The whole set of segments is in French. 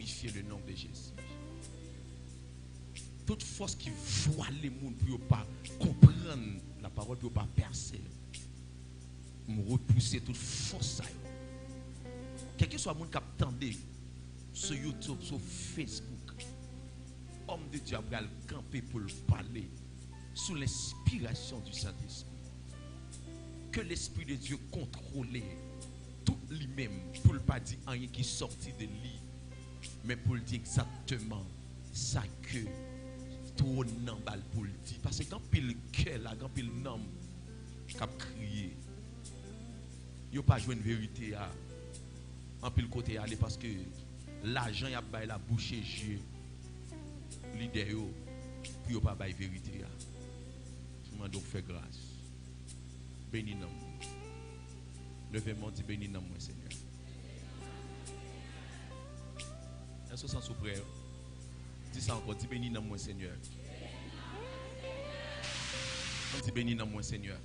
glorifier le nom de Jésus. Toute force qui voit les mondes pour ne pas comprendre la parole, pour ne pas percer, me repousser toute force. Quel que soit le monde qui attendait sur YouTube, sur Facebook, homme de Dieu va camper pour le parler sous l'inspiration du Saint-Esprit. Que l'Esprit de Dieu contrôle tout lui-même pour ne pas dire rien qui sortit de lui, mais pour le dire exactement ça que tout le monde pour le dire. Parce que quand il cœur là, quand il nom qui a crié, il n'y a pas joué une vérité à en pile côté aller parce que l'argent y a bail la bouche et yeux leader yo pour pas bail vérité à. Je m'en donc fait grâce. Béni nom. Levez-moi dit béni nom moi Seigneur. Est-ce que sans sous prière? Dis ça encore, dis béni nom moi Seigneur. On dit béni nom moi Seigneur.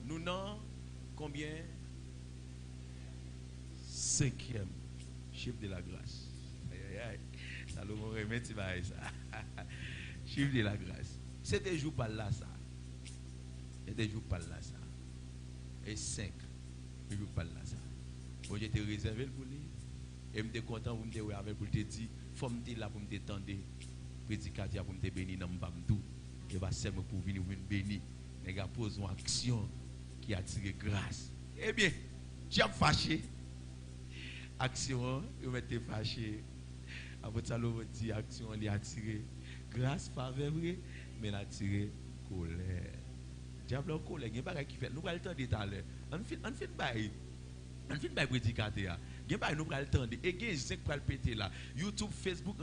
Nous n'avons combien? 5e chiffre de la grâce. Aïe aïe aïe. Salomon remet ça. Chiffre de la grâce. C'est des jours par là ça. C'est des jours par là ça. Et 5 jours par là ça. Moi j'étais réservé pour lui. Et je suis content pour me dire avec pour te dire, faut me dire là pour me tendre. Prédicateur pour me bénir dans Mbamdou. Et va seulement pour venir me bénir. Les gars posent une action qui attire grâce. Eh bien, j'ai fâché. Action, vous mettez fâché. Après ça, l'on dit action, elle est attirée. Grâce, faveur, mais elle attirée colère. Diable en colère, il n'y a pas qui fait. Nous allons le temps tout à l'heure. On fait bail. On fait bail prédicateur. Il n'y a pas nous allons le temps. Et il y a 5 pour le péter là. YouTube, Facebook,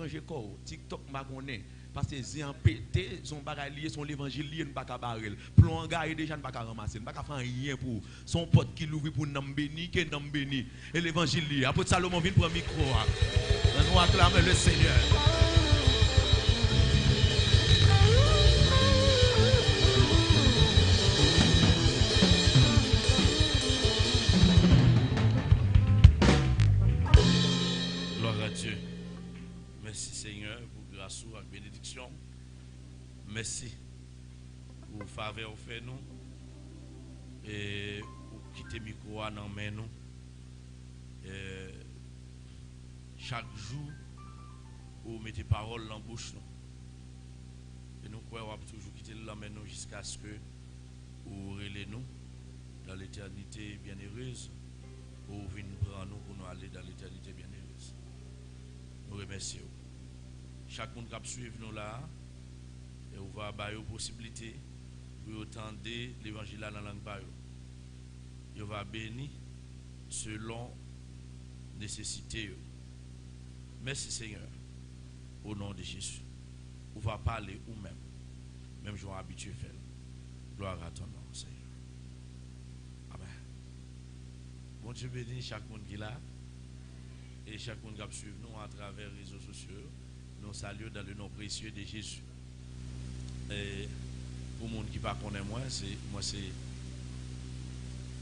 TikTok, Magoné. Parce que si un pété, son bagage lié, son évangile lié, nous ne pouvons pas barrer. Plon en gars, déjà, nous ne pouvons pas ramasser. Nous ne pouvons pas faire rien pour son pote qui l'ouvre pour nous bénir, qui nous bénir. Et l'évangile lié. Après Salomon vient pour un micro. Nous acclamons le Seigneur. Gloire à Dieu. Merci Seigneur pour grâce et bénédiction. Merci pour faveur fait nous et pour quitter le micro dans main nous. Chaque jour, vous mettez parole dans la bouche nous. Et nous croyons toujours quitter la main nous jusqu'à ce que vous relèvez nous dans l'éternité bienheureuse. Pour venir prendre nous pour nous aller dans l'éternité bienheureuse. Nous remercions. Chaque monde qui suit nous là, et on va avoir une possibilité pour entendre l'évangile dans la langue bayo. Il va bénir selon nécessité. Merci Seigneur. Au nom de Jésus. On va parler ou même. Même je suis habitué à faire. Gloire à ton nom, Seigneur. Amen. Bon Dieu bénit chaque monde qui est là. Et chaque monde qui suit nous à travers les réseaux sociaux. Nous saluons dans le nom précieux de Jésus. Et pour les gens qui ne connaissent pas, moi c'est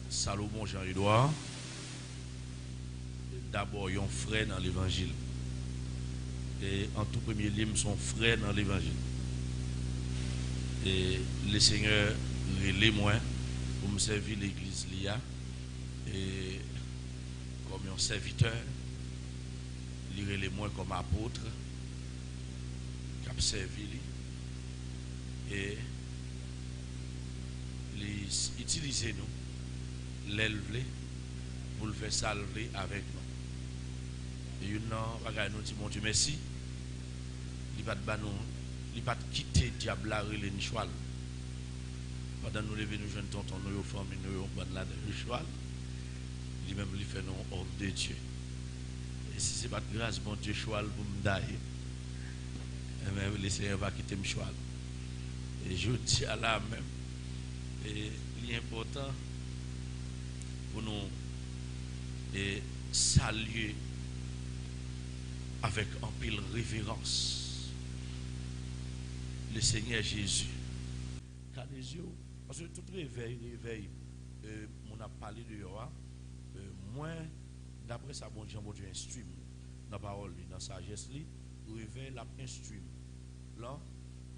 Salomon Jean-Edouard. D'abord, un frère dans l'évangile. Et en tout premier lieu, son frère dans l'évangile. Et le Seigneur relève moi pour me servir l'église l'IA. Et comme un serviteur, il relève moi comme apôtre. Qui a servi. Et utiliser nous, l'élever pour le faire salver avec nous. Et nous dit mon Dieu merci. Il va pas quitter le diable là et le cheval. Pendant nous lever nous jeunes tontons nous famille nous bonne là le cheval. Il même lui fait non homme de Dieu. Et si c'est pas de grâce bon Dieu cheval pour me dailler. Et le Seigneur va quitter le cheval. Et je dis à la même. Et il est important pour nous et saluer avec un pile révérence le Seigneur Jésus. Car les yeux, parce que tout réveil, on a parlé de Yoa, moins d'après ça, bon Dieu instruit dans la parole, dans la sagesse, réveil la instruit. Là,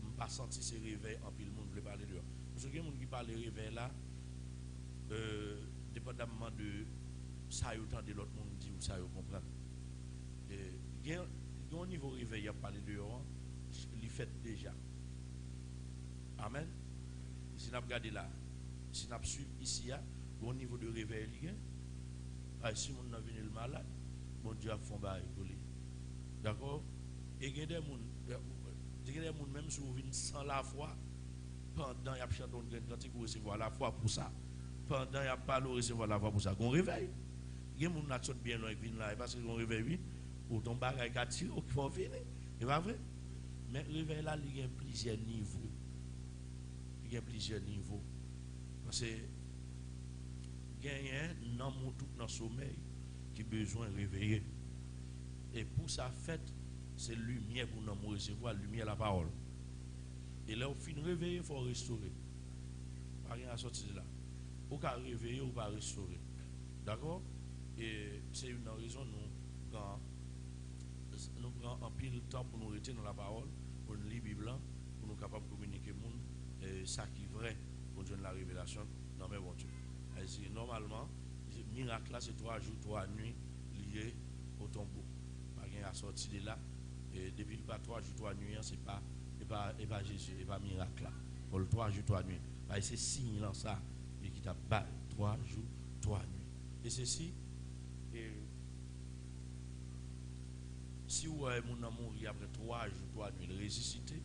je n'ai pas senti ce réveil en pile, le monde veut parler de lui. Parce que les gens qui parlent de réveil là, dépendamment de ça, il y a de l'autre monde dit ou ça, il comprend. Il y a un niveau réveil à parler de lui, il fait déjà. Amen. Si nous regardons là, si nous suivons ici, au niveau de réveil, si nous avons venu le malade, bon Dieu a fait un bail pour lui. D'accord? Et il y a des gens, même si vous venez sans la foi, pendant qu'il y a chanté un cantique pour recevoir la foi pour ça. Pendant qu'il y a parlé pour recevoir la foi pour ça. Qu'on réveille. Il y a des gens qui sont bien loin qui viennent là, parce qu'on réveille, oui, ou ton bagage qui a tiré, ou qui font venir. C'est pas vrai? Mais le réveil là, il y a plusieurs niveaux. Il y a plusieurs niveaux. Parce que il y a un homme tout dans le sommeil qui a besoin de réveiller. Et pour ça, fait, c'est lumière pour nous recevoir, lumière la parole. Et là, au fin de réveiller, il faut restaurer. Pas rien à sortir de là. Ou qu'à réveiller ou pas restaurer. D'accord? Et c'est une raison, nous prenons un pile de temps pour nous rester dans la parole, pour nous lire la Bible, pour nous capables de communiquer le monde, ça qui est vrai, pour donner la révélation dans mes bon Dieu. Normalement, le miracle là, c'est 3 jours, 3 nuits liés au tombeau. Pas rien à sortir de là. Et depuis pas 3 jours, 3 nuits, c'est pas Jésus, et pas miracle là. Pour le 3 jours, 3 nuits. C'est signe là ça, et qui t'a pas 3 jours, 3 nuits. Et ceci, si vous avez mon amour après 3 jours, 3 nuits, il ressuscité,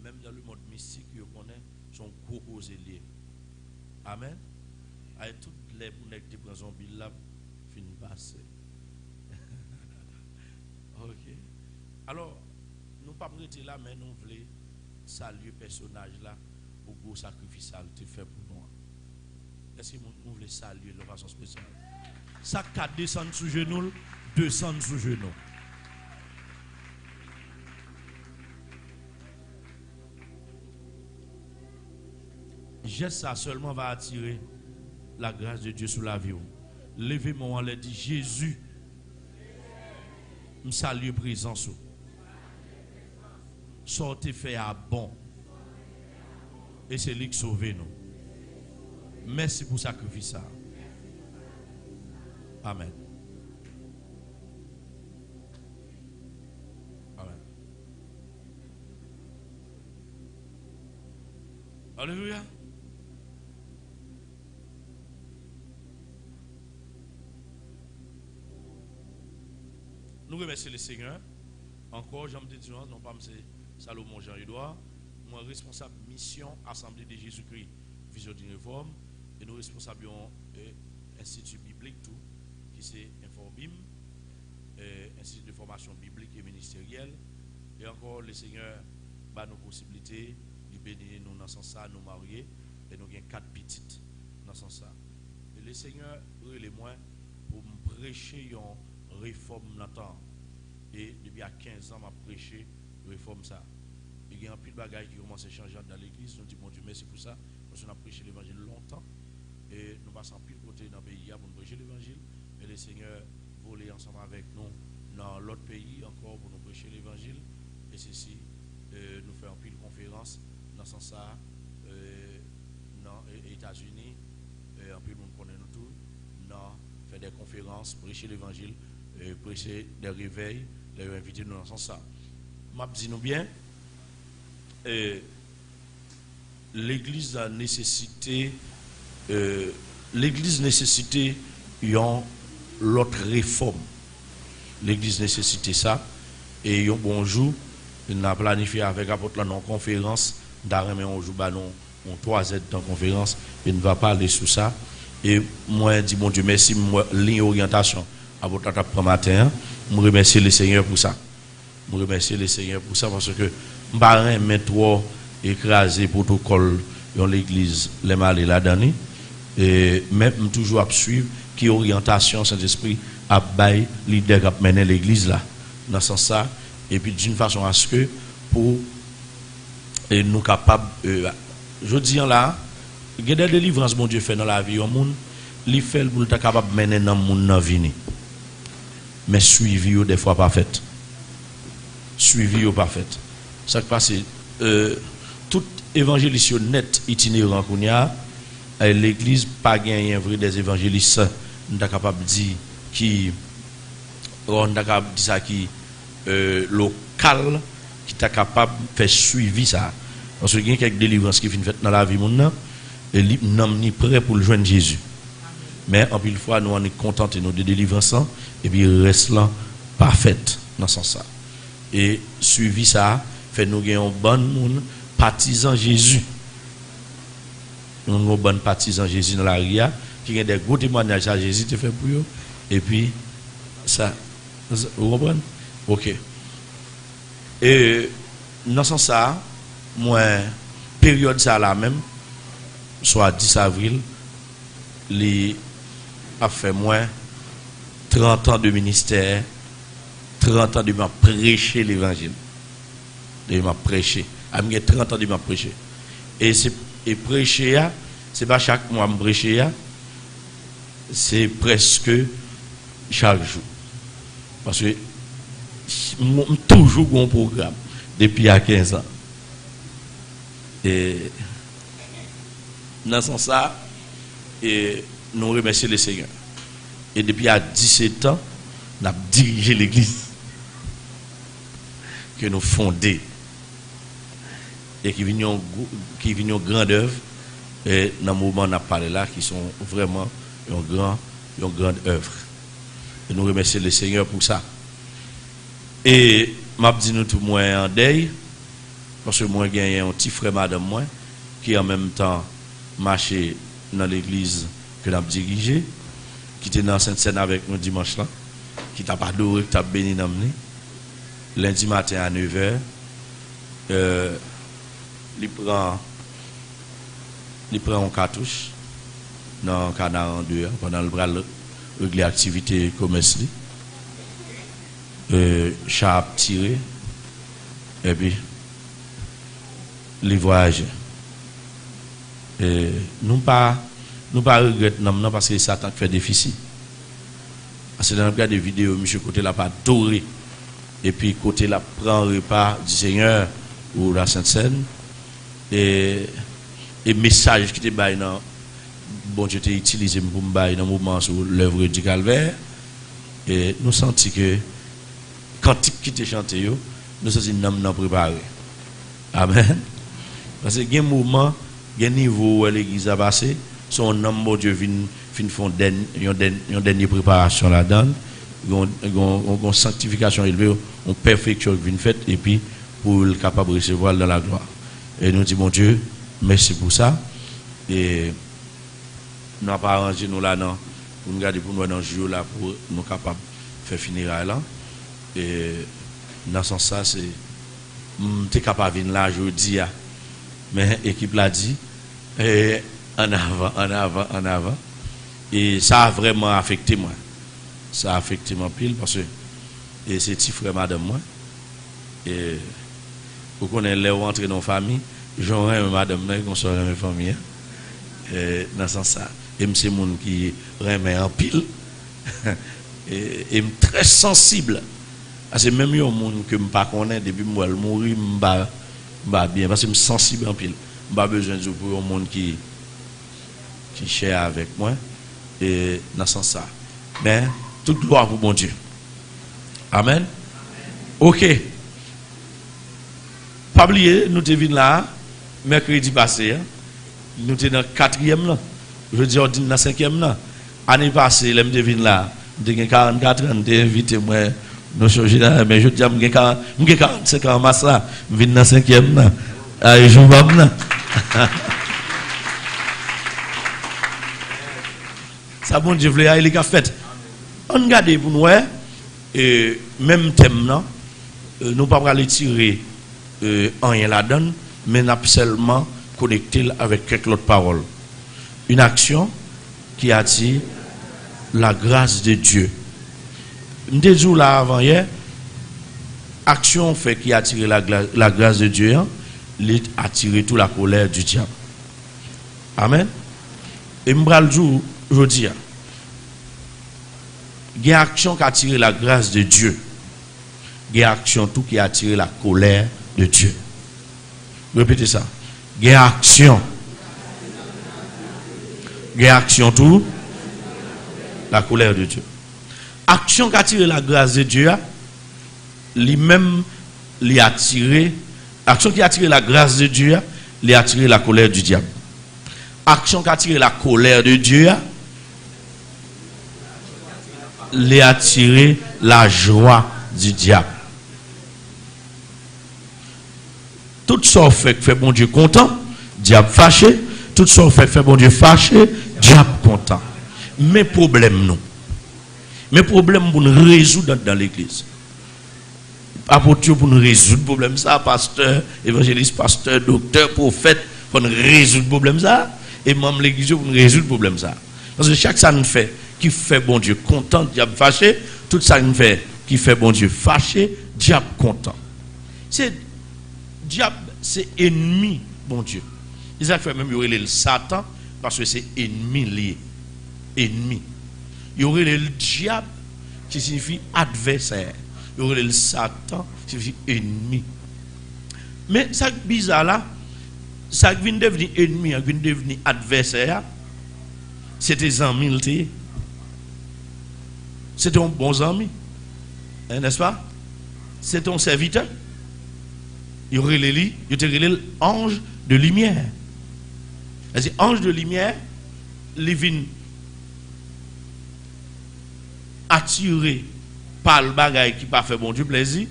même dans le monde mystique, vous connaissez, son gros cause lié. Amen. Avec toutes les bounettes qui prennent son bill là, fin passer. Ok. Alors, nous ne pas prêter là, mais nous voulons saluer le personnage là pour le gros sacrifice qu'il fait pour nous. Est-ce que nous voulons saluer de façon spéciale? Ça qui descend sous genoux, descend sous genoux. Geste ça seulement va attirer la grâce de Dieu sur la vie. Levez-moi en l'air, dit Jésus, me salue présence. Sortez fait à bon. Et c'est lui qui sauve nous. Merci pour le sacrifice. Amen. Amen. Alléluia. Nous remercions le Seigneur. Encore, j'aime dire, non pas M. Salomon Jean-Edouard, moi responsable mission Assemblée de Jésus-Christ, Vision d'une réforme, et nous responsables Institut biblique, tout, qui c'est Inforbim, Institut de formation biblique et ministérielle. Et encore, le Seigneur bat nos possibilités, il bénit nous dans ce sens, nous marier, et nous avons 4 petites dans ce sens. Et le Seigneur, les moi pour me prêcher une réforme dans le temps. Et depuis à 15 ans, je prêché une réforme ça. Il y a un peu de bagages qui commencent à changer dans l'église. Nous disons, bon Dieu, merci pour ça. Parce qu'on a prêché l'évangile longtemps. Et nous passons pile côté dans le pays pour nous prêcher l'évangile. Et le Seigneur volait ensemble avec nous dans l'autre pays encore pour nous prêcher l'évangile. Et ceci, nous faisons pile conférence dans ce sens-là, dans les États-Unis. Un peu de monde connaît nous tous. Nous faisons des conférences, prêcher l'évangile, prêcher des réveils, les inviter nous dans ce sens-là. Je dis nous bien. L'église a nécessité une l'autre réforme. L'église nécessité ça et un bonjour il a planifié avec apôtre non conférence d'arrêter un jour bah non on 3 aides dans conférence et ne va pas aller sur ça et moi dis mon Dieu merci moi ligne orientation apôtre après matin je remercie le Seigneur pour ça. Je remercie le Seigneur pour ça parce que m'pa mais trop écraser protocole dans l'église les mal là-dedans et même toujours à suivre qui orientation Saint-Esprit à bail leader à mener l'église là dans ce sens ça et puis d'une façon à ce que pour nous capables je dis là il y a des délivrances mon Dieu fait dans la vie au monde li fait pour être capable de mener dans monde dans vie. Mais suivi des fois pas fait. Suivi ou pas fait. Ça qui passe tout évangéliste net itinérant qu'on y a l'église pas gagné vrai des évangélistes nous capable dire qui on capable dire ça qui local qui est capable de faire suivi ça parce que il y a quelques délivrances qui viennent fait dans la vie monde et nous sommes prêts pour le joindre Jésus. Mais en pile fois nous on est content nous de délivrance et puis reste là parfaite dans ce sens ça. Et suivi ça fait nous gagner un bon monde partisan Jésus. Nous bon partisan Jésus dans la ria qui a des gros témoignages à Jésus te fait pour eux et puis ça vous comprenez? OK. Et dans ce sens ça moi période ça là même soit 10 avril les a fait moins 30 ans de ministère, 30 ans de m'a prêcher l'évangile. De m'a prêcher. J'ai 30 ans de m'a prêcher. Et prêcher, c'est pas chaque mois me prêcher, c'est presque chaque jour. Parce que toujours un programme depuis il y a 15 ans. Et dans ce sens ça, et nous remercions le Seigneur. Et depuis à 17 ans, nous avons dirigé l'église que nous fondé et qui viennent en grande œuvre. Et dans le moment où on a parlé là, qui sont vraiment une grande œuvre. Et nous remercions le Seigneur pour ça. Et m'a dit nous tout moins en deuil, parce que moi j'ai un petit frère madame moi qui en même temps marché dans l'église que nous avons dirigée, qui était dans Sainte-Seine avec nous dimanche là, qui t'a pas adoré, qui t'a béni dans nous. Lundi matin à 9h, il prend un cartouche dans le canard en 2 pendant le bras régler l'activité commerciale. Chat tiré et puis les voyages. Nous pas regretter non parce que Satan fait déficit. Parce que dans le cas des vidéos, monsieur côté là pas doré et puis côté là prend repas du Seigneur ou la Sainte Seine et message qui était bail dans bon Dieu t'a utilisé pour me bail dans mouvement sur l'œuvre du Calvaire et nous senti que cantique qui était chanté yo nous senti nous préparé. Amen. Parce que il y a un mouvement, il y a un niveau où l'église a passé, son homme, bon Dieu, vient faire une dernière préparation là-dedans, une sanctification élevée, une perfection qui vient faite, et puis pour être capable de recevoir dans la gloire. Et nous disons, mon Dieu, merci pour ça. Et nous n'avons pas arrangé nous là, non, pour nous garder pour nous dans le jour là, pour nous capables de faire finir là. Et dans ce sens, c'est. Tu es capable de venir là aujourd'hui. Mais l'équipe l'a dit, en avant. Et ça a vraiment affecté moi. Ça a affecté mon pile parce que c'est petit frère madame moi. Et pour qu'on ait l'air rentrer dans la famille, j'aurais un madame qu'on soit dans la famille. Dans ce sens ça. Et c'est mon qui remet en pile. Et très sensible. C'est même un monde que je ne connais pas depuis que je mourir, je bien. Parce que je suis sensible en pile. Je n'ai pas besoin de pour un monde qui cher avec moi. Et dans ce sens ça. Mais toute gloire pour mon Dieu. Amen. Ok. Pas oublier, nous sommes venus là, mercredi passé. Nous sommes dans le 4e là. Je dis, on est dans le 5e là. L'année passée, nous sommes venus là. Nous avons 44 ans, nous avons invité moi. Nous changé là, mais je dis, je suis 45 ans en masse là. Je viens dans le 5e là. Je joue pas là. Ça, bon Dieu, il a fait. On regarde pour nous, et même thème, non, nous ne pouvons pas les tirer en rien là-dedans, mais nous seulement connecté avec quelques autres paroles. Une action qui attire la grâce de Dieu. Nous disons là avant hier, action fait qui attire la grâce de Dieu, il attire toute la colère du diable. Amen. Et m'bral jour je dis, il y a action qui a attiré la grâce de Dieu. Il y a action tout qui a attiré la colère de Dieu. Répétez ça. Il y a action. Il y a action tout. La colère de Dieu. Action qui a attiré la grâce de Dieu, lui-même, lui a attiré. Action qui a attiré la grâce de Dieu, lui a attiré la colère du diable. Action qui a attiré la colère de Dieu, lui a attiré la joie du diable. Tout ça fait bon Dieu content, diable fâché. Tout ça fait bon Dieu fâché, diable content. Mais problème non. Mais problème pour nous résoudre dans l'église. Apôtre pour nous résoudre le problème ça, pasteur, évangéliste, pasteur, docteur, prophète, pour nous résoudre le problème ça. Et même l'église pour nous résoudre le problème ça. Parce que chaque ça nous fait, qui fait bon Dieu content, diable fâché, tout ça nous fait, qui fait bon Dieu fâché, diable content. C'est diable, c'est ennemi, bon Dieu. Ils ont fait même le Satan, parce que c'est ennemi lié. Ennemi. Il y aurait le diable qui signifie adversaire. Il y aurait le Satan qui signifie ennemi. Mais ça bizarre là, ça vient devenir ennemi, ça vient devenir adversaire. C'était un amis. C'était un bon ami. N'est-ce pas? C'est ton serviteur. Il y aurait l'ange de lumière. C'est ange de lumière, les vins attiré par le bagage qui pas fait bon Dieu plaisir,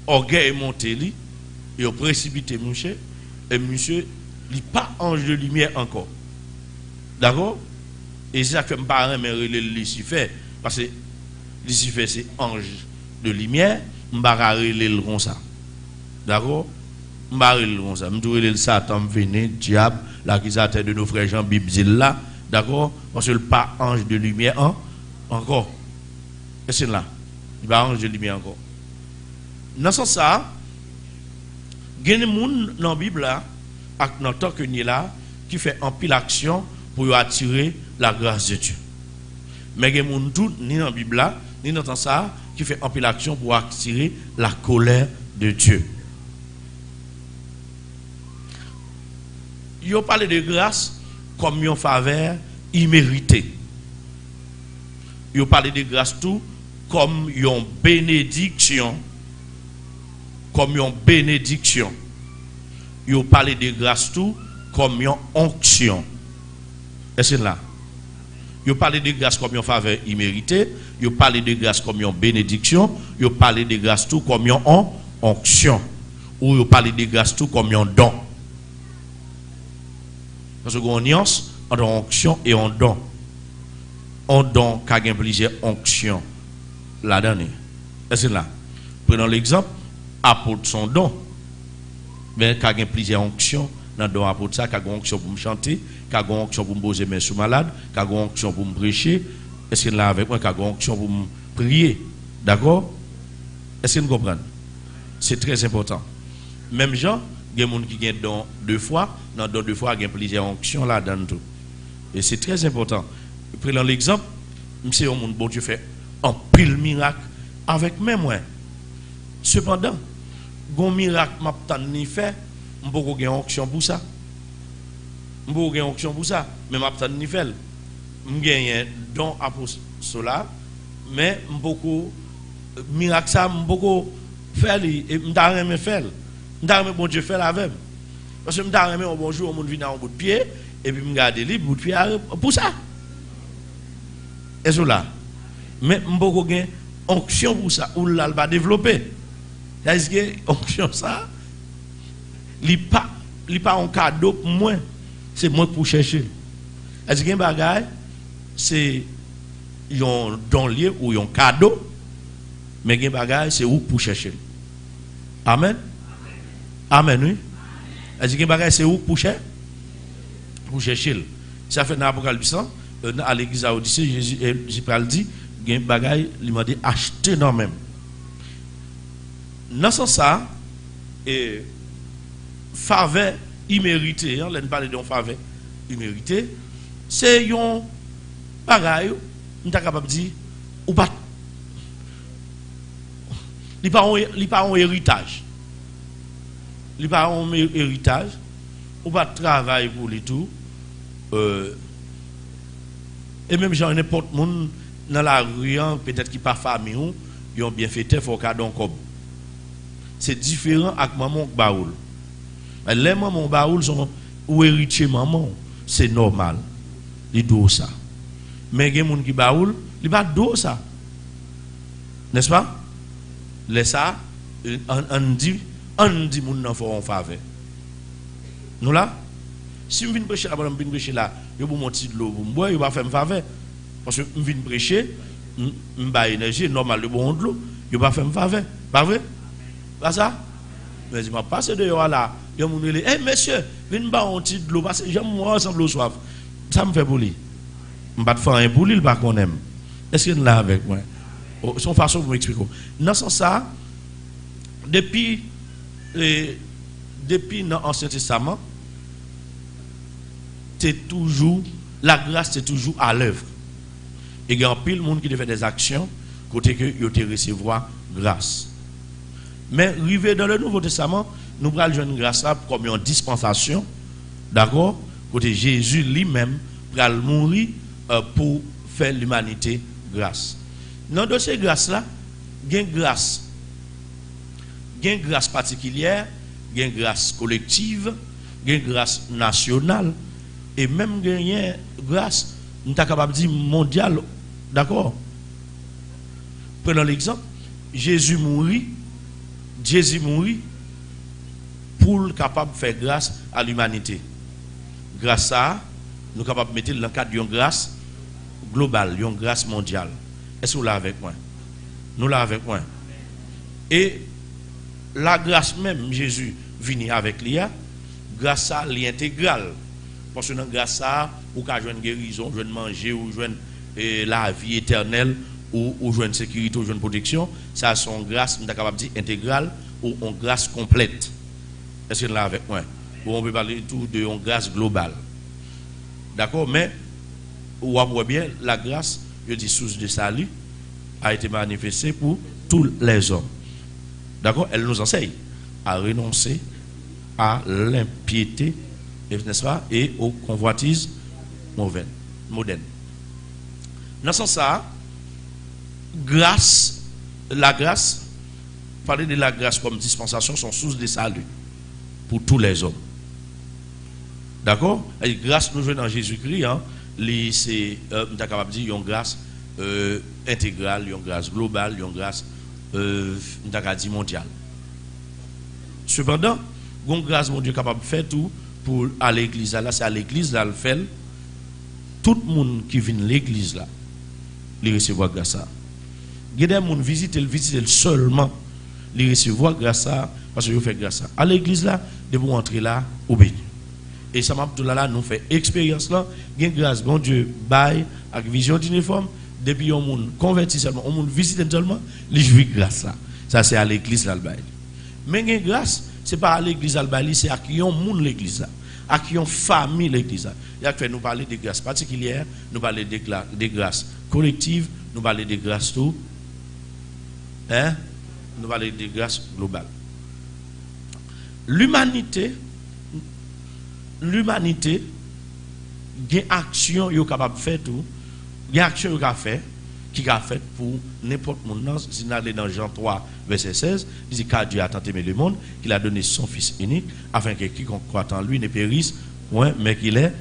orgueil est monté li, et au précipité monsieur, et monsieur n'est pas ange de lumière encore. D'accord? Et c'est ça que me parle mais Lucifer, parce que Lucifer c'est ange de lumière, m'bara relé comme ça. D'accord? M'bara relé comme ça, m'dou relé le Satan venu, diable, l'accusateur de nos frères Jean Bible là, d'accord? Parce que le pas ange de lumière encore. Et c'est là. Il va ange de lumière encore. Dans ce sens ça, il y a des gens dans la Bible là, dans le temps que nous là, qui fait un pile action pour attirer la grâce de Dieu. Mais il y a des gens tout, ni dans la Bible là, ni dans ça, qui fait un pile action pour attirer la colère de Dieu. Il a parlé de grâce comme une faveur imméritée. Il a parlé de grâce tout comme une bénédiction. Comme une bénédiction. Il a parlé de grâce tout comme une onction. Est-ce là? Il a parlé de grâce comme une faveur imméritée. Il a parlé de grâce comme une bénédiction. Il a parlé de grâce tout comme une onction. Ou il a parlé de grâce tout comme un don. Parce qu'il y a une nuance entre onction et un don. Un don qui a plusieurs onctions là-dedans. Est-ce là? Prenons l'exemple, apôtre son don. Mais qui a plusieurs onctions dans le don apôtre ça, qui a une onction pour me chanter, qui a une onction pour me poser mes sous malade, qui a une onction pour me prêcher. Est-ce que là avec moi, qui a une onction pour me prier? D'accord? Est-ce que vous comprenez? C'est très important. Même gens, il y a des gens qui gagnent don 2 fois, dans don 2 fois, il y a plusieurs onctions là-dedans tout. Et c'est très important. Prenons l'exemple, monsieur, bon Dieu fait un pile miracle avec même moi. Cependant, un miracle m'a tenu fait, je peux gagner onction pour ça. Je peux gagner onction pour ça, mais m'a tenu fait. Je gagne don apostolat, mais je peux miracle ça, je peux faire et je peux faire. Je peux bon Dieu faire avec. Parce que je peux un bon jour, on vient en bout de pied et puis je garde le bout de pied pour ça. Et cela. Mais je peux gagner onction pour ça, ou là, va développer. Est-ce que onction ça, il n'est pas un cadeau pour moi, c'est moi pour chercher. Est-ce que un bagage, c'est un don lié ou un cadeau, mais un bagage, c'est où pour chercher. Amen. Amen, oui. Est-ce que un bagage, c'est où pour chercher? Pour chercher. Ça fait dans l'Apocalypse, à l'église à Odyssée, Jésus dit, il y a un bagage, il m'a dit, acheter non même. Dans ce sens, faveur imméritée, on parle de faveur imméritée, c'est un bagage, on est capable de dire, ou pas. Il n'y a pas un héritage. Il n'y a pas un héritage. Ou pas de travail pour les tout. Et même genre n'importe qui dans la rue, peut-être qui pas famille, ils ont bien fait, il faut qu'à donc c'est différent avec maman baoul. Les mamans baoul sont ou héritier maman, c'est normal. Ils doivent ça. Mais il y a des gens qui baoul, ils pas do ça. N'est-ce pas? Laisse ça, on dit mon nan faut en faveur. Nous là, si je viens prêcher là, je viens prêcher là, je vais monter de l'eau, je vais pas faire me faveur. Parce que je viens prêcher, je vais énergie, normal, je vais de l'eau, je vais pas faire me faveur. Pas vrai? Pas ça? Mais je vais passer de là, je vais me dire, monsieur, viens pas monter de l'eau, parce que j'aime moi ensemble au soif. Ça me fait pour lui. Je ne vais pas faire un pour lui, pas qu'on aime. Est-ce qu'il est là avec moi? Son façon pour m'expliquer. Dans ce sens ça, depuis l'Ancien Testament, la grâce est toujours à l'œuvre. Et il y a pile de monde qui fait des actions côté que ils te recevoir grâce. Mais arrivé dans le Nouveau Testament, nous prenons une grâce comme une dispensation, d'accord? Côté Jésus lui-même va mourir pour faire l'humanité grâce. Dans ces grâces-là, il y a une grâce particulière, il y a une grâce collective, il y a une grâce nationale, et même il y a une grâce, nous sommes capables de dire mondiale, d'accord? Prenons l'exemple, Jésus mourit pour être capable de faire grâce à l'humanité. Grâce à, nous sommes capables de mettre dans le cadre d'une grâce globale, d'une grâce mondiale. Est-ce que vous l'avez avec moi? Nous l'avons avec moi. Et la grâce même, Jésus vient avec l'IA, grâce à l'intégrale. Parce que dans grâce à, vous avez une guérison, vous manger, ou la vie éternelle, ou une sécurité, ou une protection. Ça, c'est une grâce, nous sommes capables de dire intégrale, ou une grâce complète. Est-ce que vous l'avez avec moi? Ou on peut parler tout de une grâce globale. D'accord? Mais, vous voyez bien, la grâce, je dis source de salut, a été manifestée pour tous les hommes. D'accord? Elle nous enseigne à renoncer à l'impiété, n'est-ce pas? Et aux convoitises modernes. Dans ce sens-là, la grâce, parler de la grâce comme dispensation, sont source de salut pour tous les hommes. D'accord? Et grâce nous jouons dans Jésus-Christ, hein, c'est capable de dire une grâce intégrale, une grâce globale, une grâce mondiale. Cependant, une grâce mon Dieu capable de faire tout pour aller à l'église là, c'est à l'église là le fait. Tout le monde qui vient à l'église là, il recevoir grâce à. Il y a des gens qui visitent seulement, il recevoir grâce à parce que vous faites grâce à. À l'église là, de vous entrer là, au béni. Et ça m'a tout là, nous fait expérience là, gain grâce, bon Dieu, bail, avec vision d'uniforme, depuis on monde converti seulement, on monde visite seulement, les jouit grâce là. Ça c'est à l'église là le bail. Mais gain grâce, c'est pas à l'église là le bail, c'est à qui on monde l'église là, à qui on famille l'église là. Il a fait nous parler de grâce particulière, nous parler de grâce collective, nous parler de grâce tout, hein? Nous parler de grâce globale. L'humanité, il y a une action qui est capable de faire tout. Il y a une action qui est faite pour n'importe qui. Si nous allons dans Jean 3, verset 16, il dit car Dieu a tant aimé le monde qu'il a donné son Fils unique, afin que quiconque croit en lui ne périsse, mais qu'il est.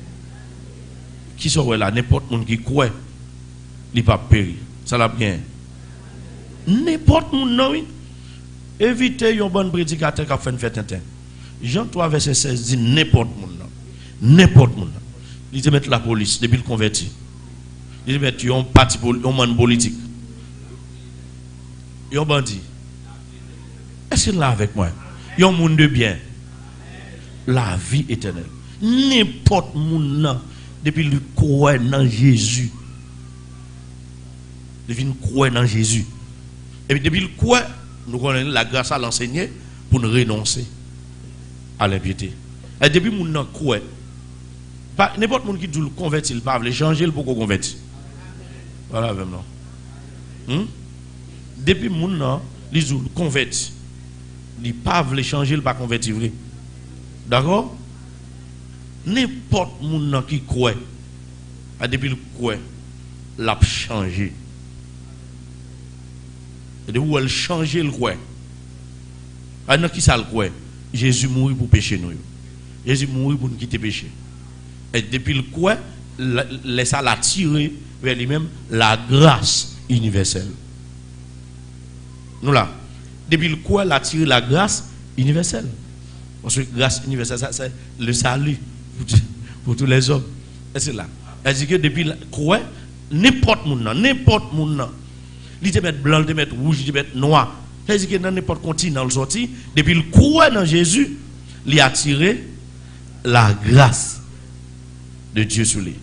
Qui soit là, n'importe qui croit, il ne va pas périr. Ça l'a bien. N'importe qui, non, évitez un bon prédicateur qui a fait une fête interne. Jean 3, verset 16 dit n'importe qui. N'importe qui. Il te met la police depuis le converti. Il te met un parti politique. Un bandit. Est-ce qu'il est là avec moi? Un monde de bien. La vie éternelle. N'importe qui depuis le croire dans Jésus. Depuis le croire dans Jésus. Et puis depuis le croire, nous connaissons la grâce à l'enseigner pour nous renoncer à l'impiété. Et depuis que nous croyons, Pas n'importe qui dit le convertir, il pas veut changer le pour qu'on convertir. Voilà même non. Depuis moun nan, li zou converti. Li pas veut changer le pas convertir vrai. D'accord? N'importe moun nan qui croit, depuis le croit, l'a changé. Et de où elle changer le croit. Alors qui ça le croit? Jésus mourit pour pécher nous. Jésus mourit pour nous quitter péché. Et depuis le croit, laisse ça l'attirer vers lui-même la grâce universelle. Nous là, depuis le quoi l'attirer la grâce universelle. Parce que grâce universelle, ça c'est le salut pour tous les hommes. Et c'est là. Elle dit que depuis le quoi, n'importe monde, il te met blanc, il te met rouge, il te met noir. Elle dit que dans n'importe continent le sorti, depuis le quoi dans Jésus, il a attiré la grâce de Dieu sur lui.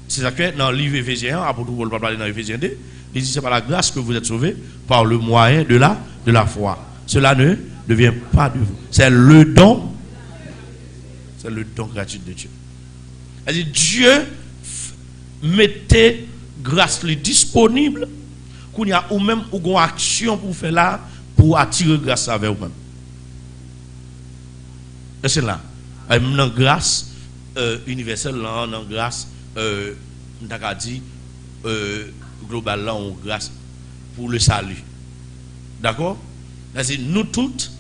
C'est ça que dans le livre Éphésiens, apôtre Paul va parler dans Éphésiens 2, il dit c'est par la grâce que vous êtes sauvés par le moyen de la foi. Cela ne vient pas de vous. C'est le don gratuit de Dieu. Elle dit Dieu mettait grâce disponible qu'il y a ou même une action pour faire là pour attirer grâce avec vous-même. Et c'est là. Une grâce universelle, une grâce global là, on grâce pour le salut. D'accord? C'est nous toutes,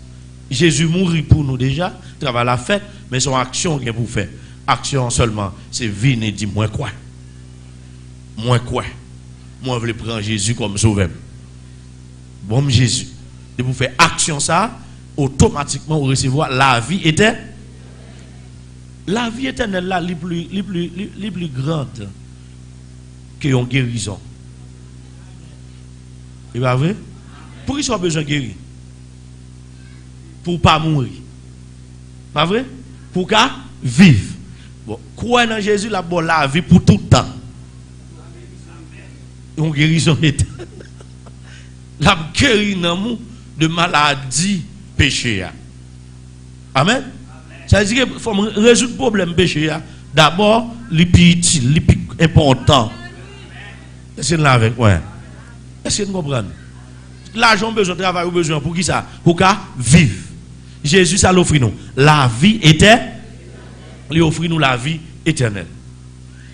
Jésus mourit pour nous déjà, travail la fête, mais son action qu'il pour faire. Action seulement, c'est venir et dire moi quoi? Moi quoi? Moi je veux prendre Jésus comme sauveur. Bon Jésus. Et pour faire action ça, automatiquement vous recevoir la vie éternelle. La vie éternelle là, les plus grande que une guérison. C'est pas vrai? Pour qui soit besoin de guérir? Pour pas mourir. Pas vrai? Pour qu'à vivre. Bon, quoi dans Jésus la bonne la vie pour tout le temps. Une guérison éternelle. La guérison de maladie péché. Amen. Ça veut dire qu'il faut résoudre le problème péché. D'abord, les plus utile, les plus important. Est-ce que vous avec moi? Est-ce que vous comprenez? L'argent besoin de travail ou besoin pour qui ça? Pour qu'à vivre. Jésus, ça l'offre nous. La vie éternelle. Il offre nous la vie éternelle.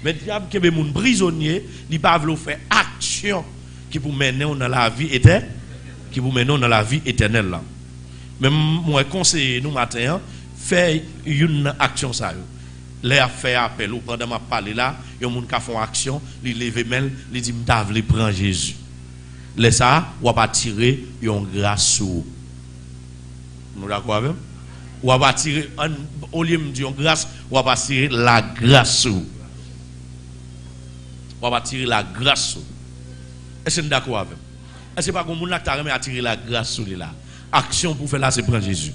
Mais le diable qui est un prisonnier, il ne peut pas faire action qui pour mener dans la vie éternelle. Qui pour mener dans la vie éternelle. Là. Même moi, conseiller nous matin, faire une action ça. Les fait appel ou pendant ma parler là, il y a des gens qui font action, ils lèvent main, ils disent m't'avle prendre Jésus. Les ça, ou va tirer une grâce sur. Nous d'accord avec? Ou va tirer au lieu de dire une grâce, ou va tirer la grâce sur. Ou va tirer la grâce sur. Est-ce que nous d'accord avec? Est-ce que pas comme on a attirer la grâce sur là? Action pour faire là, c'est prendre Jésus.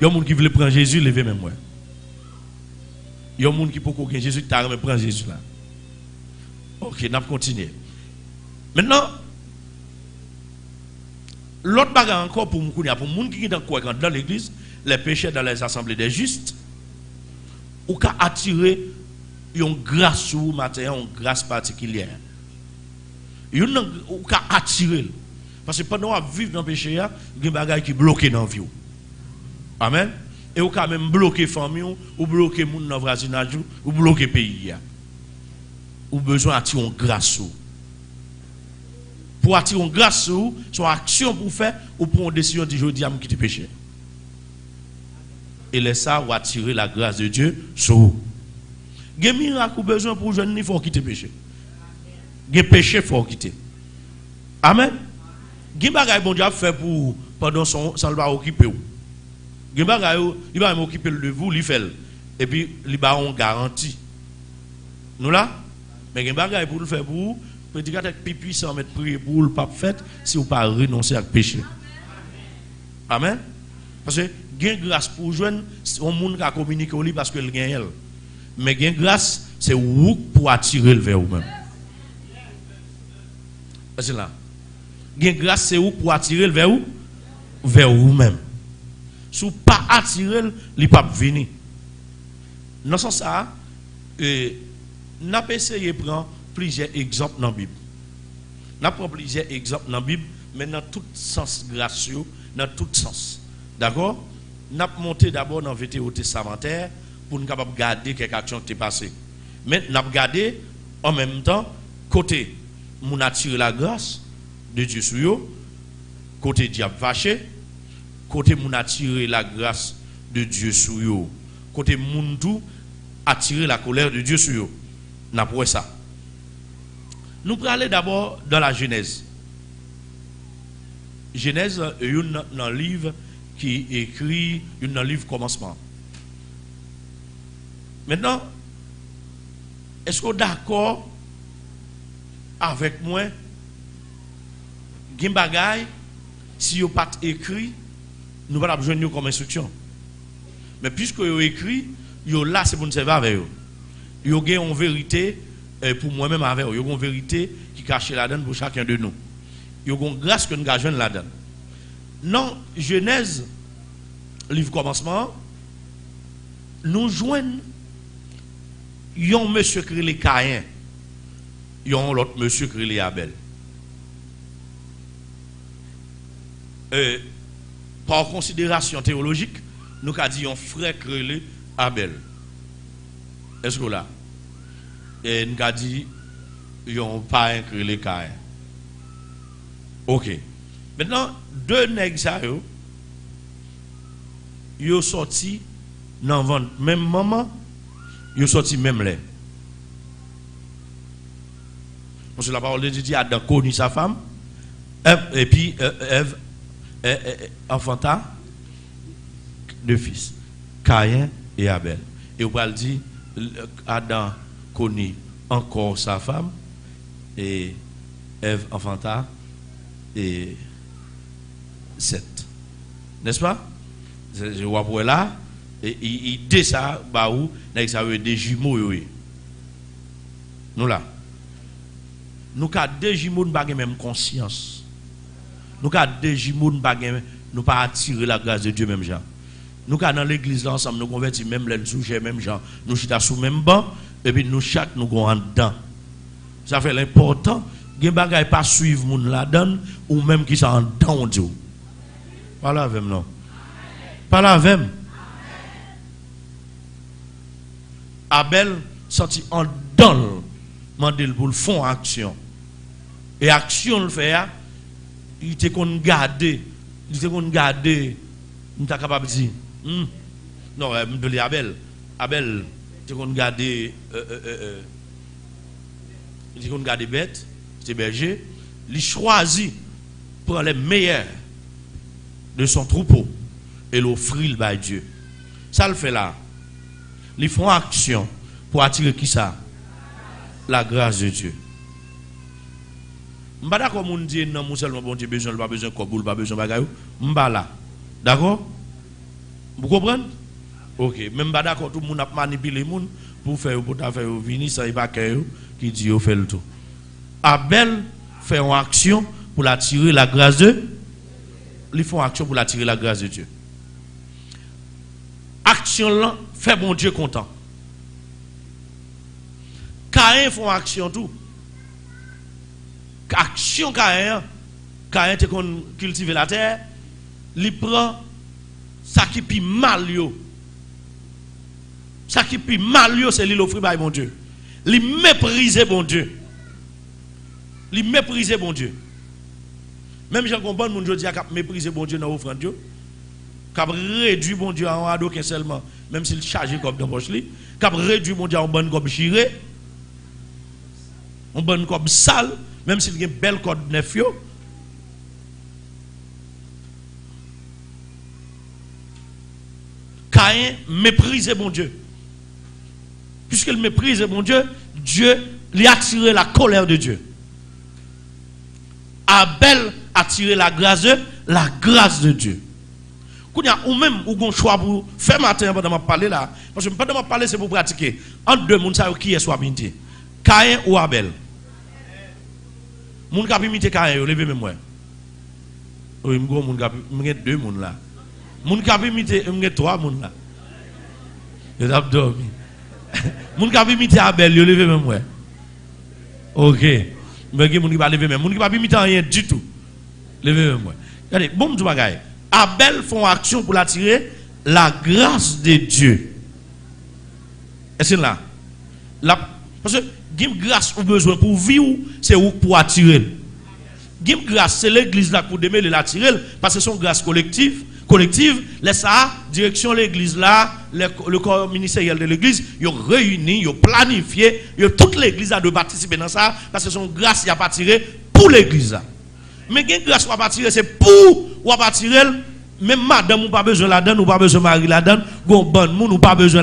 Il y a des gens qui veulent prendre Jésus, levez même moi. Il y a des gens qui peuvent prendre Jésus, qui t'arrêtent prendre Jésus là. Ok, on va continuer. Maintenant, l'autre bagarre encore pour les gens qui sont dans l'église, les pécheurs dans les assemblées des justes, ou qu'à attirer une grâce sur vous matin, une grâce particulière. Ou qu'à attirer. Parce que pendant qu'on vit dans le péché, il y a des bagages qui bloquent dans la vie. Amen. Et ou quand même bloquer famille ou bloquer moun dans voisinage ou bloquer pays. Ou besoin d'attirer une grâce. Pour attirer une grâce, son action pour faire ou pour une décision de aujourd'hui à me quitter péché. Et laisse ça ou attirer la grâce de Dieu sur vous. Il y a un miracle ou besoin pour jeune il faut quitter péché. Il y a péché faut quitter. Amen. Il y a bagay bon Dieu fait pour pendant son va occuper vous. Il va m'occuper de vous, il fait. Et puis, il va en garantie. Nous là, mais il va pour le faire pour vous. Petit gars, être plus puissant, mettre prier pour le pape fait, si vous ne pas renoncer à péché. Amen. Parce que, il y a grâce pour joindre, on monde qui a communiqué au lit parce qu'il gagne elle. Mais il y a grâce, c'est vous pour attirer le vers vous-même. C'est là. Il y a grâce, c'est vous pour attirer le vers vous-même. Si vous ne pas attirer, il ne peut pas venir. Dans ce sens, n'a pas essayé de prendre plusieurs exemples dans la Bible. N'a pas plusieurs exemples dans la Bible, mais dans tout sens gracieux, dans tout sens. D'accord? N'a monté d'abord dans le VTO testamentaire pour nous capable garder quelques actions qui sont passées. Mais n'a regardé en même temps côté mon attiré la grâce de Dieu sur eux, côté diable vaché, côté mon attiré la grâce de Dieu sur eux, côté mon tout attirer la colère de Dieu sur eux. N'a pas ça. Nous allons aller d'abord dans la Genèse. Genèse est un livre qui écrit un livre commencement. Maintenant, est-ce que vous êtes d'accord avec moi? Gimbagay, si vous n'avez pas écrit, nous n'avons pas besoin de nous comme instruction. Mais puisque vous avez écrit, vous là, c'est pour nous servir avec vous. Vous avez une vérité pour moi-même avec vous. Vous avez une vérité qui cache là-dedans pour chacun de nous. Vous avez une grâce que nous avons là-dedans. Non, Genèse, livre commencement, nous joignons un monsieur qui est Caïn, un l'autre monsieur qui est Abel. Par considération théologique, nous avons dit un frère qui est Abel. Est-ce que là? Et nous avons dit un parent qui est Caïn. Ok. Maintenant, deux nègres, ils sont sortis dans le même moment, ils sont sortis même là. Parce que la parole de Dieu dit Adam connu sa femme, et puis Ève enfanta deux fils, Caïn et Abel. Et on va dire Adam connaît encore sa femme, et Ève enfanta et 7. N'est-ce pas? Je vois pour là, et il dit ça, bah où, ça veut des jumeaux. Nous là. Nous avons des jumeaux, nous n'avons pas même conscience. Nous avons des jumeaux, nous n'avons pas attiré la grâce de Dieu même genre. Nous avons dans l'église là ensemble, nous convertis même les sujets même genre. Nous sommes sous même banc, et puis nous chaque nous en dedans. Ça fait l'important. Il ne faut pas suivre moun la donne ou même qui sont en dedans Dieu. Pas la même non. Pas la même. Abel sorti en dedans, mandel pour le fond action. Et action le fait, il était qu'on garder, il était qu'on garder, il était capable de dire, non, je dis Abel, Abel, il était qu'on garder, il était qu'on garder bête, c'était berger, il choisit pour les meilleurs de son troupeau et l'offrir à Dieu. Ça le fait là. Ils font action pour attirer qui ça? La grâce de Dieu. Je ne suis pas d'accord avec dit non, seulement bon Dieu besoin, pas besoin de koboul, pas besoin de bagaille. Je ne suis pas là. D'accord? Vous comprenez? Ok. Même pas d'accord, tout le monde a manipulé le monde pour faire venir, ça n'est pas qui dit au fait le tout. Abel fait une action pour attirer la grâce de Dieu. Ils font action pour attirer la grâce de Dieu. Action là fait bon Dieu content. Caïn font action tout. Action Caïn te cultive la terre, il prend ça qui pi mal yo. Ça qui pi mal yo c'est lui l'offrir par bon Dieu. Il mépriser bon Dieu. Il mépriser bon Dieu. Même j'en comprends mon Dieu dit a mépriser bon Dieu dans offrande Dieu. Qu'a réduit bon Dieu en ado qu'un seulement même s'il chargé comme dans poche li, qu'a réduit bon Dieu en bonne comme chiré. En bonne comme sale même s'il y a une belle code neuf yo. Caïn méprisait bon Dieu. Puisqu'il méprise bon Dieu, Dieu lui a attiré la colère de Dieu. Abel a tiré la grâce de Dieu. Ou même ou gon choix pour faire matin pendant ma parler là parce que pendant ma parler c'est pour pratiquer entre deux monde ça qui est soit binté Caïn ou Abel. Moun ka imiter Caïn yo lever même moi. Oui, m'go moun ka m'gè deux moun là. Moun ka imiter m'gè trois moun là. Yo t'a dormi. Moun qui a imité Abel, yo levé même ouais. OK. Mais qui moun qui va lever même, moun qui va imiter rien du tout. Levé même ouais. Regardez, bon tout bagaille. Abel font action pour l'attirer la grâce de Dieu. Est-ce là? Parce que Gim grâce ou besoin pour vivre, c'est où pour attirer. Gim grâce, c'est l'église là pour aimer l'attirer parce que c'est une grâce collective, laisse ça direction l'église là, le corps ministériel de l'église, ils réuni, ils planifié, toute l'église a de participer dans ça parce que son grâce il a pas tiré pour l'église là. Mais gain grâce ou pas tirer c'est pour ou pas tirer même madame ou pas besoin la donne ou pas besoin mari la donne, gon bonne moun ou pas besoin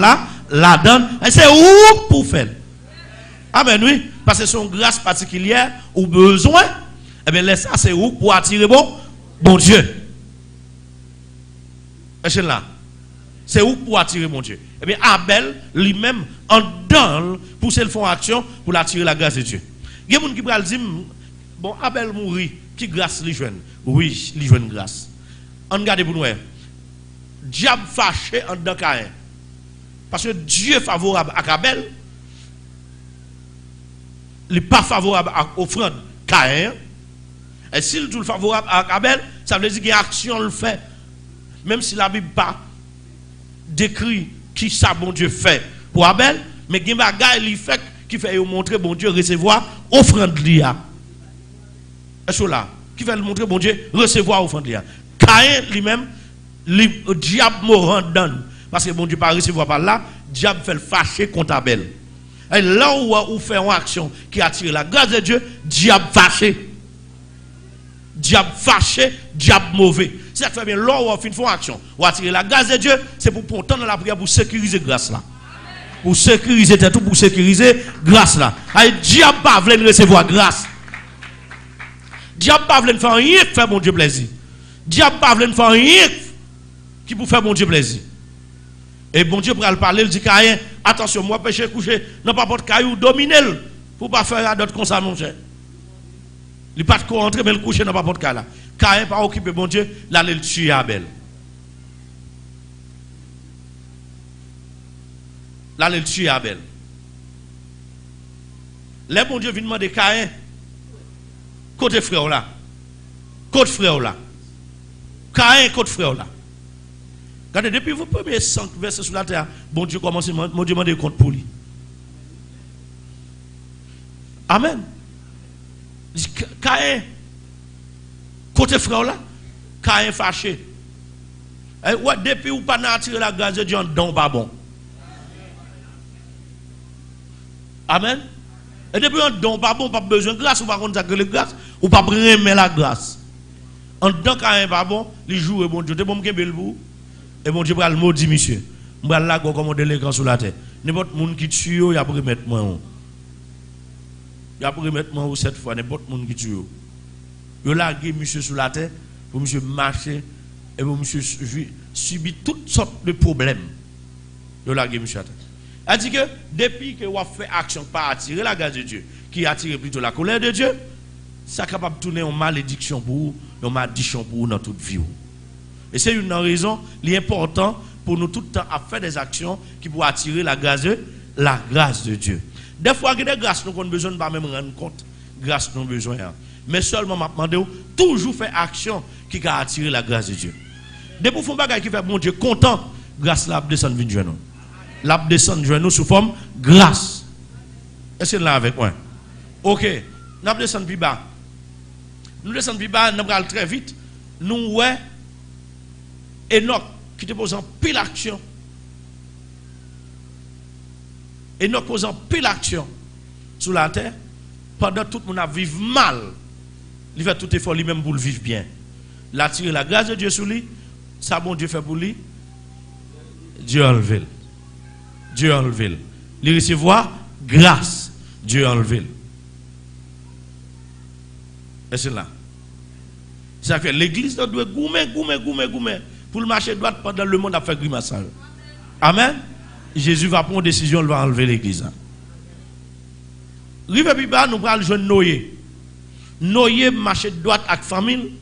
la donne, c'est où pour faire. Amen, oui, parce que son grâce particulière ou besoin, eh bien, laisse ça, c'est où pour attirer bon Dieu. Est-ce là? C'est où pour attirer mon Dieu. Eh bien, Abel, lui-même, en donne pour se faire action pour attirer la grâce de Dieu. Il y a des gens qui peuvent dire, bon, Abel mourit, qui grâce lui joue? Oui, lui joue grâce. On regarde pour nous. Diable fâché en dedans Caïn. Parce que Dieu est favorable à Abel. Il n'est pas favorable à l'offrande Caïn. Et s'il est favorable à Abel, ça veut dire qu'il y a action le fait. Même si la Bible pas décrit qui ça bon Dieu fait pour Abel, mais il y a un bagage qui fait montrer bon Dieu recevoir offrande lia. Est-ce là qui fait montrer bon Dieu recevoir offrande lia. Caïn lui-même le diable mourant donne parce que bon Dieu pas recevoir par là, diable fait le fâcher contre Abel. Et là où fait une action qui attire la grâce de Dieu, diable fâché. Diable fâché, diable mauvais. C'est ça qui fait bien, là où on fait une action, ou attirer la grâce de Dieu, c'est pour prendre dans la prière pour sécuriser la grâce là. Pour sécuriser tout, pour sécuriser la grâce là. Et diable pas veut recevoir grâce. Diable pas veut faire rien qui fait mon Dieu plaisir. Diable pas veut faire rien qui pour faire mon Dieu plaisir. Et bon Dieu pour le parler, il dit Caïn, attention, moi péché couché, non pas porte caillou dominer pour pas faire à d'autres comme ça mon cher. Il pas de rentrer mais le coucher dans pas porte caillou là. Caïn pas occupé bon Dieu, là il tue Abel. Là il tue Abel. Les bon Dieu vient demander Caïn côté frère là. Côté frère là. Caïn côté frère là. Regardez, depuis vos premiers 5 versets sur la terre, bon Dieu commence à demander compte pour lui. Amen. Caïn, côté frère là, Caïn fâché. Ouais, depuis ou pas attirer la grâce de Dieu, don pas bon. Amen. Et depuis un don pas bon, pas besoin de grâce, ou pas consacrer la grâce, ou pas prendre la grâce. En don Caïn pas bon, les jours et bon Dieu, t'es bon m'ke bel vous. Et mon Dieu va le maudit monsieur. Je vais là commander l'écran sur la terre. N'importe monde qui tue, il y a pour remettre moi. Il y a pour remettre moi cette fois n'importe monde qui tue. Il a lâché monsieur sur la terre pour monsieur marcher et pour monsieur subir toutes sortes de problèmes. Il a lâché monsieur sur la terre. Elle dit que depuis que vous avez fait action par attirer la grâce de Dieu, qui attire plutôt la colère de Dieu, ça est capable de tourner en malédiction pour vous, en malédiction pour vous dans toute vie. Et c'est une raison l'important pour nous tout le temps à faire des actions qui pourraient attirer la grâce de Dieu. Des fois, il y a des grâces nous avons besoin de ne pas même rendre compte. Grâce nous avons besoin. Mais seulement, je demande toujours faire action qui va attirer la grâce de Dieu. Dès pour faire des choses qui fait mon Dieu content, grâce la descend de nous. La descend de nous sous forme grâce. Est-ce que là avec moi? Ok. Nous descendons plus bas. Nous descendons plus bas, nous allons très vite. Nous, ouais. Enoch qui te pose en pile action. Enoch pose en pile action sur la terre pendant tout le monde a vivre mal. Il fait tout effort lui-même pour le vivre bien. Il a tiré la grâce de Dieu sur lui. Ça bon Dieu fait pour lui. Dieu enlevé. Dieu enlevé. Il recevoir grâce. Dieu enlevé. Et c'est là. Ça fait l'église doit goumer. Pour le marcher droit pendant le monde a fait grimace. Amen. Jésus va prendre une décision, il va enlever l'église. Rive Biba, nous allons jouer Noé. Noé marcher droit avec la famille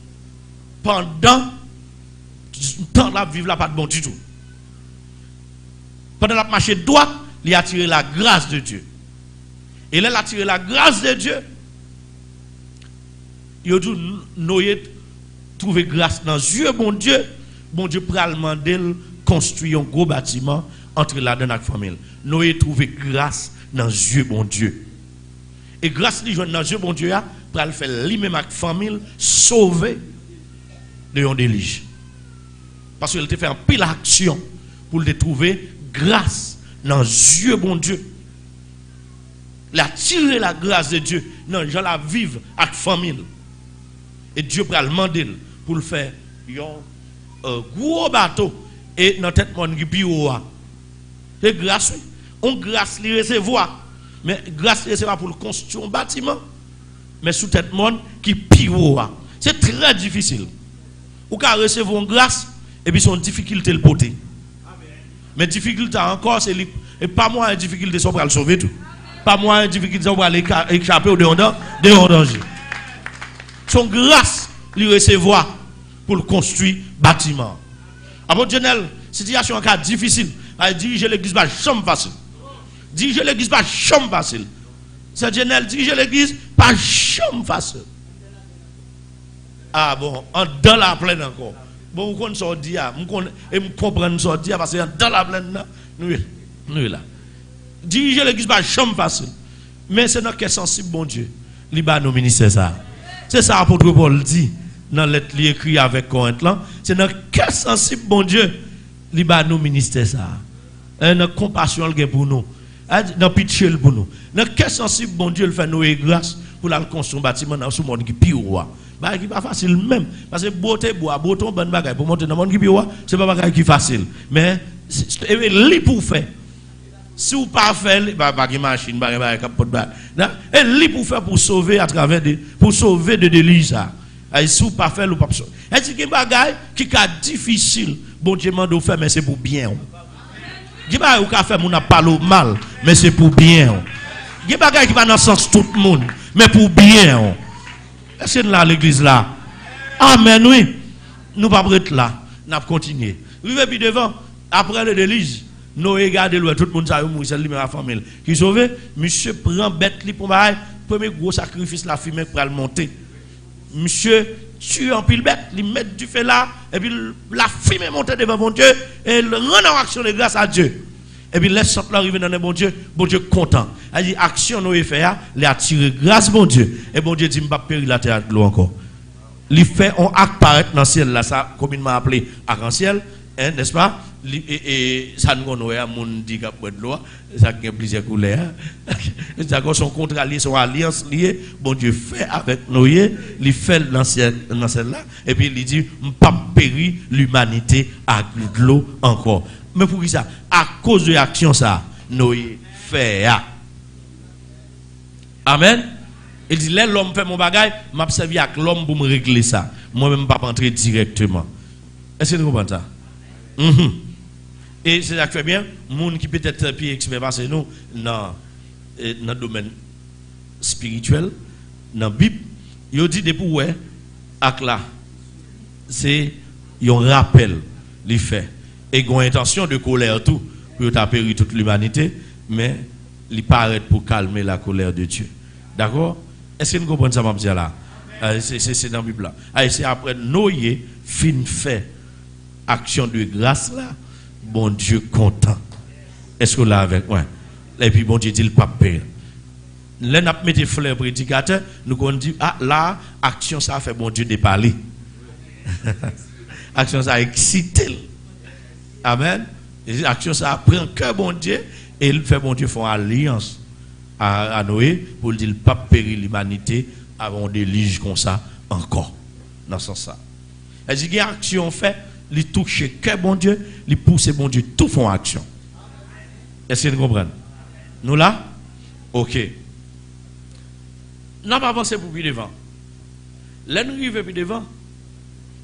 pendant le temps la vivre là pas de bon du tout. Pendant la marcher droit, il a attiré la grâce de Dieu. Et là, il a attiré la grâce de Dieu. Il a dit, Noé trouver grâce dans Dieu, bon Dieu pral demander construire un gros bâtiment entre la donne et la famille. Noé trouver grâce dans Dieu, bon Dieu. Et grâce lui joindre dans Dieu, bon Dieu, pral faire lui-même avec famille sauver de un déluge. Parce qu'il a fait un pile action pour le trouver grâce dans Dieu, bon Dieu. Il a tiré la grâce de Dieu dans gens la vivre avec famille. Et Dieu pral demander pour le faire un gros bateau et dans tête monde qui pire. C'est grâce. On grâce li recevoir. Mais grâce recevoir pour construire un bâtiment. Mais sous tête monde qui pire. C'est très difficile. Ou qu'à recevoir une grâce et puis son difficulté le porter. Mais difficulté encore c'est et pas moi une difficulté ça pour le sauver tout. Pas moi une difficulté ça pour aller échapper au danger. Son grâce lui recevoir pour le construire bâtiment. Avant Genel, situation encore difficile. Diriger l'église pas chambre facile. Diriger l'église pas chambre facile. C'est Genel diriger l'église pas chambre facile. Ah bon, dans la plaine encore. Bon, vous connaissez ça dire, et vous comprenez ça dire parce que dans la plaine nous là. Diriger l'église pas chambre facile. Mais c'est notre cœur sensible bon Dieu. Liba nous ministère ça. C'est ça l'apôtre Paul dit dans lettre li écrit avec Corinthe là, c'est notre cœur sensible bon Dieu. Liba nous ministère ça. Notre compassion le pour nous. Dans pitié pour nous. Notre cœur sensible bon Dieu le fait nous grâce pour la construire un bâtiment dans ce monde qui pire roi. Bah qui pas facile même parce que beauté bois, bouton bonne bagaille pour monter dans le monde qui pire c'est pas bagaille qui facile. Mais li pour faire. Si vous pas faire pas de machine, pas capote ba. Et li pour faire pour sauver à travers pour sauver de déluge ça. Et si vous pas faire ou pas sauver. Et c'est une bagaille qui est difficile. Bon Dieu m'a faire mais c'est pour bien. Qui ba ou ka faire mon parler mal mais c'est pour bien. Qui bagaille qui va dans sens tout le monde mais pour bien. Est-ce que là l'église là? Amen oui. Nous pas prêt là. N'a continuer. Rive puis devant après le déluge. Nous regardons tout le monde ça c'est lui la famille qui sauvé monsieur prend bête li pour bail premier gros sacrifice la fumée pour le monter monsieur tue en pile bête il met du feu là et puis la fumée monte devant bon Dieu et le rend en action de grâce à Dieu et puis laisse sortir arriver dans le bon Dieu content il dit action nous fait il a tiré grâce bon Dieu et bon Dieu dit m'pas périr la terre de l'eau encore il fait un acte paraître dans le ciel là ça communément appelé arc-en-ciel n'est-ce pas et ça nous connaît à mon dit de l'eau ça a plusieurs couleurs ça son contrat lié son alliance liée bon Dieu fait avec Noé il fait dans celle-là et puis il dit pas périr l'humanité à de l'eau encore mais pour qui ça à cause de l'action ça Noé fait amen il dit l'homme fait mon bagage m'a servi avec l'homme pour me régler ça moi même pas rentrer directement est-ce que vous comprenez ça? Et c'est ça qui fait bien, monde qui peut-être plus expert parce que nous dans le domaine spirituel, dans la Bible, il dit depuis ouais, avec là, c'est un rappel, les fait. Et il a une intention de colère tout, pour périr toute l'humanité, mais il paraît pour calmer la colère de Dieu. D'accord? Est-ce que vous comprenez ça, ma là? C'est dans la Bible là. C'est après Noé, fin fait action de grâce là. Bon Dieu content. Est-ce que là avec moi? Et puis bon Dieu dit le pape. Là n'a pas mis fleurs prédicateur, nous on dit ah là action ça fait bon Dieu de parler. Action ça excité. Amen. Et action ça prend cœur bon Dieu et il fait bon Dieu font alliance à Noé pour dire le pape périr l'humanité avant des déluge comme ça encore dans ce sens ça. Et dit action fait il touche que bon Dieu, il pousse bon Dieu, tout font action. Est-ce que vous comprenez? Nous là? Ok. Nous avons avancé pour plus devant. Là, nous arrivons plus devant.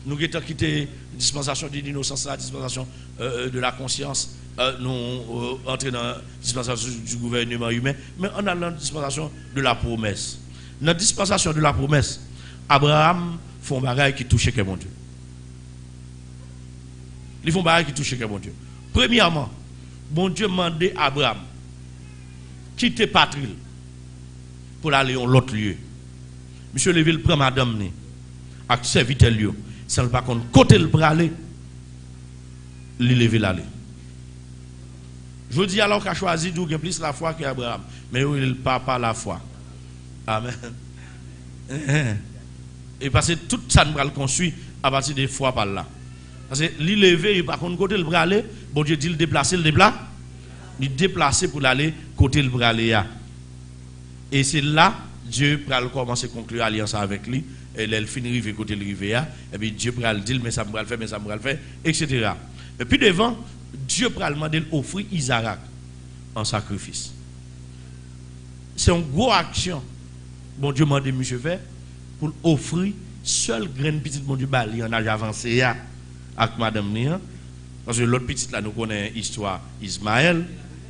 Nous avons quitté la dispensation de l'innocence, la dispensation de la conscience. Nous entrons dans la dispensation du gouvernement humain. Mais on a la dispensation de la promesse. Dans la dispensation de la promesse, Abraham fait un bagage qui touche que bon Dieu. Ils font barrer qui touche que bon Dieu. Premièrement, bon Dieu demandait à Abraham, quitter patrie pour aller à l'autre lieu. Monsieur Leville prend madame ni avec serviteur lieu. Sans pas qu'on côté le pour aller, lui lever l'aller. Je dis alors qu'a choisi d'où plus la foi qu'Abraham, mais il pas la foi. Amen. Et parce que tout ça nous va le construire à partir des foi par là. Parce que lui lever par contre côté le pour aller, bon Dieu dit le déplacer, il déplacer pour aller côté le pour aller. Et c'est là Dieu va commencer à conclure alliance avec lui. Et elle finit rive côté le rive et puis Dieu va le dire mais ça me va le faire mais ça me va le faire etc. Et puis devant Dieu va demander d'offrir Isaac en sacrifice. C'est une grosse action. Bon Dieu m'a dit monsieur fait pour offrir seul graine petite bon Dieu bali en âge avancé avec madame Nia parce que l'autre petite là nous connaît histoire Ismaël,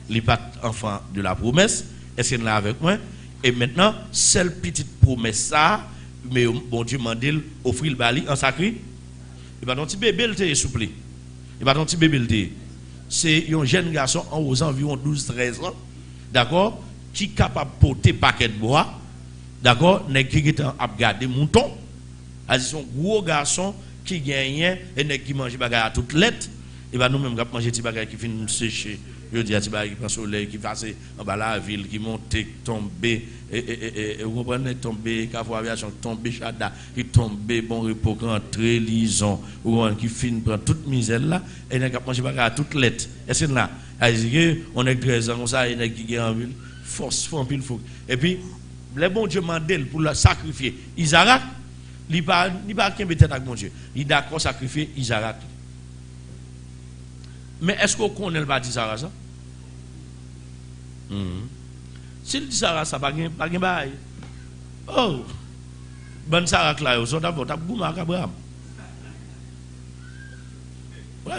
il pas enfant de la promesse. Est-ce qu'il est là avec moi? Et maintenant seule petite promesse ça mais bon Dieu m'a dit offrir le bali en sacrifice. Il va ton petit bébé le te souple. Il va ton petit bébé le c'est un jeune garçon aux environ 12-13 ans, d'accord, qui est capable de porter paquet de bois, d'accord, qui est à garder mouton. C'est un gros garçon qui gagne et qui mange bagarre à toute lettre. Et va nous-mêmes manger des bagages qui finissent sécher. Je dis à des bagages qui passent au soleil, qui passent en bas la ville, qui montent, tombent, vous comprenez, tomber, cafou aviation, tomber, chada, qui tombe, bon repos, rentrer, lison, qui finit prendre toute misère là, et qui mange bagarre à toute lettre. Et c'est là. On est 13 ans, comme ça, il y a qui gagne en ville, force, fond, pile, fou. Et puis, le bon Dieu m'a dit pour le sacrifier Isaac, il n'y a pas qu'un bête avec mon Dieu. Il est d'accord sacrifier Isaac. Mais est-ce qu'on connaît le bâti Sarah ça? S'il dit Sarah ça, pas de bail. Oh, bonne Sarah là, on d'abord, t'as boum à Abraham.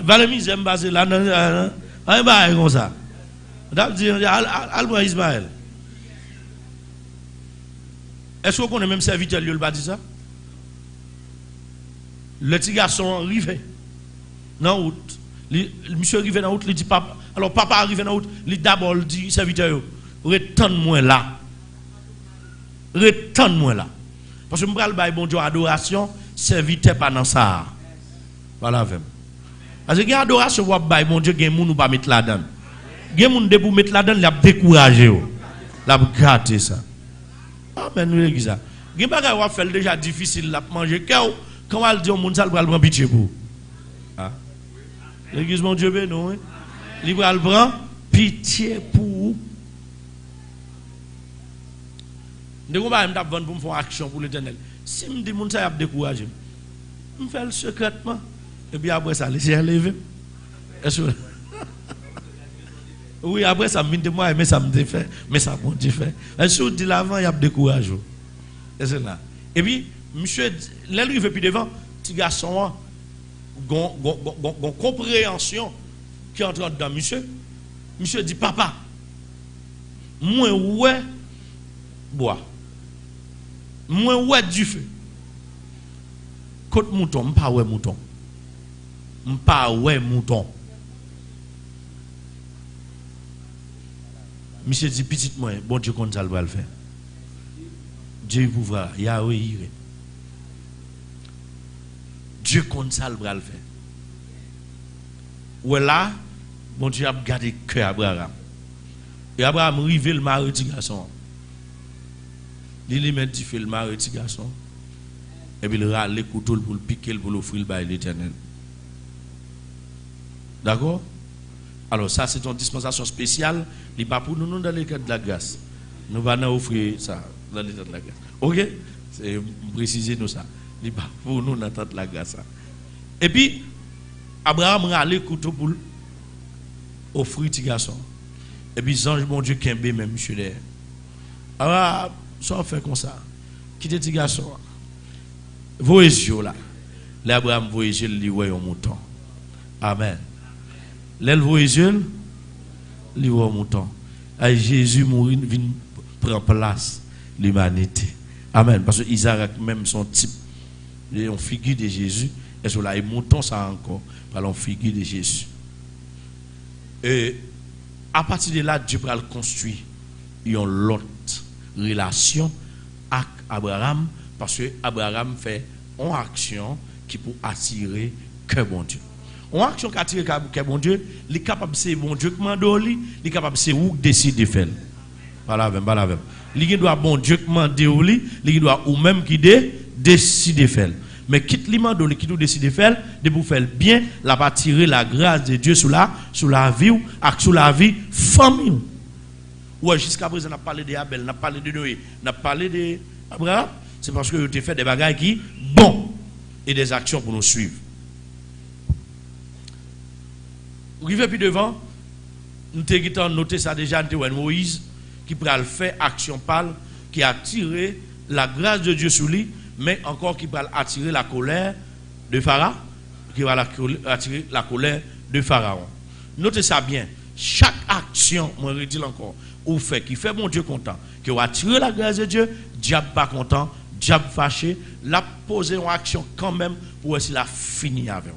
Valérie j'aime basé là, un bail comme ça. T'as dit, Al Ismaël. Est-ce qu'on connaît même serviteur le bâti ça? Le petit garçon arrivé dans la route. Monsieur arrive dans la route, il dit papa. Alors papa arrive dans la route, il d'abord dit serviteur, retourne-moi là. Retourne-moi là. Parce que je vais bon Dieu adoration, serviteur pas dans ça. Voilà même. Parce que adoration va bailler bon Dieu, gen moun ou pas mettre là-dedans. Gen moun de pour mettre là-dedans, il a découragé. Il a gâté ça. Amen, nous l'église ça. Gen bagay va faire déjà difficile la manger quand on dit au monde ça, il va prendre pitié pour. Ah. L'église, mon Dieu, non. Il va prendre pitié pour. Je ne vais pas me vendre pour me faire action pour l'Éternel. Si je me dis que ça a découragé, je fais le secrètement. Et puis après ça, laissez lever. Oui, après ça, je me dis moi, mais ça me défait. Mais ça m'a défait. Et si je dis l'avant, il y a découragé. Et c'est là. Et puis, monsieur, l'arrivé puis devant, petit garçon, gon compréhension qui entre dans monsieur. Monsieur dit papa, moi ouais bois. Moi ouais du feu. Côte mouton, m'pas ouais mouton. M'pas ouais mouton. Monsieur dit petite moi, bon Dieu compte ça va le faire. Dieu pouvoir, Yahweh ire. Dieu compte ça va le faire. Ou là, bon Dieu a gardé cœur Abraham. Et Abraham rive le mari du garçon. Il met du feu le mari du garçon. Et puis il râle le couteau pour le piquer pour l'offrir à l'Éternel. D'accord? Alors ça c'est une dispensation spéciale. Il n'est pas pour nous dans l'état de la grâce. Nous allons offrir ça dans l'état de la grâce. Ok? C'est préciser nous ça. Il n'est pas pour nous dans l'état de la grâce. Et puis Abraham râle le couteau pour offrir petit garçon. Et puis ange mon Dieu kembe même monsieur derrière. Alors ça on fait comme ça. Quitte petit garçon. Voyez là. L'Abraham voyage lui voit un mouton. Amen. L'elle voyage lui voit un mouton. Et Jésus mourit vient prendre place l'humanité. Amen. Parce que Isaac même son type une figure de Jésus et sur là et mouton ça encore par une figure de Jésus. Et à partir de là Dieu va le construire une l'autre relation avec Abraham parce que Abraham fait une action qui pour attirer que bon Dieu. Une action qui attire que bon Dieu, il est capable c'est bon Dieu qui mande lui, il est capable c'est où décider faire. Voilà même. Il doit bon Dieu qui mande lui, il doit ou même qui décider faire. Mais quitte li mande qui tout décider faire, de pour faire bien, la va tirer la grâce de Dieu sur la vie ou sur la vie famille. Ouais, jusqu'à présent, on a parlé d'Abel, on a parlé de Noé, on a parlé d'Abraham. C'est parce que tu as fait des bagages qui bon et des actions pour nous suivre. Arrivé puis devant, nous avons noté ça déjà, nous avons Moïse qui peut faire action pâle, qui a tiré la grâce de Dieu sur lui, mais encore qui peut attirer la colère de Pharaon, qui va attirer la colère de Pharaon. Notez ça bien. Chaque action, moi je dis encore, ou fait qui fait mon Dieu content, qui va attirer la grâce de Dieu, diable pas content, diable fâché, la poser en action quand même pour essayer la finir avec.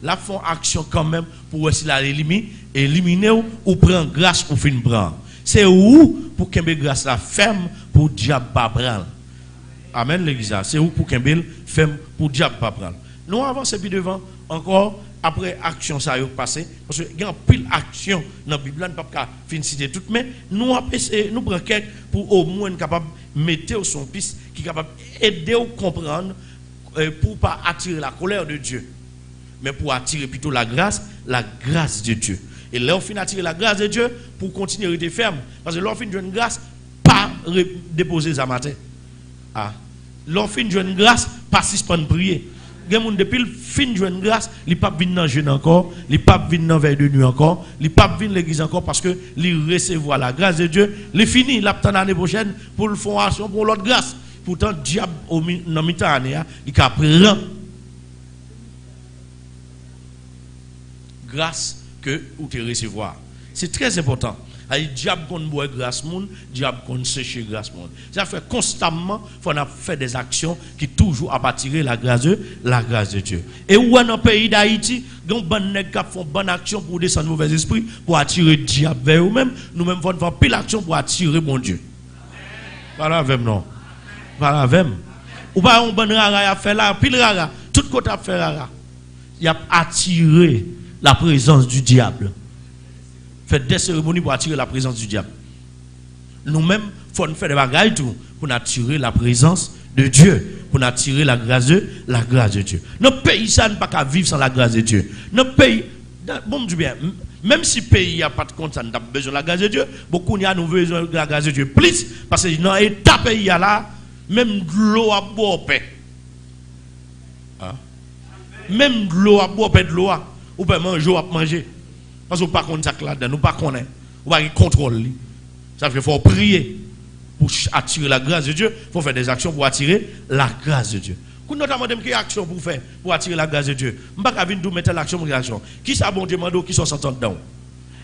La font action quand même pour essayer la éliminer ou prendre grâce pour finir prendre. C'est où pour qu'un grâce la ferme pour diable pas prendre. Amen l'église. C'est où pour qu'un ferme pour diable pas prendre. Nous avançons puis devant encore. Après action ça a passé parce que il y a pile action dans la Bible, on ne peut pas finir citer tout, mais nous prenons quelques pour au moins capable mettre son piste qui est capable aider à comprendre pour pas attirer la colère de Dieu, mais pour attirer plutôt la grâce de Dieu. Et là on finit attirer la grâce de Dieu pour continuer à rester ferme parce que l'on finit de une grâce pas déposer ça matin. Ah, l'on finit de une grâce pas suspendre prier. Depuis le fin de journée grâce, il pas venir dans jeûne encore, il pas venir dans veille de nuit encore, il pas venir l'église encore parce que il recevoir la grâce de Dieu, il fini, il attend l'année prochaine pour le faire action pour l'autre grâce. Pourtant diable dans mi-temps année, il a prend grâce que ou te recevoir. C'est très important. Le diable qu'on boit grâce monde, diable qu'on sécher grâce monde. Ça fait constamment, faut faire des actions qui toujours à attirer la grâce de Dieu. Et où dans le pays d'Haïti, on bonne nèg qui font bonne action pour descendre mauvais esprit, pour attirer le diable vers eux-mêmes. Nous-mêmes faut faire pile action pour attirer mon Dieu. Voilà avec non. Voilà avec. Ou pas on bonne rara à faire là, pile rara, tout côté à faire rara. Il a attiré la présence du diable. Fait des cérémonies pour attirer la présence du diable. Nous-mêmes, il faut faire des bagages pour attirer la présence de Dieu, pour attirer la grâce de Dieu. Notre pays, ça n'a pas qu'à vivre sans la grâce de Dieu. Notre pays, bon, bien, même si le pays n'a pas de compte, ça n'a pas besoin de la grâce de Dieu, beaucoup nous avons besoin de la grâce de Dieu. Plus, parce que dans l'état pays là, même de l'eau à boire paix. Même de l'eau à boire paix de l'eau, ou pas manger à manger. Parce qu'on ne connaît pas ça là-dedans, nous ne connaissons pas, on ne contrôle. Ça veut dire qu'il faut prier pour attirer la grâce de Dieu, il faut faire des actions pour attirer la grâce de Dieu. Quand nous demandons quelle action pour faire pour attirer la grâce de Dieu, je ne vais pas venir mettre l'action pour l'action. Qui ça bon Dieu mando qui sont s'entendent dedans?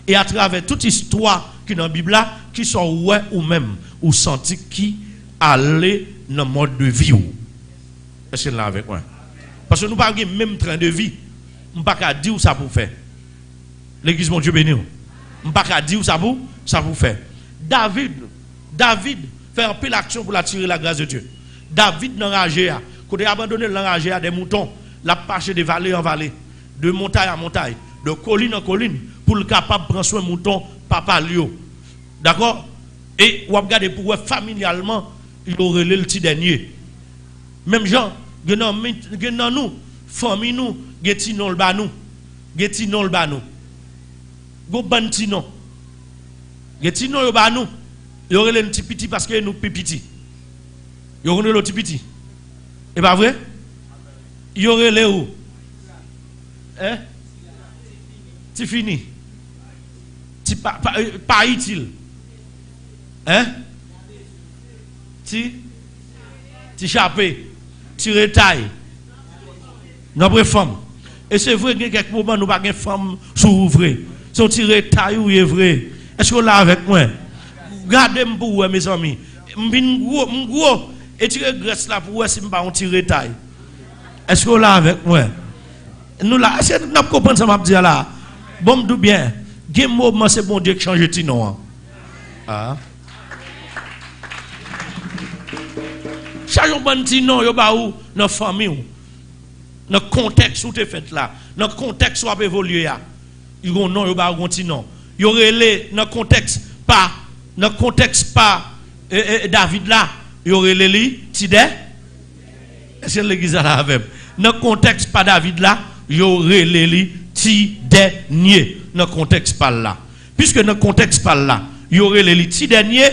Et à travers toute histoire qui est dans la Bible là, qui sont ouais ou même ou senti qui aller dans le mode de vie. Est-ce que là avec moi? Parce que nous pas le même train de vie. Je ne peux pas dire ça pour faire. L'église mon Dieu béni. Je ne peux pas dire ça pour faire. David fait un peu l'action pour attirer la grâce de Dieu. David dans l'enragé, quand il a abandonné l'enragé à des moutons, l'a marché de vallée en vallée, de montagne en montagne, de colline en colline, pour le capable de prendre soin de moutons, papa Lio. D'accord? Et vous regardez pour familialement, il aurait le petit dernier. Même gens, dans nous, famille nous, getinon le banou, getinon le banou. Go bantino. Getinon le banou. Il y aurait le petit petit parce que nous petit. Il y aurait le petit petit. Et pas vrai? Il y aurait les où? Hein? C'est fini. C'est pas utile. Hein? Tu chapé. Tu retailles. Notre femme. Et c'est vrai que quelques moments nous pas de femme s'ouvrir. Son tiré taille ou est vrai. Est-ce que là avec moi? Regardez-moi pour vous, mes amis. M'gros et tirer graisse là pour vous si m'pas on tirer taille. Est-ce que là avec moi? Nous là, est-ce que nous comprenons ça m'a dit là? Bon, tout bien. Game moment c'est bon Dieu qui change de nom. Ah. Chaque bon petit nom, yo ba ou dans famille ou. Dans contexte où tu fait là, dans contexte où a évolué là. Yo gon non yo ba gon petit nom. Yo relé dans contexte pas David là, yo relé li Tidé. Est-ce que l'église là avec? Dans contexte pas David là, yo relé li Tidé nié. Dans contexte pas là. Puisque dans contexte pas là, yo relé li Tidé nié.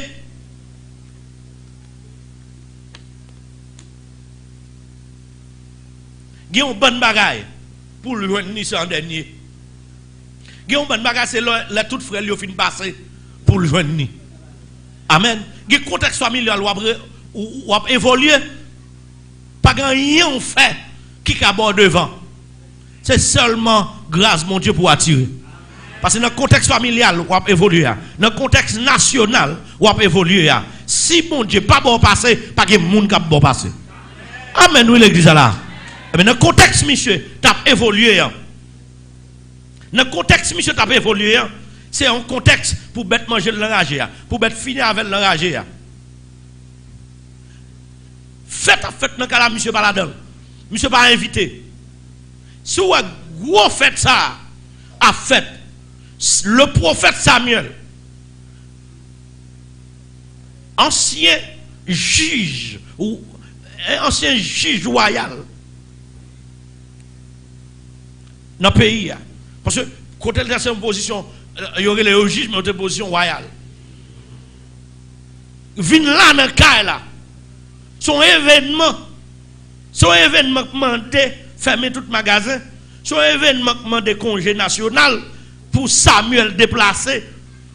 Il y a une bonne bagaille pour le joindre en dernier. Il y a une bonne bagaille, c'est la toute frère qui fin passer pour le joindre. Amen. Il y a un contexte familial où a évolué. Pas grand rien fait qui caborde devant. C'est seulement grâce mon Dieu pour attirer. Parce que dans le contexte familial, où a évolué. Dans le contexte national, où a évolué. Si mon Dieu pas bon passer, pas de monde qui bon passer. Amen, oui l'église là. Mais dans le contexte, monsieur, tu as évolué. Dans le contexte, monsieur, tu as évolué. C'est un contexte pour bête manger l'enragé, pour bête finir avec l'enragé. Faites dans le cas là, monsieur Baladon. Monsieur pas invité. Si vous avez gros fait ça, a fait le prophète Samuel, ancien juge ou ancien juge royal. Dans le pays. Parce que quand elle est en position, il y aurait les juges, mais en position royale. Vin là dans le cas là. Son événement demandé fermer tout magasin. Son événement demandé congé national pour Samuel déplacer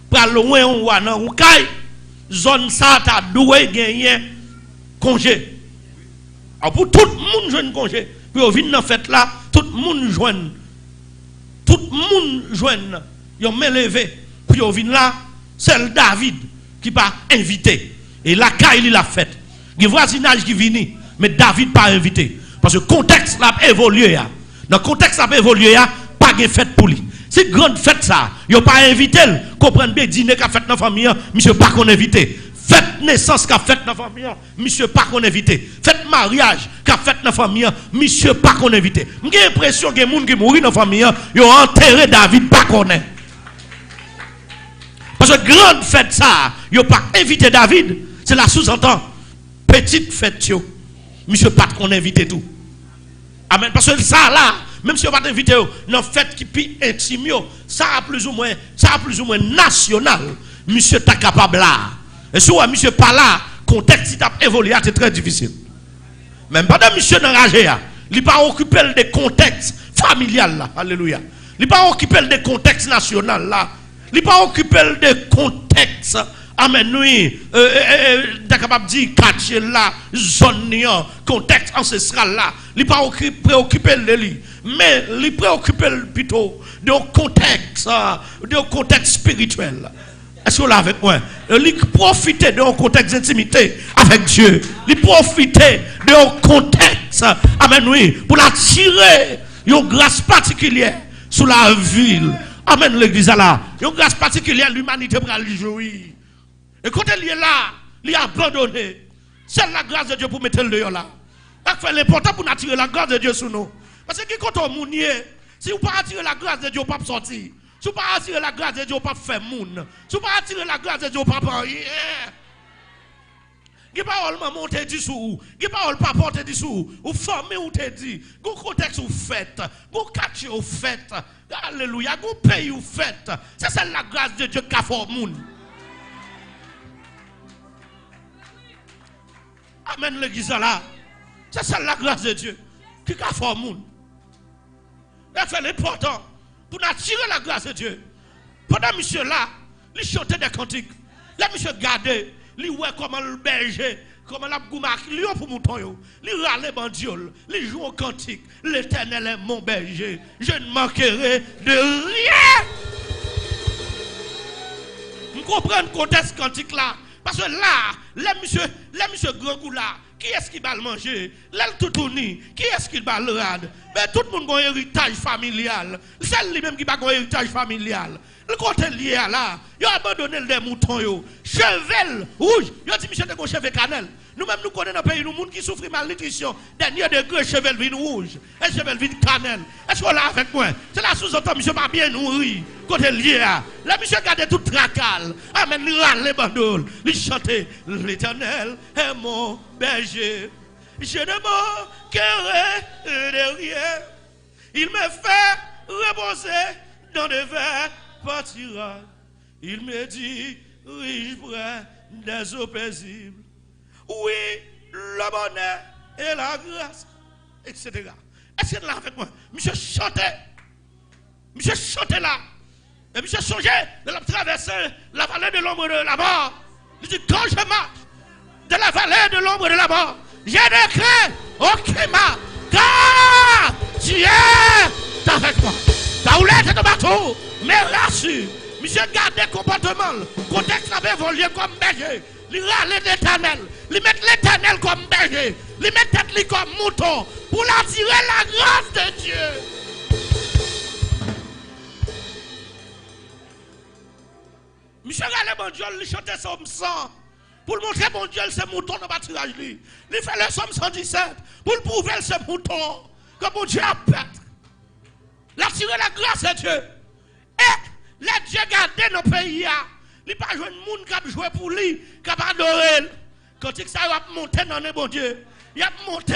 pour loin ou dans Roucaille. Zone ça t'a doué gagner congé. Alors pour tout le monde joindre congé. Puis au vin dans fête là, tout le monde joindre. Tout le monde joigne, ils ont levé, puis ils viennent là, c'est le David qui pas invité. Et la caille, il a fait. Il y a voisinage qui vient, mais David pas invité. Parce que le contexte a évolué. Dans le contexte a évolué, pas de fête pour lui. C'est grande fête ça. Ils n'ont pas invité, comprendre bien, dîner qu'a fait dans la famille, monsieur pas qu'on invité. Fête naissance qu'a fait dans la famille, monsieur pas qu'on invité. Fête mariage qu'a fait dans la famille, monsieur pas qu'on invité. J'ai l'impression que les gens qui mourent dans la famille, ils ont enterré David pas qu'on est. Parce que grande fête ça, ils n'ont pas invité David, c'est la sous-entend. Petite fête, monsieur pas qu'on invité tout. Amen. Parce que ça là, même si on va t'inviter dans fête qui plus intime, ça a plus ou moins national, monsieur t'es capable là. Et si monsieur pas là, contexte qui a évolué, c'est très difficile. Même pas de monsieur enragé, il pas occupé des contextes familial là. Alléluia. Il pas occupé des contextes national là. Il pas occupé des contextes. Amen, oui. T'es capable de dire quartier là, zone, contexte ancestral là. Il pas préoccupé de lui. Mais il préoccupé plutôt de contexte spirituel. Est-ce que vous l'avez avec moi? Il profite de un contexte d'intimité avec Dieu. Il profite de un contexte, amen, oui, pour attirer une grâce particulière sur la ville. Amen, l'église là. Une grâce particulière, l'humanité pour le jouir. Et quand elle est là, il est abandonné. C'est la grâce de Dieu pour mettre le dehors là. C'est l'important pour attirer la grâce de Dieu sur nous. Parce que quand on mounier, si vous ne pas attirer la grâce de Dieu, vous ne pas sortir. Si vous ne pas attirer la grâce de Dieu, vous ne pas faire moun. Si vous ne pas attirer la grâce de Dieu, vous ne pas prendre rien. Vous ne pas monter dessous. Vous ne pas porter dessous. Vous formez ou te dit. Vous contexte ou faites. Vous quartier ou faites. Alléluia. Vous pays ou faites. C'est la grâce de Dieu qui a fait moun. Amen l'église là. C'est ça la grâce de Dieu qui a fait moun. C'est l'important pour attirer la grâce de Dieu. Pendant monsieur là, il chantait des cantiques. Là monsieur gardait, il voit comment le berger, comment la goumarque, il pour mouton yo. Il râle bandiol, il joue au cantique. L'Éternel est mon berger, je ne manquerai de rien. Vous comprenez le contexte cantique là? Parce que là, les monsieur grand goût là, qui est-ce qui va le manger? L'aile tout tourné, qui est-ce qui va le rade? Mais tout le monde a un héritage familial. C'est lui-même qui va un héritage familial. Le côté lié à là, il a abandonné les moutons. Chevel rouge, il a dit Michel de chevel cannelle. Nous-mêmes, nous connaissons dans le pays, nous, gens qui souffrent de malnutrition. Dernier degré, chevel vin rouge. Et chevel vin cannelle. Est-ce qu'on l'a avec moi? C'est là sous-entend, monsieur pas bien nourri. Côté lié à. Là, monsieur garde tout tracal. Amen, il râle les bandoles. Il chante l'Éternel est mon berger. Je ne manquerai de rien. Il me fait reposer dans des verts pâtirages. Il me dit, riche près des eaux paisibles. Oui, le bonheur et la grâce, etc. Est-ce que là avec moi? Monsieur chantait. Monsieur chantait là. Et monsieur songeait de la traverser la vallée de l'ombre de la mort. Il dit, quand je marche de la vallée de l'ombre de la mort, j'ai ne crains aucun mal. Car tu es avec moi. Ta roulette est de bateau, mais rassure. Monsieur gardait comportement. Le contexte avait évolué comme berger. Il râlait l'Éternel. Il met l'Éternel comme berger. Il met tête comme mouton. Pour l'attirer la grâce de Dieu. Monsieur râlait mon Dieu, il chantait Somme 100. Pour montrer mon Dieu, c'est mouton dans le bâtiment. Il fait le Somme 117. Pour le prouver, c'est mouton. Que mon Dieu a pète. L'attirer la grâce de Dieu. Et les dieux gardés dans le pays. Il n'y a pas de monde qui a joué pour lui, qui a adoré. Quand il a monté dans le bon Dieu, il a monté.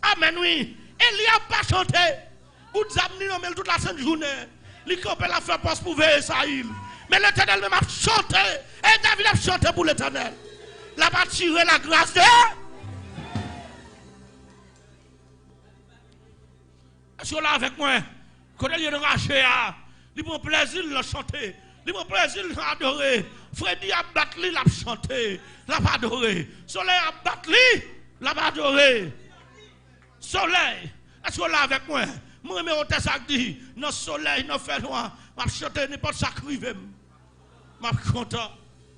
Amen, oui. Et il n'a pas chanté. Vous avez toute la sainte journée. Il a la fait poste pour veiller Saïl. Mais l'Éternel même a chanté. Et David a chanté pour l'Éternel. Il a tiré la grâce de. Est-ce que là avec moi, quand il est enragé, il prend plaisir de chanter. Il prend plaisir d'adorer. Freddy a battu, il a chanté. Il a adoré. Soleil a battu, il a adoré. Soleil, est-ce que là avec moi? Moi, je me suis dit, dans le soleil, dans le fait noir, je vais chanter n'importe quoi qui arrive. Je suis content.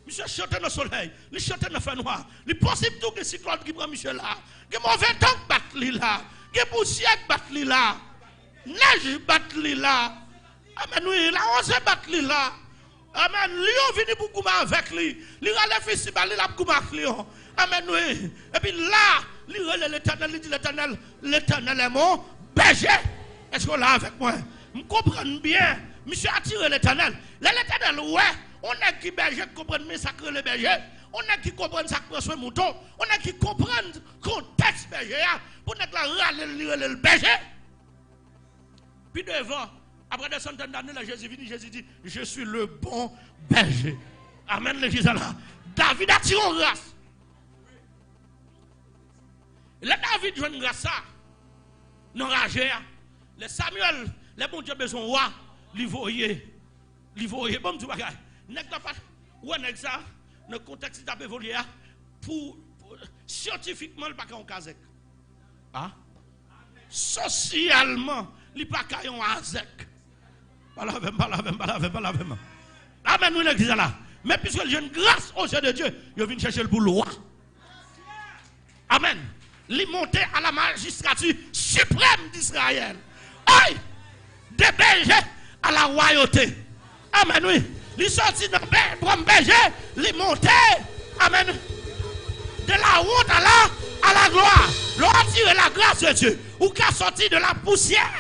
Monsieur chante dans le soleil, il chante dans le fait noir. Il est possible tout que cyclone qui prend Michel là. Il y a mauvais temps qui bat là. Il y a poussière qui bat là. Neige bat là. Amen, oui, la rose bat là. Amen. Lion vient pour couper avec lui. Il a les festival, il a couper avec Lion. Amen, oui. Et puis là, il relève l'Éternel, il dit l'Éternel est mon berger. Est-ce qu'on l'a avec moi? Je comprends bien. Monsieur a tiré l'Éternel. L'Éternel, ouais, on a qui berger qui comprend mais sacré le berger. On a qui comprend ça prend soin mouton. On a qui comprend contexte berger pour ne pas râler le berger. Puis devant, après des centaines d'années, Jésus vient, Jésus dit, je suis le bon berger. Amen, l'église là. David a tiré en grâce. Le David joue une grâce. Non, ragé. Le Samuel, les bons dieux besoin roi, li voyer, bon tu bagay. Nek pas ou nek ça, le contexte t'a évolué pour scientifiquement le pas en kazek. Ah? Socialement, li pas kayon azek. Palavem. Amen, nous l'église là. Mais puisque j'ai une grâce au Seigneur de Dieu, il vient chercher le boulot. Amen. Il monté à la magistrature suprême d'Israël. Aïe! Des bergers à la royauté. Amen, oui. Il sorti dans le berger, il monté. Amen. De la honte à la gloire. L'on a tiré la grâce de Dieu. Ou qu'a sorti de la poussière.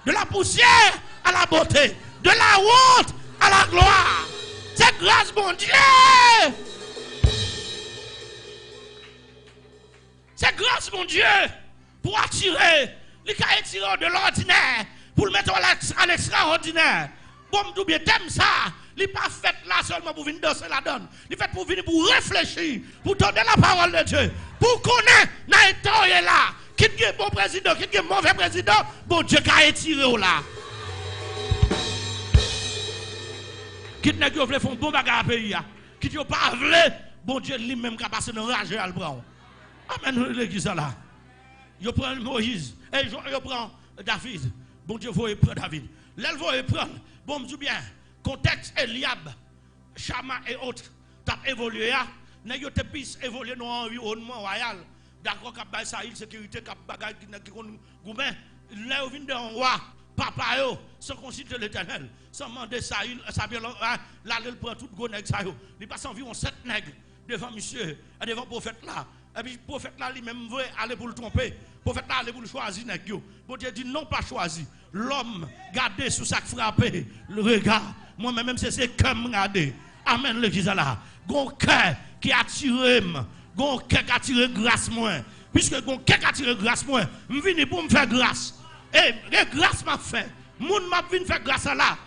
De la poussière à la beauté. De la honte à la gloire. C'est grâce, mon Dieu. C'est grâce, mon Dieu, pour attirer, les cas de l'ordinaire, pour le mettre à l'extraordinaire. Bon, tout bien, t'aimes ça. Il n'est pas fait là seulement pour venir danser la donne. Il est fait pour venir pour réfléchir, pour donner la parole de Dieu. Pour connaître, dans les là, qui est bon président, qui est mauvais président, bon Dieu qui a étiré là. Qui n'est pas voulu faire un bon bagage à pays, qui n'a pas voulu, bon Dieu lui-même qui a passé dans rage à l'bran. Amen, l'église là. Je prends Moïse, et je prends David. Bon Dieu, vous prendre David. Là, vous prendre, bon, je dis bien, contexte Eliab, Chama et autres, t'as évolué, Nèg yo te pis évoluer dans environnement royal. D'accord, cap bay Sahel sécurité, cap bagay qui kon goumen. Là yo vinn de roi, papa yo, sans consulter l'Éternel, sans demander Sahel, ça bien là il prend tout gros nèg ça yo. Il passe environ 7 nègres devant monsieur, devant prophète là. Et puis le prophète là lui-même veut aller pour le tromper. Le prophète là aller pour le choisir nèg yo. Bon Dieu dit non pas choisi. L'homme garder sous sac frappé, le regard. Moi même c'est comme regarder. Amen l'église là. Gon cœur qui attire gon cœur qui attire grâce moi. Puisque gon cœur qui attire grâce moi, me vini pour me faire grâce. Et grâce m'a fait. Moun m'a vinn faire grâce là.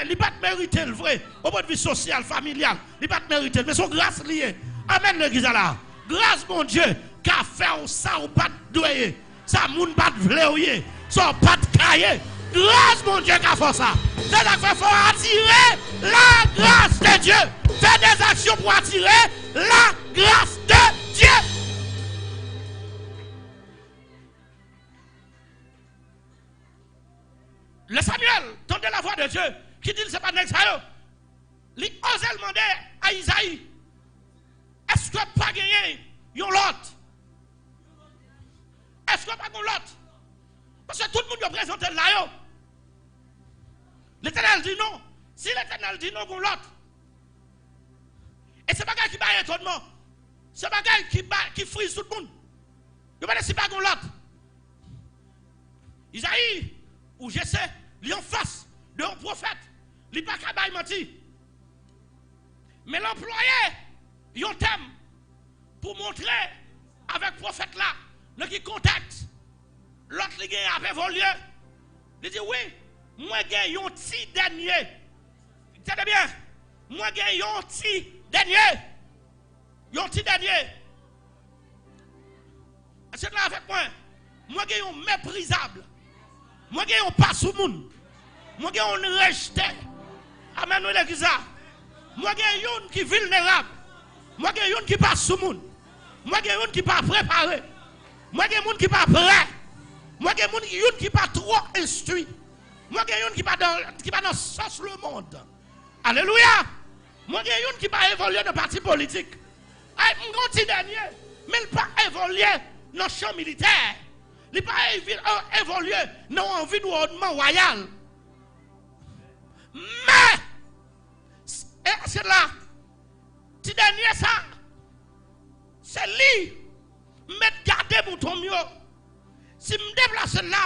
Il pas mériter le vrai au point de vue social, familial. Il pas mériter mais son grâce liée. Amen l'église là. Grâce mon Dieu qui a fait ça ou pas doyer. Ça moun pas vleoyer. Ça pas cailler. Grâce mon Dieu qui a fait ça. C'est ça qu'il faut attirer la grâce de Dieu. Fais des actions pour attirer la grâce de Dieu. Le Samuel, tendez la voix de Dieu, qui dit que ce n'est pas nécessaire. Il ose demander à Isaïe, est-ce que pas gagné yon lot? Est-ce que pas yon lot? Parce que tout le monde a présenté là. L'Éternel dit non. Si l'Éternel dit non, yon lot. Et c'est pas quelqu'un qui bat étonnement. C'est pas quelqu'un qui frise tout le monde. Il va dire si pas yon lot. Isaïe, ou je sais, il est en face d'un prophète. Il n'est pas capable de mentir. Mais l'employé, il y a un thème pour montrer avec le prophète là, le qui contacte, l'autre qui a évolué. Il dit oui, moi j'ai un petit dernier. Tenez bien, moi j'ai un petit dernier. Un petit dernier. C'est là avec moi. Moi j'ai un méprisable. Moi j'ai un pas sous monde. Moi j'ai un rejeté. Amen, nous l'église. Moi j'ai un qui est vulnérable. Moi j'ai un qui passe sous monde. Moi j'ai un qui pas préparé. Moi j'ai un qui pas prêt. Moi j'ai un qui pas trop instruit. Moi j'ai un qui pas dans sens le monde. Alléluia. Moi j'ai un qui pas évolué dans le parti politique. Un petit dernier, mais il pas évolué dans le champ militaire. Il n'a pas évolué dans l'environnement royal. Mais, c'est là, petit dernier ça, c'est lui, mettre garder pour ton mieux. Si je me déplace là,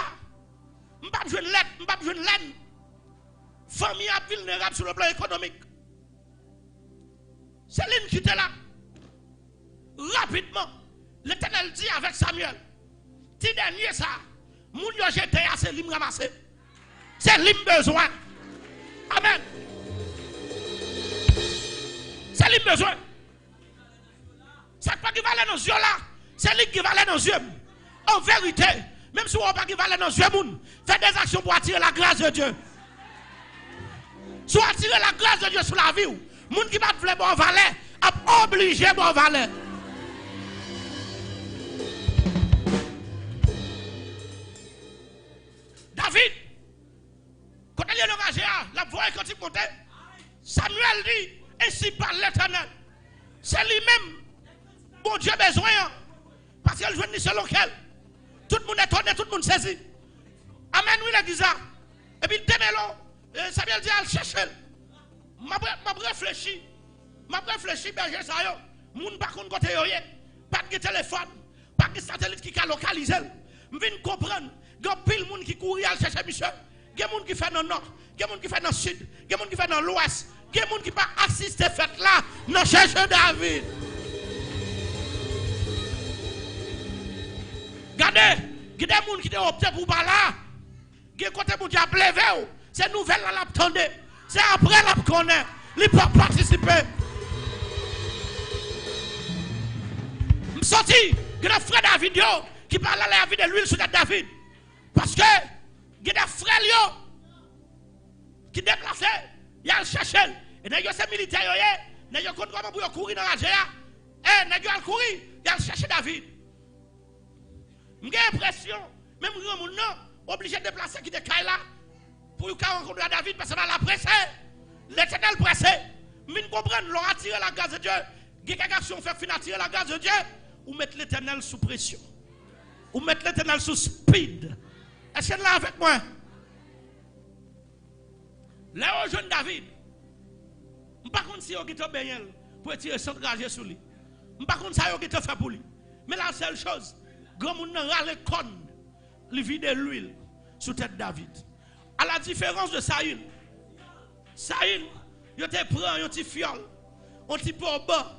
je ne vais pas jouer l'aide, je ne vais pas jouer l'aide. Famille vulnérable sur le plan économique. C'est lui qui était là. Rapidement, l'Éternel dit avec Samuel, petit dernier ça, moun yo jeté c'est lui ramasser. C'est lui besoin. Amen. C'est lui besoin. C'est pas qui valait dans yeux là, c'est lui qui valait dans yeux. En vérité, même si on n'a pas qui valait dans yeux moun, faites des actions pour attirer la grâce de Dieu. Soit attirer la grâce de Dieu sur la vie. Moun qui va vouloir bon valet, a obligé bon valet. David, quand il est enragé, la voix quand il montait, Samuel dit, ainsi parle l'Éternel. C'est lui-même, bon Dieu besoin, parce qu'elle joue ni selon quel. Tout le monde est étonné, tout le monde saisit. Amen, oui, l'église. Et puis, démêlons, Samuel dit, elle cherche. M'a réfléchi, berger ça yo. Moun pas kon côté yo, pas de téléphone, pas de satellite qui a localisé. M'vinn comprendre, gon pile moun qui courir à chercher monsieur. Gen moun qui fait dans nord, gen moun qui fait dans sud, gen moun qui fait dans l'ouest, gen moun qui pas assister fête là, non chercher David. Regardez, gen des moun qui ont opté pour pas là. Gen côté moun qui a levé, c'est nouvelle là l'attendé. C'est après la connaît, il peut participer. Je suis sorti, il y a des frères David qui parlent à la vie de l'huile sur David. Parce que il y a des frères qui déplacent, ils ont cherché. Et ils sont militaires, ils ont comment pour courir dans la GA. Et ils ont couru, ils ont cherché David. J'ai l'impression, même si nous sommes obligés de déplacer qui est là. Pour rencontrer David, parce que la presse, l'Éternel pressé. Nous comprenons, l'on a tiré la grâce de Dieu. Quelques actions fait fin attirer la grâce de Dieu, ou mettre l'Éternel sous pression. Ou mettre l'Éternel sous speed. Est-ce que là avec moi? Là, au jeune David, je ne sais pas si vous avez bien pour tirer 100 gagés sur lui. Je ne sais pas si vous avez fait pour lui. Mais la seule chose, grand monde n'a pas le con, il vide l'huile sur tête de David. À la différence de Saül, il te prend un petit fiole, un petit peu au bas,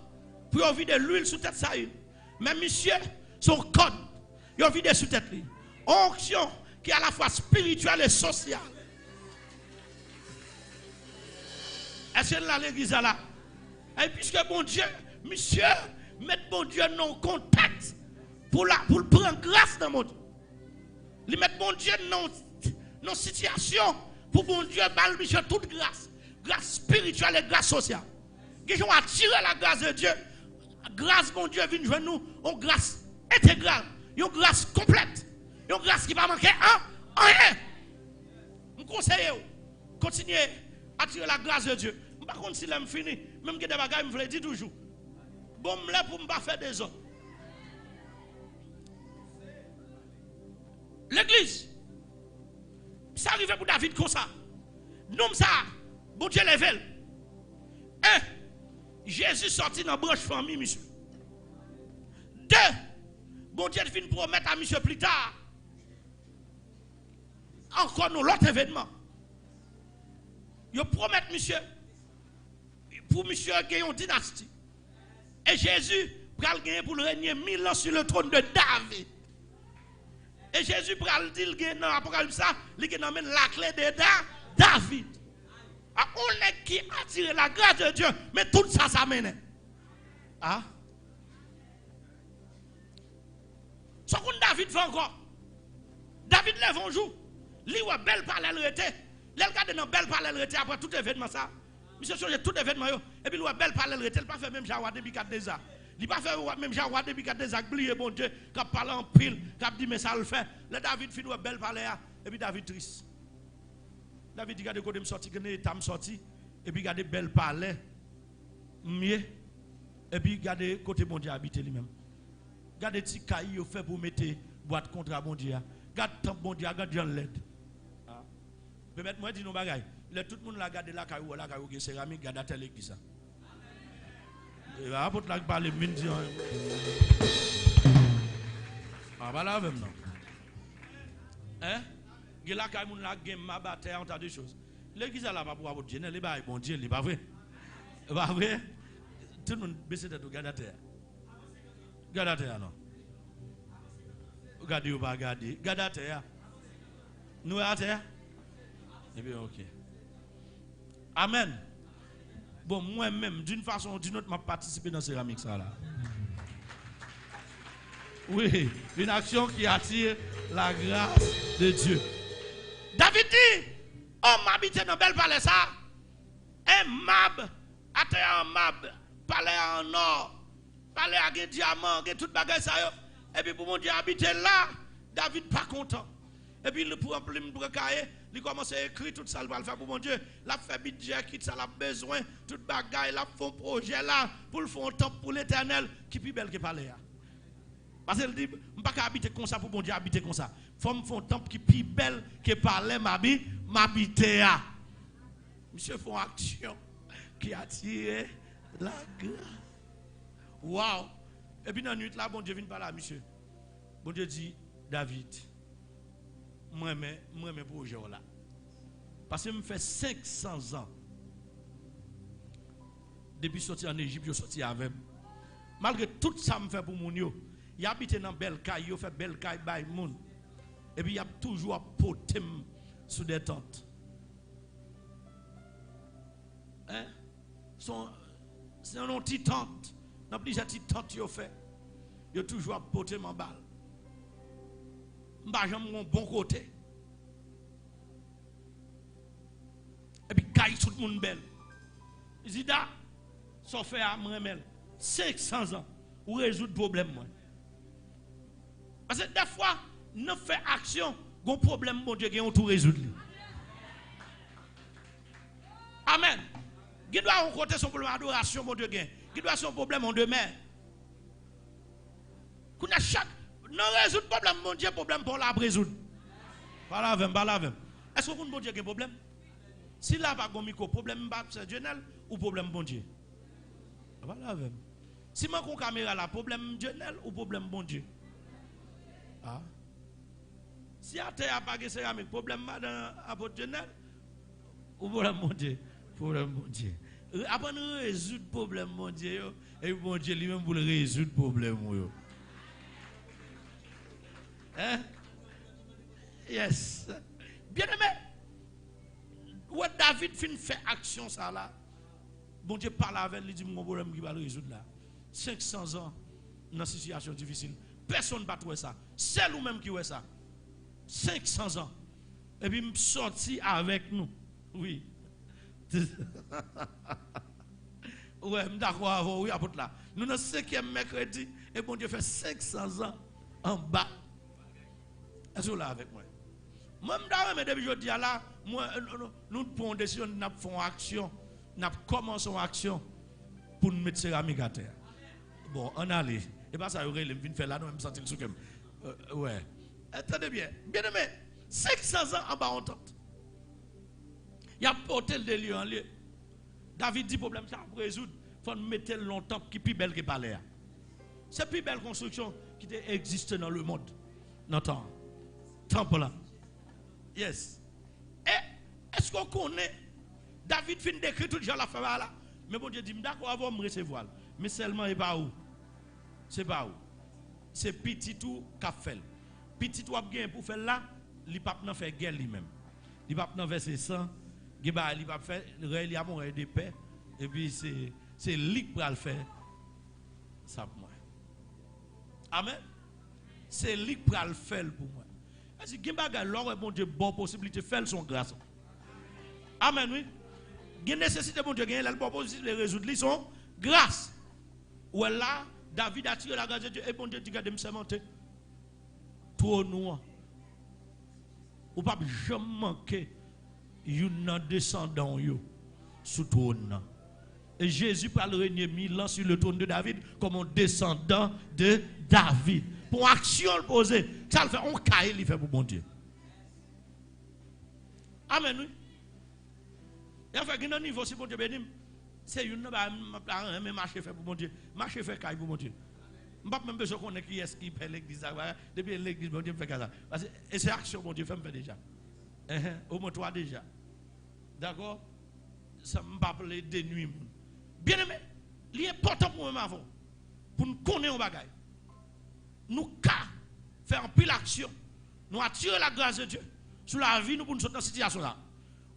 pour vider l'huile sur tête de Saül. Mais monsieur, son code, il a vidé sur tête lui. Onction qui est à la fois spirituelle et sociale. Est-ce que là l'église là? Et puisque bon Dieu, monsieur, mettre bon Dieu dans contact pour prendre grâce dans mon Dieu. Il met bon Dieu dans situation pour bon Dieu balle monsieur toute grâce. Grâce spirituelle et grâce sociale. Qui ont attiré la grâce de Dieu. Grâce bon Dieu vient joindre nous en grâce intégrale, une grâce complète, une grâce qui va manquer rien. Je conseille continuer à attirer la grâce de Dieu. Par contre, si je fini, même que des bagages, je me dis toujours. Bon, je ne peux pas faire des autres. L'église, ça arrive pour David comme ça. Nous, ça, bon Dieu levé. Jésus sorti dans la branche famille, monsieur. 2, bon Dieu vient promettre à monsieur plus tard. Encore nous, l'autre événement. Il promet monsieur, pour monsieur gagner une dynastie. Et Jésus va gagner pour le régner 1000 ans sur le trône de David. Et Jésus va le dire dans l'Apocalypse, il amène la clé de David. On est qui attire la grâce de Dieu, mais tout ça, ça mène. Ah? Ce que David fait encore. David lève un jour. Il a belle parallèle rété. Il regarde dans belle parallèle rété après tout événement ça. Monsieur change tout événement et puis il a belle parallèle rété. Il pas fait même Jawa depuis 4 ans. Il pas fait même Jawa depuis 4 ans. Oublié bon Dieu, qui a parlé en pile, qui a dit mais ça le fait. Le David finit belle parallèle et puis David triste. David dit regardez côté me sorti, que l'état me sorti et puis regardez belle palais. Mieux et puis regardez côté bon Dieu habiter lui-même. Regardez petit caillou fait pour mettre boîte contre bon Dieu. Regarde tant bon Dieu, regarde Dieu l'aide. Peut-être moi dis nos bagailles. Tout le monde la garde la caillou qui est céramique, garde à telle église. Et là pour la parler mine dit. Ah voilà même non. Hein? Il la caillou la game ma bataille en tas de choses. L'église là pas pour avoir Dieu, les bail bon Dieu, il pas vrai. Pas vrai? Tout le monde baisse tête garde à terre. Garde à terre non. Regardez ou pas regarder. Garde à terre. Nous à terre. Eh bien, ok. Amen. Bon, moi-même, d'une façon ou d'une autre, je participé dans céramique ça là. Oui, une action qui attire la grâce de Dieu. David dit, on m'habite dans bel palais ça. Un mab, à terre en mab, palais en or, palais avec diamant, avec tout bagage ça. Et puis pour mon Dieu habiter là, David pas content. Et puis pour remplir le cahier, il commence à écrire tout ça, il va le faire pour mon Dieu. Il a fait budget, qui ça a besoin, tout bagaille, il a fait un projet là, pour le faire un temple pour l'éternel, qui est plus belle que palais. Parce qu'il dit, je ne peux pas habiter comme ça pour mon Dieu habiter comme ça. Il faut me faire un temple qui est plus belle que palais m'habiter. Monsieur fait une action qui attire la grâce. Wow! Et puis dans la nuit là, bon Dieu vient parler à monsieur. Bon Dieu dit, David, moi-même projet là. Parce que je me fais 500 ans. Depuis sortir en Égypte, je suis sorti avec. Malgré tout ça me fait pour mon yo. Il habite dans belle caille, il fait belle caille by moun. Et puis il y a toujours porté sous des tentes. Hein? C'est un petit tente. Dans plusieurs petites tentes il fait. Il toujours porté mon balle. Je suis mon bon côté. Et puis, caille tout le monde belle. Il dit, ça fait à moi 500 ans pour résoudre le problème. Parce que des fois, nous faisons action, un problème, mon Dieu, qui ont tout résoudre. Amen. Qui doit rencontrer son problème d'adoration, mon Dieu, qui doit son problème en demain. Qu'on a chaque non résoudre problème mon Dieu problème pour la résoudre. Pas la même. Est-ce que vous bon Dieu a un problème? Si là pas un micro problème pas Dieu ou problème bon Dieu. Pas la même. Si moi con caméra là problème Dieu ou problème bon Dieu. Ah. Si à terre a pas de céramique problème dans apôtre Dieu ou problème bon Dieu. Problème bon Dieu. Après nous résoudre problème mon Dieu et bon Dieu lui-même pour résoudre problème yo. Hein? Yes. Bien aimé. Ouais, David fin fait action ça là. Bon Dieu parle avec lui, dit mon problème qui va le résoudre là. 500 ans dans une situation difficile. Personne ne va trouver ça. C'est nous-mêmes qui voit ça. 500 ans. Et puis me sorti avec nous. Oui. Ouais, d'accord, oui, apôtre là. Nous dans le 5e mercredi, et bon Dieu fait 500 ans en bas. Est-ce que vous là avec moi? Moi, mais depuis je dis là, nous prenons une décision, nous faisons action, nous commençons action pour nous mettre céramique à terre. Bon, on allait. Et pas ça, je viens faire là, nous me sentir le soukhem. Ouais. Attendez bien. Bien aimé, 500 ans en bas en tente. Il y a un hôtel de lieu en lieu. David dit problème ça pour résoudre. Il faut mettre longtemps qui est plus belle que palais. C'est la plus belle construction qui existe dans le monde. Dans le temps. Temple là. Yes. Et est-ce qu'on connaît David fin d'écrire tout le la fait là. Mais bon Dieu dit d'accord avant me recevoir. Mais seulement il pas où. C'est pas où. C'est petit tout qu'a fait. Petit tout a bien pour faire là, il pas n'a fait guerre lui-même. Il pas n'a verser 100, il pas faire il a mon de paix et puis c'est lui qui va le faire. Ça pour moi. Amen. C'est lui qui va le faire pour moi. Est-ce que Gimbaga l'aurait bon Dieu bonne possibilité de faire son grâce. Amen oui. Il y a nécessité bon Dieu gagner la bonne possibilité de résoudre son grâce. Ou là David a tiré la grâce de Dieu et bon Dieu dit garde me sermenter. Trop noir. Ou pas jamais manquer une descendant yo sous trône. Et Jésus parle régner 1000 ans sur le trône de David comme un descendant de David. Pour action le poser, ça le fait on caille il fait pour bon Dieu. Amen oui. Et enfin que dans niveau si bon Dieu béni, c'est une mais marcher fait pour bon Dieu. Marcher fait caille pour bon Dieu. Je ne sais pas même besoin qu'on ait qui est-ce qui fait l'église. Depuis l'église, bon Dieu fait ça. Et c'est action, bon Dieu fait déjà. Au moins toi déjà. D'accord? Ça me parle de nuit. Bien aimé, il est important pour nous avant. Pour nous connaître un bagage. Nous faire un pile action. Nous attirer la grâce de Dieu sur la vie nous pour nous sortir dans cette situation là.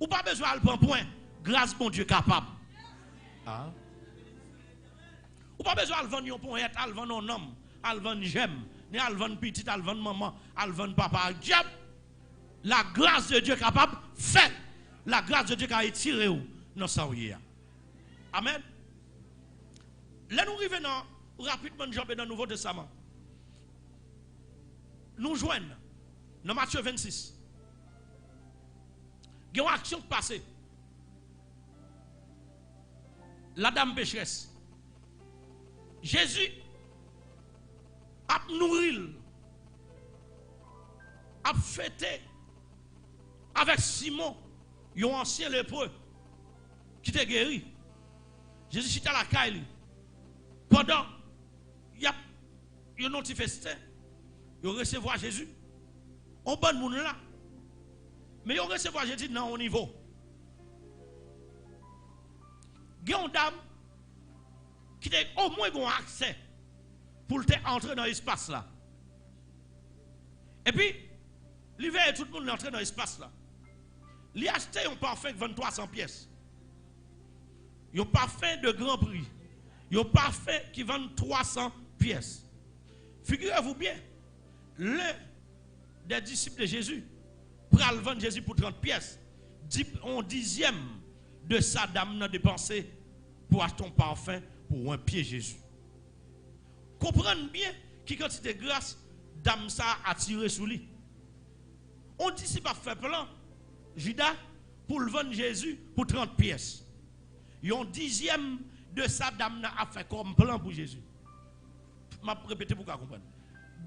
Ou pas besoin de prendre point. Grâce bon Dieu capable. Ah. Ou pas besoin de vendre un poète, de vendre un homme, de vendre j'aime, ni de vendre petit, de vendre maman, de vendre papa. Diable, la grâce de Dieu capable, fait. La grâce de Dieu qui a étiré dans sa vie. Amen. Là, nous arrivons rapidement dans le Nouveau Testament. Nous joignons dans Matthieu 26. Il y a une action passée. La dame pécheresse. Jésus a nourri, a fêté avec Simon, un ancien lépreux qui était guéri. Jésus était à la caille. Pendant, il y a un petit festin, il recevoir Jésus. On bon monde là. Mais il recevoir Jésus dans un niveau. Il y a une dame qui a au moins un accès pour entrer dans l'espace là. Et puis, l'hiver, tout le monde entre dans l'espace là. Il a acheté un parfum qui vend 300 pièces. Un parfum de grand prix. Un parfum qui vend 300 pièces. Figurez-vous bien, l'un des disciples de Jésus pral vendre Jésus pour 30 pièces. Un dixième de sa dame n'a dépensé pour acheter un parfum pour un pied Jésus. Comprenez bien qui quantité de grâce dame ça a tiré sous lui. On dit si pas fait plan Judas pour le vendre Jésus pour 30 pièces. Un dixième de ça, dame a fait comme plan pour Jésus. Je vais répéter pour qu'on comprenne.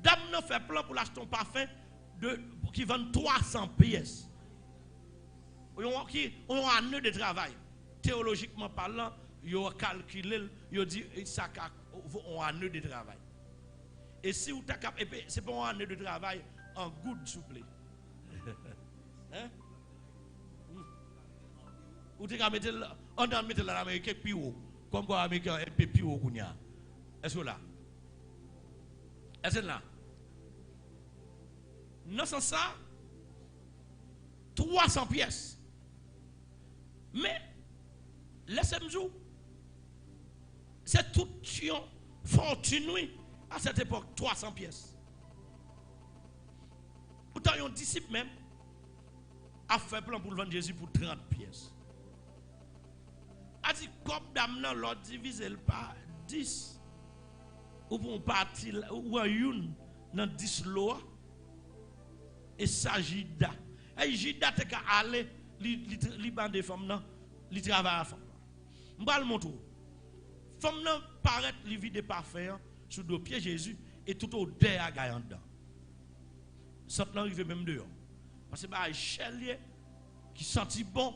Dame a fait plan pour l'acheter un parfum qui vend 300 pièces. Qui ont un an de travail. Théologiquement parlant, ils ont calculé, ils ont dit ça ont un an de travail. Et si vous avez c'est pas un an de travail en good souple. Hein? Ou tu as mettre on a mettre l'américain plus haut comme quoi américain est plus haut kounya. Est-ce que là? Est-ce là? Non sans ça 300 pièces. Mais laissez-moi dire c'est toute une fortune à cette époque 300 pièces. Pourtant un disciple même a fait plan pour le vendre Jésus pour 30 pièces. A dit comme dame nan l'autre divisé par 10 ou pour partie ou une dans 10 lois et ça Jida. Et Jida te ka aller li bande femme nan li travaille à femme. M'bal montre. Femme nan paraît li vide parfum sous deux pieds Jésus et tout au dé à gagne dedans. Ça nan arrive même dehors. Parce que bah chelier qui senti bon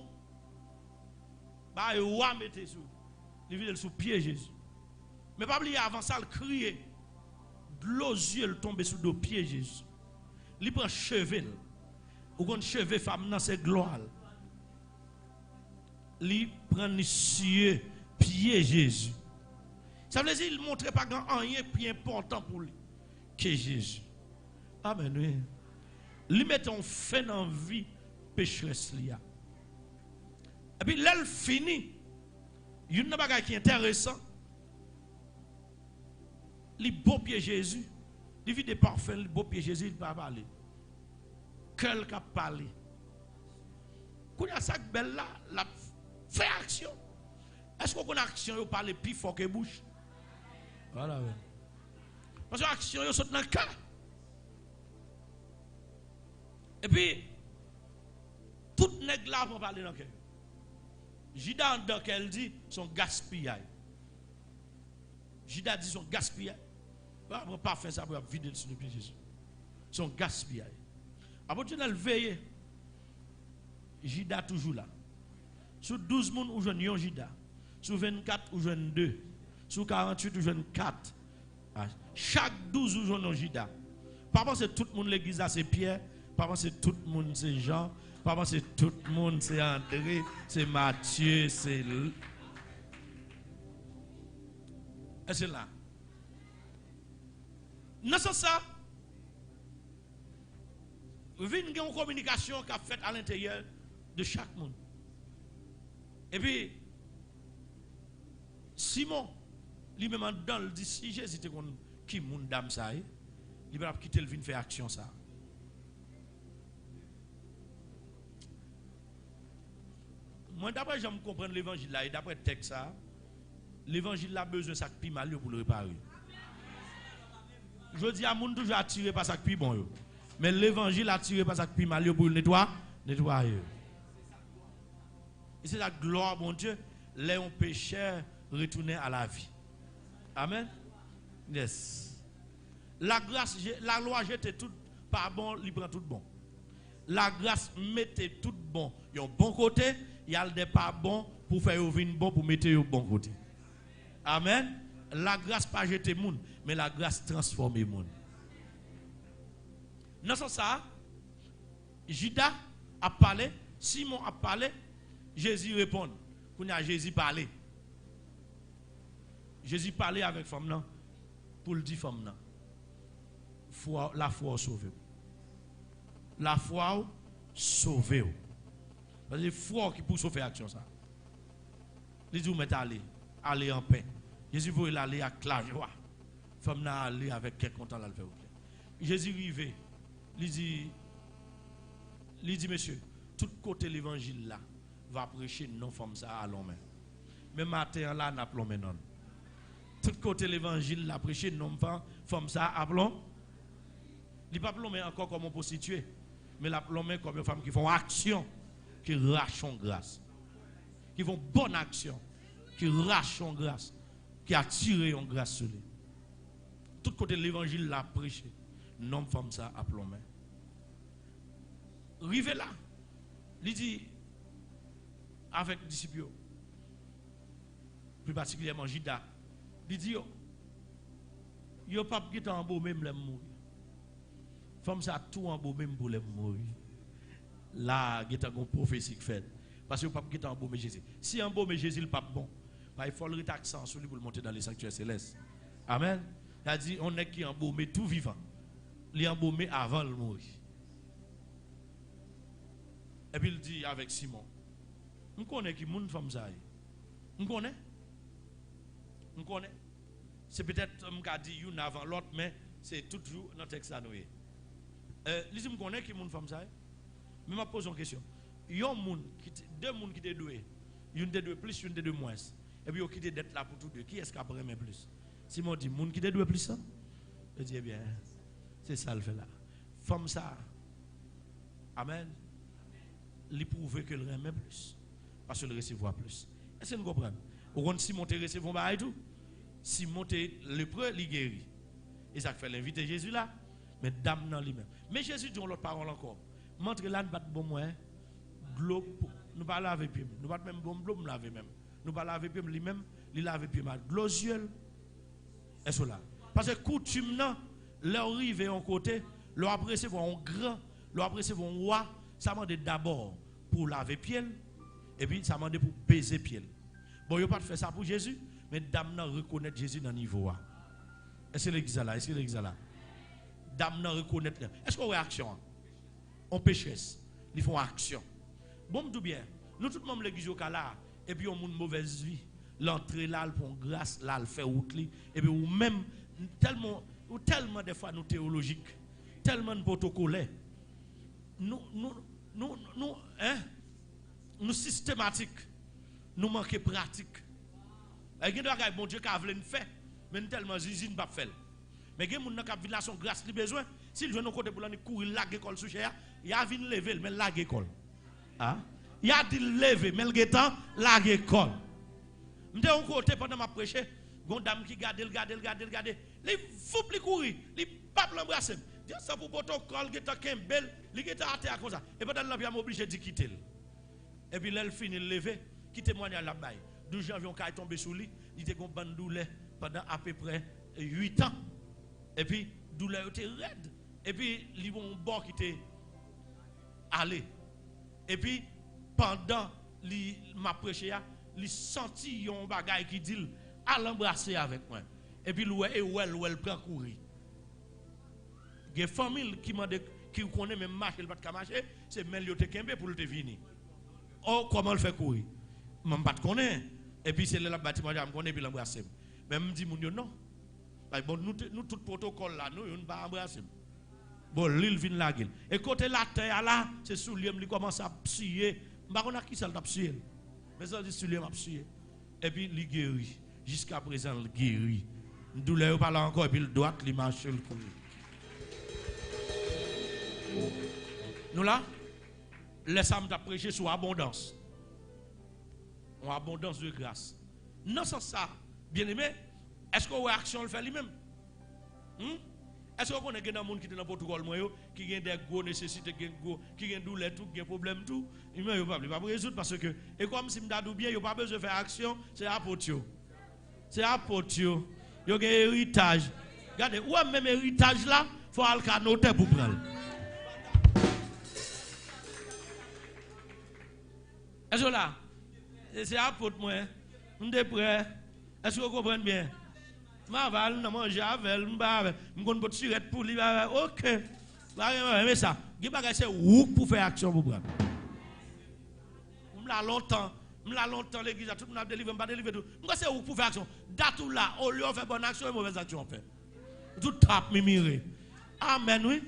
bah roi mettez sous li vide sous pied Jésus. Mais pas oublier avant ça le crier de l'eau yeux tomber sous deux pieds Jésus. Li prend cheveux ou quand cheveux femme nan c'est gloire. Li prend les cieux pied Jésus. Ça veut dire il montrait pas grand rien plus important pour lui que Jésus. Amen. Oui. Li met en fin dans vie pécheresse li a. Et puis là il fini. Une bagage qui est intéressant. Li beau pied Jésus. Li vit des parfums, li beau pied Jésus, il pas parler. Quel qui a parlé. Quand il y a ça belle là, la fait action. Est-ce qu'on a action yo parler plus fort que bouche? Voilà. Parce que l'action yo saute dans le cœur. Et puis tout nèg là pour parler dans le cœur. Jida dans qu'elle dit son gaspillage. Jida dit son gaspillage. Pas faire ça pour vider sur le pied Jésus. Son gaspillage. Après tu le veiller. Jida toujours là. Sur 12 personnes, ou jeune yon Jida. Sur 24, ou jeune 2. Sur 48, ou jeune 4. Chaque 12 ou jeune Jida. Pas penser tout le monde l'église c'est Pierre. Pas penser tout le monde c'est Jean. Pas penser tout le monde c'est André. C'est Matthieu. C'est. Et c'est là. Non, c'est ça. Il y a une communication qui a fait à l'intérieur de chaque monde. Et puis, Simon, lui-même dans le dit, si Jésus était qui moun dame ça, il va quitter le vin faire action ça. Moi, d'après, j'aime comprendre l'évangile là, et d'après le texte ça, l'évangile a besoin de ça qui mal pour le réparer. Je dis à moun toujours attiré par ça qui bon yo. Mais l'évangile attiré par ça qui mal pour le nettoyer. Et c'est la gloire, mon Dieu, les pécheurs retournés à la vie. Amen. Yes. La grâce, la loi jette tout pas bon, il prend tout bon. La grâce mette tout bon. Il y a un bon côté, il y a des pas bon pour faire venir bon pour mettre au bon côté. Amen. La grâce pas jeter monde, mais la grâce transforme monde. Dans ce sens, Judas a parlé, Simon a parlé, Jésus répond. Quand il a Jésus parlé. Jésus parlait avec femme là pour le dire femme là. La foi sauve. La foi sauve. Parce que la foi qui peut sauver action ça. Les dit mettre aller en paix. Jésus voulait aller avec la joie. Femme là aller avec quel content là le faire. Jésus arrivé. Il dit monsieur, tout côté l'évangile là va prêcher non femme ça à l'homme. Mais matin là n'a plombé non. Tout côté l'évangile là prêcher non femme ça à plomb. Il pas plombé encore comme on peut situer, mais la plombé comme une femme qui font action, qui rachent grâce, qui font bonne action. qui rache en grâce, qui a tiré en grâce sur lui. Tout côté de l'évangile l'a prêché. Non, femme ça à plomber. Rivé là, il dit avec les disciples, plus particulièrement Judas, il dit yo pas qui en beau même les mourir. Femme ça tout en beau même pour les mourir. Là, il y a une prophétie qui fait. Parce que le pape qui est en beau mais Jésus. Si en beau mais Jésus le pape bon, il faut le rétaxer sur lui pour le monter dans les sanctuaires célestes. Amen. Il a dit on est qui en beau mais tout vivant. Il est en beau mais avant le mourir. Et puis il dit avec Simon, on connaît qui moun femme ça. On connaît. On connaît. C'est peut-être on a dit une avant l'autre mais c'est toujours dans le texte à nous. Les me connaît qui moun femme ça. Mais je pose une question. Il y a deux moun qui étaient doués. Une des deux plus, une des deux moins. Et puis, qui d'être là pour tous deux. Qui est-ce qui a pris plus? Simon dit, moun qui étaient doués plus ça? Je dis, eh bien, c'est ça le fait là. Femme ça. Amen. Il prouve que le remet plus. Parce que le recevoir plus. Est-ce que vous comprenez? Au compte, Simon te recevoir et tout. Simon te lépreux, il guérit. Et ça fait l'inviter Jésus là. Mais dame non lui-même. Mais Jésus dit l'autre parole encore. Montre là, nous ne bon moi. Nous ne pas laver pied. Nous ne pas même bon bleu, nous laver même. Nous ne pas laver pied lui-même, il lave pied mal. De l'eau yeux. Est-ce là? Parce que coutume non, leur rive en côté, leur apprécier un grand, leur apprécier un roi, ça m'a dit d'abord pour laver pied et puis ça m'a dit pour baiser pied. Bon, il n'y a pas de faire ça pour Jésus, mais dame non reconnaître Jésus dans le niveau. Est-ce que l'église là? Est-ce que l'église là? Dame non reconnaître. Est-ce qu'on a réaction? On pécheresse, ils font action. Bon, tout bien. Nous, tout le monde, l'église au là, et puis on a une mauvaise vie. L'entrée là, le font grâce, là, le fait route, et puis ou même, tellement des fois, nous théologiques, tellement de protocoles, nous systématiques, nous manquons pratique. Il y a des gens bon Dieu qui veulent faire, mais tellement usine pas faire. Mais il y a des gens qui ont son grâce, ils besoin. S'il veut nous côté pour courir la école sous cher, il y a une lever mais la école. Ah, il y a dit lever mais le temps la école. M'te on côté pendant ma prêcher, gon dame qui garde, il faut plus courir, il pas l'embrasser. Dis ça pour protocole qui ta kembel, il qui ta terre comme ça. Et pendant là bien obligé de quitter. Et puis là il finit lever, qui témoigne à la baille. 12 janvier on est tombé sous lui, il était gon bande douleur pendant à peu près 8 ans. Et puis douleur était raide. Et puis, il y a un bord qui était allé. Et puis, pendant ma prêché, il senti un bagage qui dit à l'embrasser avec moi. Et puis, elle prend courir. Il y a des familles qui connaissent même marcher, pas de marcher, c'est même le te pour le te venir. Oh, comment le fait courir? Je ne connais pas. Et puis, c'est le bâtiment, je connais, puis l'embrasser. Mais je me dis, non. Bon, nous, tout protocole là, nous, on ne va pas embrasser. Bon, l'île vient la gueule. Et côté la terre là, c'est sous l'île, il commence à psuer. Je ne sais pas qui ça l'a psué. Mais ça dit sous l'île, il psué. Et puis, il guérit. Jusqu'à présent, il guérit. Nous douleur pas là encore, et puis il doit il marche le coup. Nous là, laissons nous prêcher sur abondance. En abondance de grâce. Non, sans ça, bien aimé, est-ce qu'on a action le fait lui-même? Est-ce qu'on a des gens qui sont dans le protocole, qui ont des gros nécessités, qui ont des douleurs, qui ont des problèmes, tout? Ils ne peuvent pas résoudre parce que, et comme si je me bien, ils n'ont pas besoin de faire action, c'est apotio. C'est apotio. Il y a un héritage. Regardez, où est même héritage là, il faut aller noter pour prendre. Est-ce que là, c'est apôtre moi, on est prêt? Est-ce que vous comprenez bien? Je vais manger avec, je vais me tirer pour lui. Ok. Mais ça, c'est où pour faire action pour prendre. Je l'ai longtemps, l'église a tout le monde délivré, pas délivré tout. C'est où pour faire action. Datou là, au lieu de faire bonne action et mauvaise action, on fait. Tout tape, mimire. Amen, oui.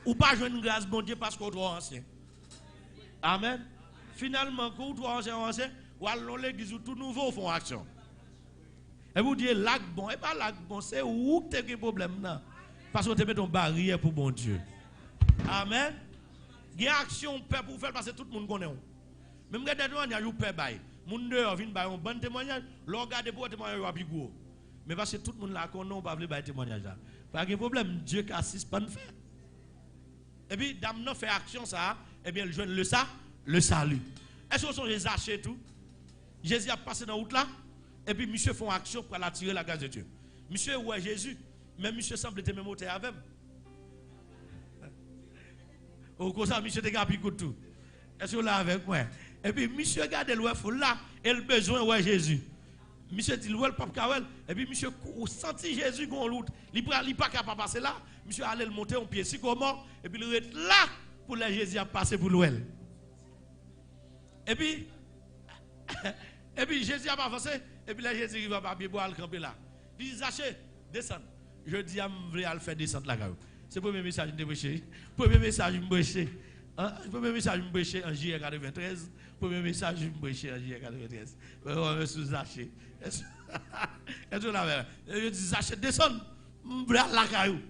Ou pas jouer une grâce, bon Dieu, parce qu'on est trop ancien. Amen. Finalement, quand on est trop ancien, ou alors l'église tout nouveau font action. Et vous dites, lac bon, et pas lac bon, c'est où tu as un problème là. Parce que tu mets ton barrière pour bon Dieu. Amen. Il y a action paix pour faire parce que tout le monde connaît. Même quand il y a un paix, moun dehors vinn ba un bon témoignage, l'on regarde pour témoignage wa plus gros. Mais parce que tout le monde là qu'on non pas veut ba témoignage là. Pas de problème, Dieu qui assiste pas faire. Et puis dame non fait action ça, et bien elle joint le salut. Est-ce que sont les achats tout? Jésus a passé dans la route là, et puis monsieur font action pour attirer la grâce de Dieu. Monsieur ouais Jésus, mais monsieur semble être même monté avec. Au cause ça monsieur te gapi tout. Est-ce que là avec moi? Et puis monsieur regarde le là, et le besoin ouais Jésus. Monsieur dit le papa kawel, et puis monsieur senti Jésus gon route, il pas capable passer là, monsieur allait le monter en pied si comment, et puis il est là pour la Jésus a passer pour l'ouel. Et puis Jésus a avancé, et puis là Jésus il va pas bien boire le camper là. Il dit Zaché, descends. Je dis à me le faire descendre là. C'est le premier message de prêcher. Premier message de prêcher. Premier message de prêcher en juillet 93. Premier message de prêcher en juillet 93. Je suis Zaché. Est-ce que là je dis Zaché, descends. Je vais la caillou.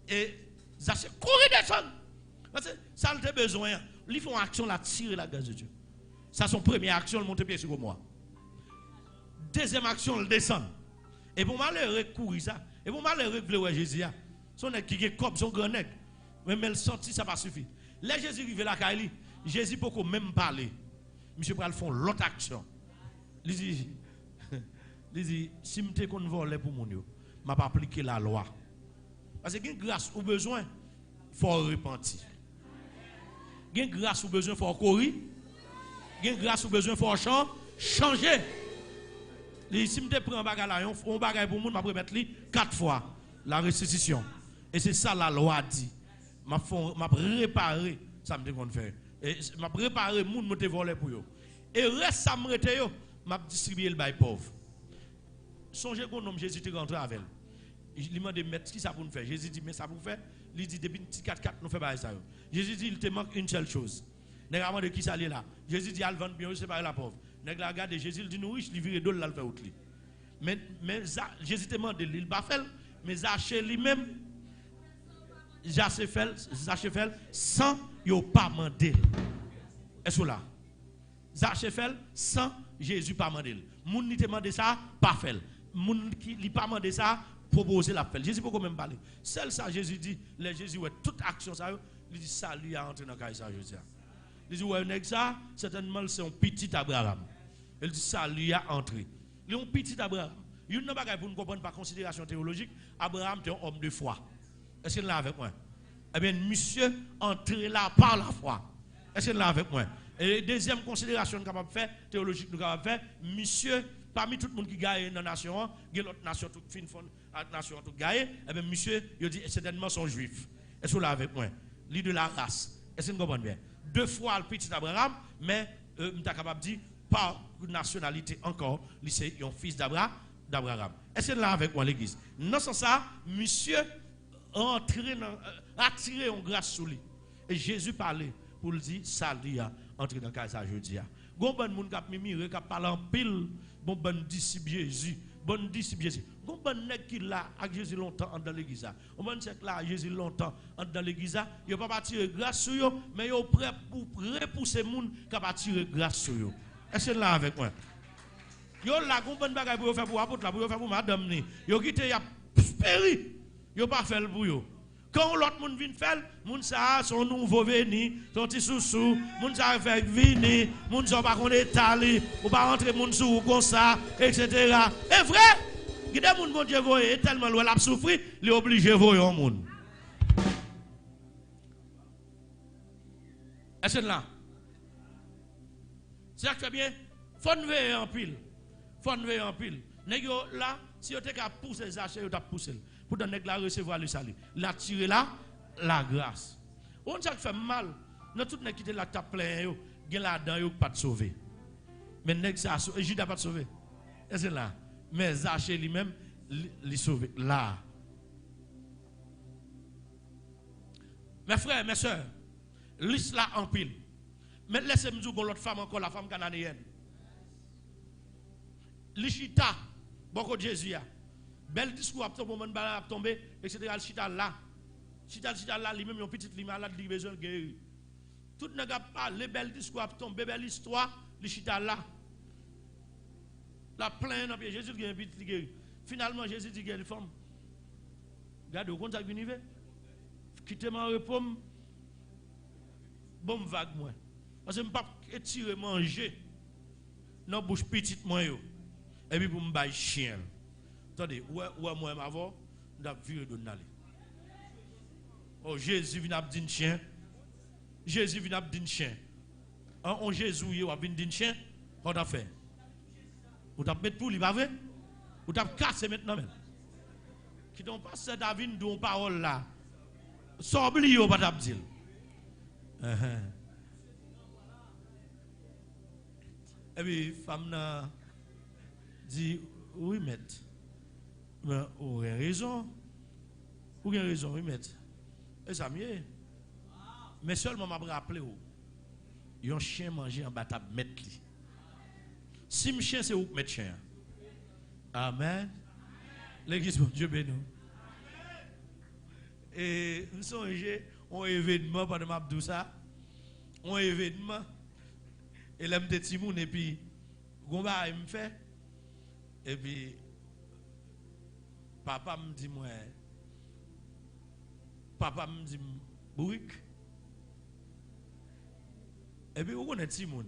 Et Zaché, courir descendre. Parce que ça a besoin. Ils font action là, tirer la grâce de Dieu. Ça, son première action, le monter pied sur moi. Deuxième action, le descendre. Et pour malheureux courir ça. Et pour malheureux vouloir Jésus. Son nèg qui est comme son grand nèg. Même elle sorti ça pas suffit. Là Jésus arrive la Kaili, Jésus peut même parler. Monsieur pral font l'autre action. Il dit si m'te kon voler pour mon yo, m'a pas appliquer la loi. Parce que grâce ou besoin faut repentir. Gen grâce ou besoin faut courir. Gen grâce ou besoin faut changer. Si je prends un bagage là, on bagage pour moun, je vais mettre 4 fois la restitution. Et c'est ça la loi dit. Je vais réparer ça me qu'on faire. Et je vais réparer moun me te voler pour yo. Et reste ça me rete yo, m'a distribuer le bail pauvre. Songez qu'on nomme Jésus te rentre avec elle. Il m'a dit mettre qui ça pour nous faire. Jésus dit mais ça pour faire. Il dit depuis petit 4-4 nous fait bail ça yo. Jésus dit il te manque une seule chose. Nèg de qui ça là. Jésus dit al vendre bien séparer la pauvre. Nèg la regarde Jésus il dit nous riche, il vire d'ol là le faire out li. Mais Jésus te demande il pas fait mais Zaché lui-même Zaché fait sans yo pas mandé. Est-ce que là Zaché fait sans Jésus pas mandé. Moun ni te demandé ça pas fait. Moun qui li pas mandé ça proposer la fait. Jésus peut quand même parler. Seul ça Jésus dit les Jésus ouais toute action ça il dit ça lui a entré dans caille ça Jésus. Il dit ouais nèg ça certainement c'est un petit Abraham. Il dit ça lui a entré. Il est un petit Abraham. Il n'a pas pour nous comprendre par considération théologique. Abraham est un homme de foi. Est-ce qu'il est là avec moi? Eh bien, monsieur entré là par la foi. Est-ce qu'il est là avec moi? Et deuxième considération nous capable faire théologique nous capable faire monsieur parmi tout le monde qui gagne dans la nation, il y a l'autre nation toute fin nation toute gagne. Eh bien monsieur, il dit certainement sont juifs. Est-ce qu'il est là avec moi? Lui de la race. Est-ce que vous comprenez bien? 2 fois le petit Abraham, mais je suis capable de dire par nationalité encore, c'est un fils d'Abraham. Est-ce que là avec moi l'église? Non, sans ça, monsieur attiré en grâce sur lui. Et Jésus parlait pour lui dire, ça lui a entré dans le cas de jeudi. Bon bon moun k'ap mimire k'ap parle en pile, bon disciple Jésus, bon disciple Jésus. Bon nèg qui là avec Jésus longtemps dans l'église. On bon c'est là Jésus longtemps dans l'église, il pas attirer grâce sur yo, mais yo prêt pour repousser moun k'ap attirer grâce sur yo. Est-ce que là avec moi? Yo la gon bonne bagaille pour faire pour apôtre là pour faire pour madame ni. Yo quitté y a péri. Yo pas faire pour yo. Quand l'autre monde vient faire, moun ça son nouveau venu, son petit sous, moun ça fait venir, moun ça pas connait tali, ou pas rentrer moun sous comme ça, etc. Et vrai, qui des moun bon Dieu voye tellement loin l'a souffrir, il obligé voyer un monde. Est-ce que là? C'est ça que fait bien. Faut nous veiller en pile. Faut nous veiller en pile. Nèg yo là, si yo te ka pousser les achats, yo t'a pousser. Pour donner nèg la recevoir le salut. La tirer là, la grâce. On ça fait mal. Dans tout nèg qui te la t'a plein yo, gen la dedans yo pas te sauver. Mais nèg ça Judas pas te sauver. Est-ce là? Mais Zaché lui-même li sauver là. Mes frères, mes sœurs, l'islam en pile. Mais laissez-moi dire l'autre femme encore, la femme cananéenne. L'Ichita, beaucoup de Jésus. Bel discours a tombé, etc. L'Ichita là. L'Ichita là, lui-même, il y a une petite lime là, il a besoin de guérir. Tout le monde a parlé, bel discours a tombé, belle histoire, l'Ichita là. La plein dans pied Jésus qui est petit guéri. Finalement Jésus dit guéri femme. Regardez, au contact du niveau. Quittez mon repos. Bon vague moi. Parce que je ne peux pas étirer manger dans la bouche petite moi. Et puis pour me bailler chien. Attendez, où moi m'avons, je vais virer de n'aller. Oh Jésus vient dire chien. Jésus vient dire chien. En Jésus il vient dire chien. On t'a fait. Ou t'a mettre pour lui pas vrai? Ou t'a cassé maintenant même. Qui donc pasteur David dont parole là. Sans oublier ou pas t'a dire. Et puis femme dit oui maître. Mais vous avez raison. Vous avez raison, oui maître. Et ça mieux. Mais seulement m'a rappelé où un chien manger en bas table mettre li. Si mon chien c'est où mettre chien. Amen. L'église mon Dieu béni. Et nous songez un événement pendant m'a dit ça. Un événement et l'aime de Timoun et puis gomba il me fait et puis papa me dit bourrique. Et puis, vous connaissez Timoun.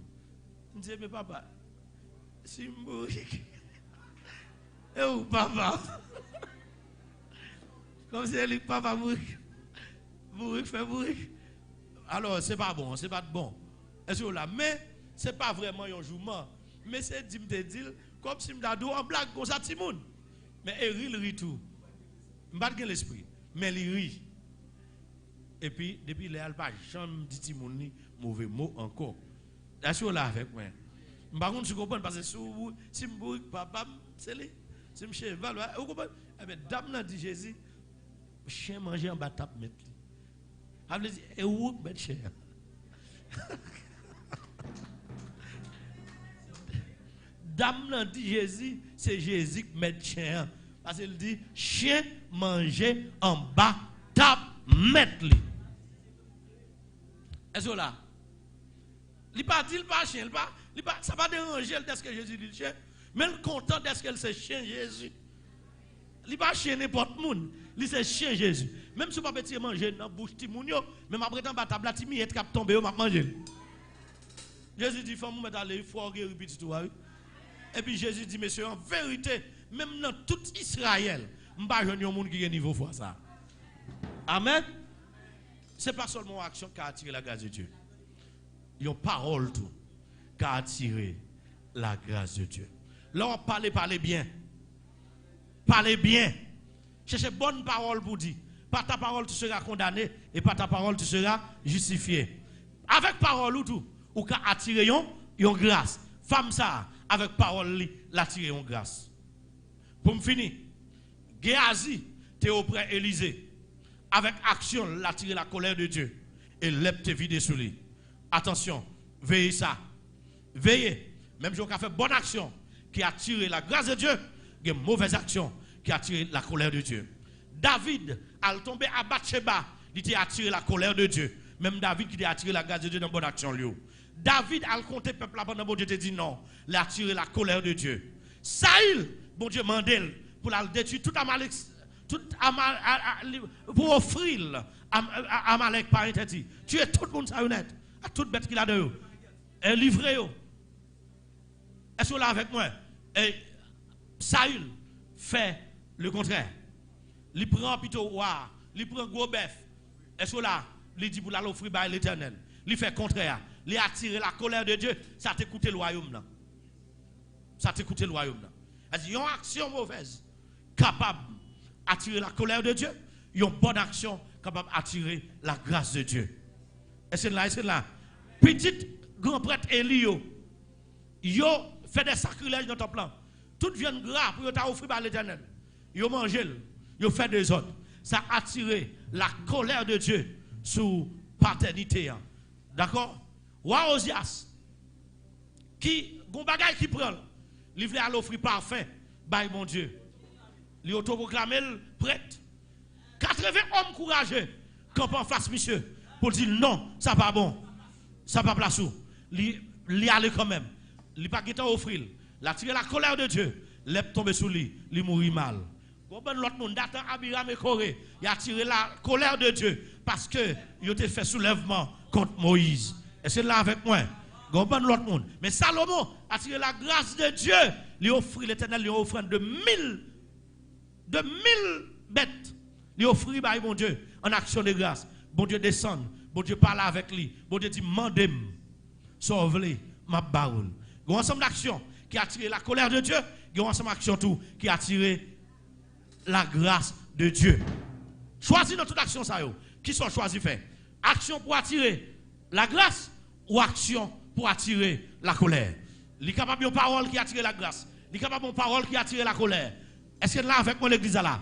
Je dis, mais papa, si je bourrique. Et où papa? Comme si elle papa bourrique. Bourrique fait bourrique. Alors, c'est pas bon, c'est pas bon. Est-ce que là? Mais, c'est pas vraiment un jouement. Mais c'est dit, comme si je me en blague comme ça, Timoun. Mais il rit tout. Je ne sais pas l'esprit. Mais il rit. Et puis, depuis là, il pas jamais dit Timoun mauvais mot encore. Est-ce que là avec moi? Je ne sais pas si vous comprenez, parce que si je ne papa, c'est lui. Si je suis vous comprenez? Eh bien, dame dit Jésus, chien manger en bas tape mettre. Elle dit, et où mettre chien? Dame dit Jésus, c'est Jésus qui met chien. Parce qu'il dit, chien manger en bas tape mettre. Est-ce que là? Il pas dit pas chien, ça va déranger d'est-ce que Jésus dit le chien, mais le content d'est-ce que c'est chien Jésus. Il pas chien n'importe monde, il c'est chien Jésus. Même si pas petit manger dans bouche ti moun yo, même après temps ba table ti miette cap tomber m'a manger. Jésus dit faut mettre aller faut guérir petit tout. Et puis Jésus dit monsieur en vérité, même dans tout Israël, m'pa joindre un monde qui a niveau foi ça. Amen. C'est pas seulement action qui a attiré la grâce de Dieu. Il y a une parole tout qui a attiré la grâce de Dieu. Là, on parlez bien. Parlez bien. Cherchez bonne parole pour dire. Par ta parole, tu seras condamné et par ta parole, tu seras justifié. Avec parole ou tout, ou qu'a attiré une grâce. Femme ça, avec parole, l'attirer une grâce. Pour me finir, Géasi, t'es auprès d'Élysée. Avec action, l'attirer la colère de Dieu. Et l'être vidé sous lui. Attention, veillez ça. Veillez. Même si on a fait bonne action qui a attiré la grâce de Dieu, il y a une mauvaise action qui a attiré la colère de Dieu. David a tombé à Bathsheba, il a attiré la colère de Dieu. Même David qui a attiré la grâce de Dieu dans bonne action. David a compté peuple là pendant bon Dieu te dit non, il a attiré la colère de Dieu. Saïl, bon Dieu mandel pour la détruire tout Amalek. Pour offrir Amalek par interdit. Tu es tout le monde ça honnête. À toute bête qu'il a de eux. Et livré eux. Est-ce que là avec moi? Et Saül fait le contraire. Il prend plutôt roi. Il prend gros bœuf. Est-ce que là? Il dit pour l'offrir par l'éternel. Il fait le contraire. Il a attiré la colère de Dieu. Ça t'a coûté le royaume là. Ça t'a coûté le royaume là. Il y a une action mauvaise capable attirer la colère de Dieu, il y a une bonne action capable d'attirer la grâce de Dieu. Et c'est là. Petit grand prêtre Élio, il fait des sacrilèges dans ton plan. Tout vient gras pour t'offrir par l'éternel. Il mange, il fait des autres. Ça a attiré la colère de Dieu sous paternité. D'accord? Roi Osias, qui, gon bagay qui prend, il voulait l'offrir parfum, by mon Dieu. Il autoproclamé prêtre. 80 hommes courageux campent en face, monsieur, pour dire non, ça pas bon, ça pas place où. Il allait quand même. Il pas qu'à offrir. Il a tiré la colère de Dieu. L'est tombé sous lui. Il mourit mal. L'autre monde, Dathan, Abiram et Corée, il a tiré la colère de Dieu parce que il a fait soulèvement contre Moïse. Et c'est là avec moi. L'autre monde. Mais Salomon a tiré la grâce de Dieu. Il a offert l'Éternel, il a offert de 1000 bêtes. Il a offert par mon Dieu en action de grâce. Bon Dieu descend. Bon Dieu parle avec lui. Bon Dieu dit, mandez-moi. Sauve-les, ma baroule. Il y a un ensemble d'actions qui a tiré la colère de Dieu. Il y a un ensemble d'actions tout qui a tiré la grâce de Dieu. Choisis dans toute action ça yo. Qui sont choisis faire? Action pour attirer la grâce ou action pour attirer la colère? Il est capable de parole qui attire la grâce. Il est capable de parole qui attire la colère. Est-ce que là avec moi l'église là?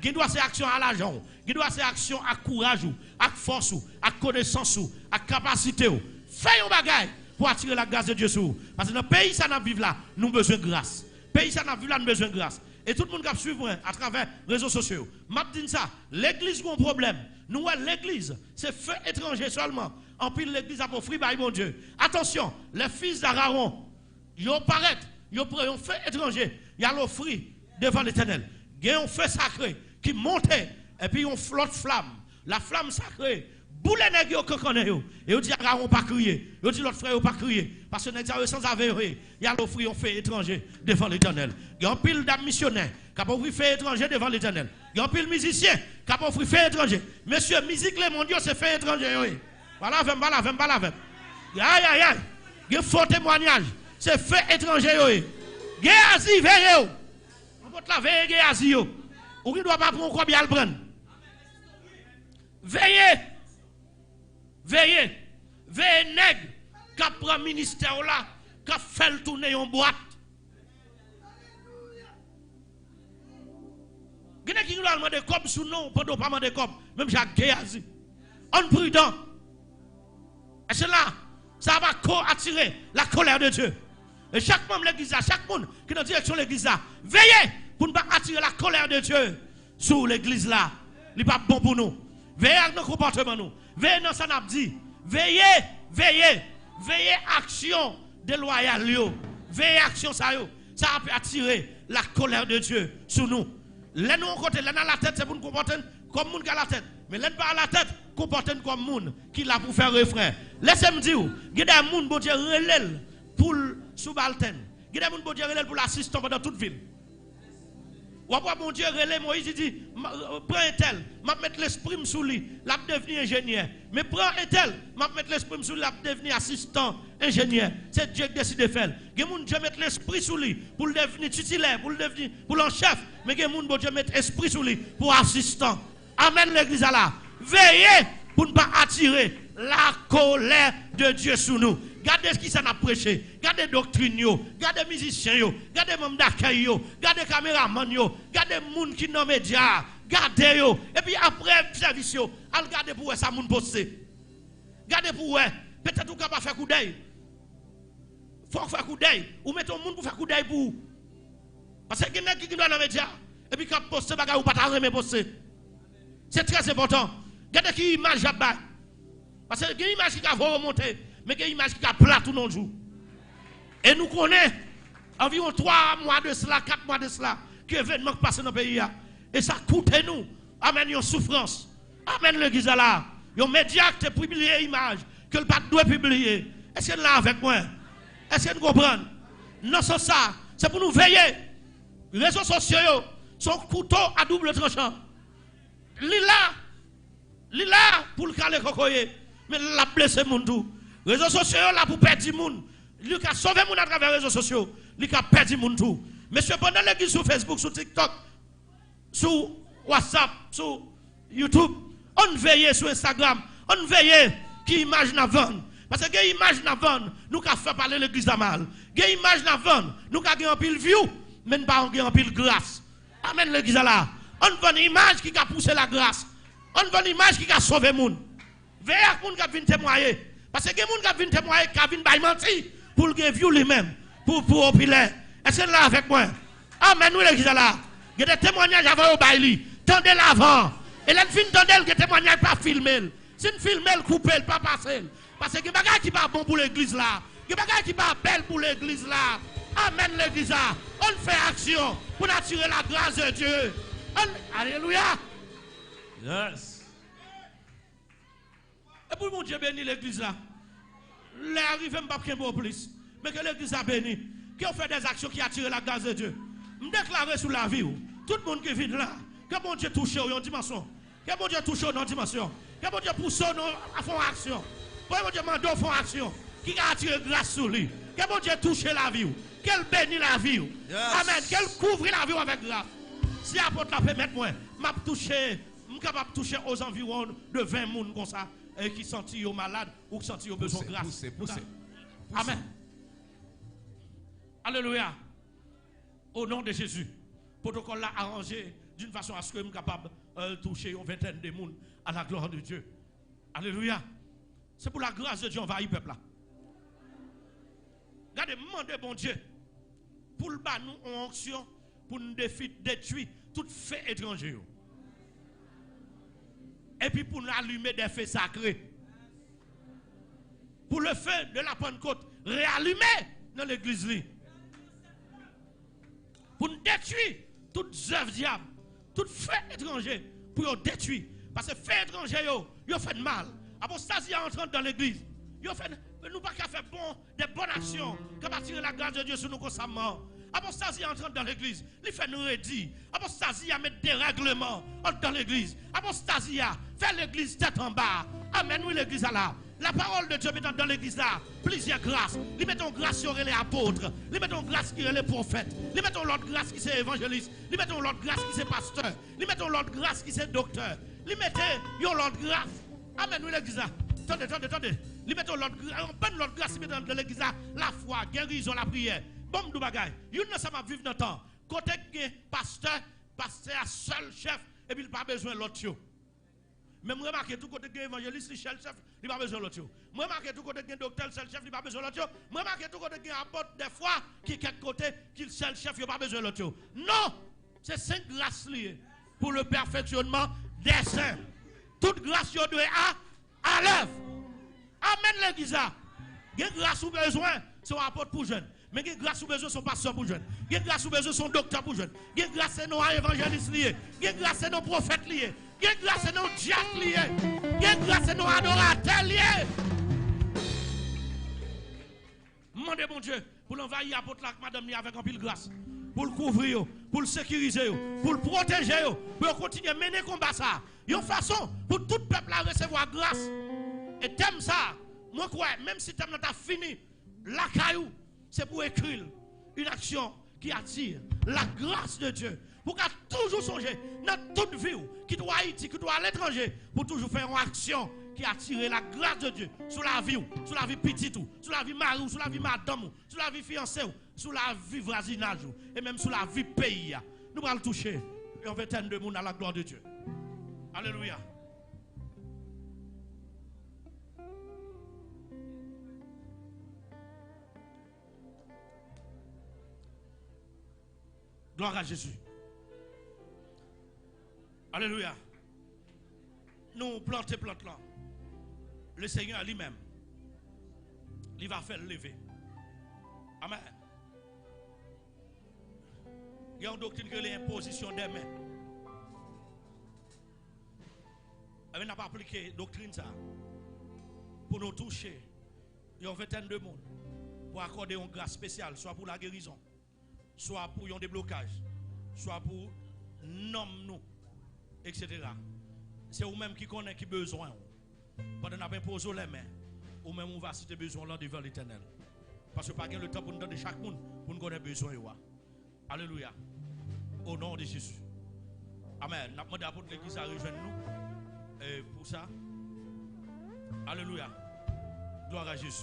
Qui doit faire action à l'argent, qui doit faire action à courage, à force, à connaissance, à capacité. Fais un bagage pour attirer la grâce de Dieu sur vous. Parce que dans le pays ça n'a vivre là, nous avons besoin de grâce. Le pays ça n'a vivre là, nous avons besoin de grâce. Et tout le monde qui suit à travers les réseaux sociaux. M'a dit ça, l'église a un problème. Nous, l'église, c'est feu étranger seulement. En pile, l'église a offert par mon Dieu. Attention, les fils d'Aaron, ils paraissent, ils ont un feu étranger. Ils ont offert devant l'Éternel. Il y a un feu sacré qui montait, et puis on flotte flamme. La flamme sacrée, boule les nègres qui connaissent. Et on dit à Aaron pas crier. On dit l'autre frère pas crier. Parce que les nègres sans avéré, il y a l'offrir un fait étranger devant l'Éternel. Il y a un pile d'âmes missionnaires qui a offert fait étranger devant l'Éternel. Il y a un pile musicien qui a offert fait étranger. Monsieur, musique les mondiaux, c'est fait étranger. Oui. Voilà, Aïe, aïe, aïe. Il y a un faux témoignage. C'est fait étranger. Oui. Géasi, veillez. On peut la veiller, Géasi. Ou qui ne doit pas prendre combien le prendre. Veillez. Veillez, nègre, qui prend le ministère là, qui fait le tourner en boîte. Vous avez qui doit demander comme sous nom, pas demander comme, même Jacques Géasi. En prudent. Et c'est là, ça va attirer la colère de Dieu. Et chaque membre de l'église, chaque monde qui est dans la direction de l'église, veillez pour ne pas attirer la colère de Dieu sur l'église là. Ce n'est pas bon pour nous. Veillez à nos comportements nous. Veillez dans ça n'a dit. Veillez action déloyale yo. Veillez action ça yo. Ça peut attirer la colère de Dieu sur nous. Là nous côté là dans la tête c'est pour nous comporter comme monde qui a la tête. Mais là pas à la tête, comporter comme monde qui l'a pour faire refrain. Laissez-moi dire, il y a des monde bon Dieu relève pour subalterne. Il y a des monde bon Dieu relève pour l'assistant dans toute ville. Ou après, mon Dieu, relève Moïse, il dit, prends un tel, m'a mettre l'esprit sous lui, l'a devenu ingénieur. Mais prends un tel, m'a mettre l'esprit sous lui, l'a devenu assistant ingénieur. C'est Dieu qui décide de faire. Il y a des gens qui mettent l'esprit sous lui pour le devenir titulaire, pour le devenir pour l'en chef. Mais il y a des gens qui mettent l'esprit sous lui pour assistant. Amen l'église là. Veillez pour ne pas attirer la colère de Dieu sur nous. Gardez ce qui s'en a prêché. Gardez doctrine, gardez musiciens, gardez membres d'accueil, gardez caméramans, gardez gens qui sont médias, gardez yo. Et puis après le service, allez garder pour ça moun poster. Gardez pour peut-être vous capable faire coup d'œil. Faut faire coup d'œil ou mettez monde pour faire coup d'œil pour. Parce que quelqu'un qui doit dans les médias et puis qui poster bagay ou pas ta poster. C'est très important. Gardez qui image à bas. Parce que il y a une image qui va remonter. Mais il y a une image qui a plat tout le jour. Et nous connaissons environ 3 mois de cela, 4 mois de cela, que l'événement passe dans le pays. Et ça coûte nous. Amen, une souffrance. Amen, l'église là. Il y a un média qui a publié une image que le pape doit publier. Est-ce que là avec moi? Est-ce que vous comprenez? Non, c'est ça. C'est pour nous veiller. Les réseaux sociaux sont couteaux à double tranchant. Lila pour le caler cocoyer. Mais la blessé mon tout. Les réseaux sociaux là pour perdre du monde. Il a sauvé mon à travers les réseaux sociaux. Il a perdu mon tout. Monsieur, pendant l'église sur Facebook, sur TikTok, sur WhatsApp, sur YouTube, on veille sur Instagram, on veille qui image n'a vendre. Parce que les images n'a vendre, nous avons fait parler l'église à mal. Les images n'a vendre, nous avons gagné un pile view, mais nous avons gagné un pile grâce. Amen l'église là. On veut une image qui a poussé la grâce. On veut une image qui a sauvé le monde. Veillez à ce qui vient témoigner. Parce que les gens qui viennent témoigner, qui viennent mentir pour le view lui-même, pour opiler. Est-ce que là avec moi? Amen, nous l'église là. Il y a des témoignages avant au baili. Tendez l'avant. Et là, fin tendez le témoignage pas filmer. Si une filmer, couper, pas passer. Parce que les bagages qui pas bon pour l'église là. Les bagages qui pas belle pour l'église là. Amen l'église. On fait action pour attirer la grâce de Dieu. Alléluia. Yes. Et pour mon Dieu béni l'église là. Les arrivés ne peuvent pas plus. Mais que l'église a béni. Qui ont fait des actions qui attirent la grâce de Dieu. Je déclare sur la vie. Tout le monde qui vit là. Que mon Dieu touche dans une dimension. Que mon Dieu touche dans une dimension. Que mon Dieu pousse à faire action. Que mon Dieu mande à faire action. Qui a attiré grâce sur lui. Que mon Dieu touche la vie. Qu'elle bénit la vie. Yes. Amen. Qu'elle couvre la vie avec grâce. Si l'apôtre la permet, moi, je suis capable de toucher aux environs de 20 personnes comme ça. Et qui sentent malades ou qui sentent besoin de grâce. Poussez. Amen. Alléluia. Au nom de Jésus. Le protocole l'a arrangé d'une façon à ce que je suis capable de toucher une vingtaine de monde à la gloire de Dieu. Alléluia. C'est pour la grâce de Dieu on va y peuple là. Regardez, demandez bon Dieu pour le bas nous en action pour nous détruire tout fait étranger. Et puis pour nous allumer des feux sacrés. Pour le feu de la Pentecôte réallumer dans l'église. Pour nous détruire toutes œuvres diables, toutes feux étrangers, pour nous détruire. Parce que feux étrangers, ils fait mal. Apostasie entrant dans l'église. Nous pas qu'à faire des bonnes actions, qu'à attirer la grâce de Dieu sur nous constamment. Apostasie entrant dans l'église, il fait nous redire. Apostasie a mettre des règlements dans l'église. Apostasie a fait l'église tête en bas. Amen, nous l'église là. La parole de Dieu mettant dans l'église là, plusieurs grâces. Ils mettent grâce sur les apôtres. Ils mettent grâce qui est les prophètes. Ils mettent l'autre grâce qui c'est évangéliste. Ils mettent l'autre grâce qui c'est pasteur. Ils mettent l'autre grâce qui c'est docteur. Ils mettent l'autre grâce. Amen, nous l'église là. Attendez. Ils mettent l'autre grâce, ils mettent dans l'église là, la foi, guérison, la prière. Bon, nous bagaille. Ils ne savent pas vivre dans le temps. Côté pasteur seul chef, et puis il n'a pas besoin de l'autre. Mais moi, remarquez tout côté évangéliste, le seul chef, il n'a pas besoin de l'autre. Moi, remarquez tout côté docteur, le seul chef, il n'a pas besoin de l'autre. Moi, remarquez tout côté apôtre, des fois, qui est quelque côté, qui le seul chef, il n'a pas besoin de l'autre. Non! C'est 5 grâces liées pour le perfectionnement des saints. Toute grâce, doit à l'œuvre. Amen, l'église. Il y a grâce ou besoin, c'est un apôtre pour jeune. Mais il y a grâce ou besoin, son pasteur pour jeune. Il y a grâce ou besoin, son docteur pour jeune. Il y a grâce à nos évangélistes liés. Il y a grâce à nos prophètes liés. Il y a grâce à nos diacres liés. Il y a grâce à nos adorateurs liés. Demandez mon Dieu pour l'envahir apôtre là, madame avec un pile grâce. Pour le couvrir, pour le sécuriser, pour le protéger, pour continuer à mener le combat ça. Il y a une façon pour tout le peuple à recevoir grâce. Et thème ça, moi quoi, même si thème n'a fini, la caillou, c'est pour écrire une action qui attire la grâce de Dieu. Pour qu'à toujours songer dans toute vie, qui doit à Haïti, qui doit à l'étranger, pour toujours faire une action qui attire la grâce de Dieu sur la vie, sur la vie petite, sur la vie mari, sur la vie madame, sur la vie fiancée, sur la vie voisinage, et même sur la vie pays. Nous allons le toucher et on va éteindre de monde à la gloire de Dieu. Alléluia. Gloire à Jésus. Alléluia. Nous plantons là. Le Seigneur lui-même, il va faire lever. Amen. Il y a une doctrine qui est l'imposition des mains. On n'a pas appliqué la doctrine ça. Pour nous toucher, il y a une vingtaine de monde. Pour accorder une grâce spéciale, soit pour la guérison, soit pour un déblocage, soit pour nous, etc. C'est vous-même qui connaissez qui besoin. Pendant qu'on a imposé les mains, ou même on va citer besoin là devant l'Éternel. Parce que pas le temps pour nous donner chaque monde pour nous connaître besoin. Alléluia. Au nom de Jésus. Amen. Nous avons demandé à l'église à rejoindre nous. Et pour ça, alléluia. Gloire à Jésus.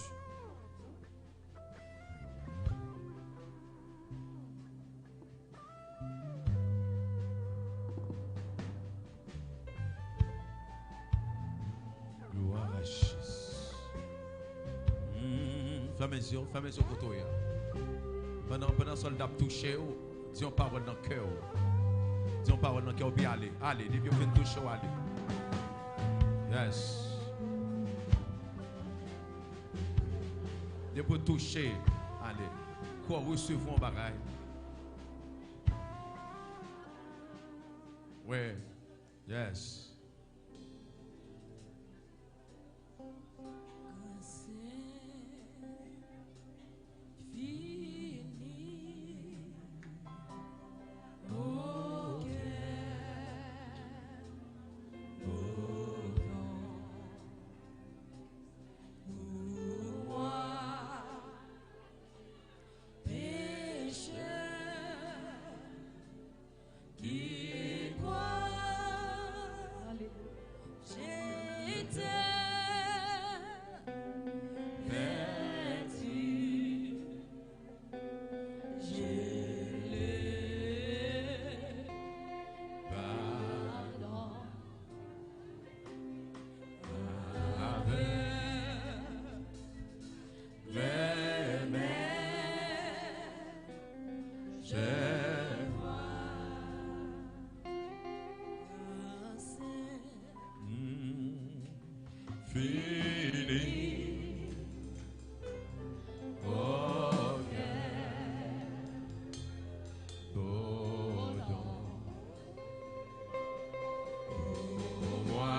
Gloire à Jésus. Fermez les yeux pour toi. Pendant que le soldat touché, dis une parole dans le cœur. Dis une parole dans le cœur. Bien allez. Allez, depuis que vous touchez, allez. Yes. Depuis que vous touchez, allez. encore recevoir un bagage. Ouais. Yes. Fini. Oh, yeah. Pardon. Pour moi,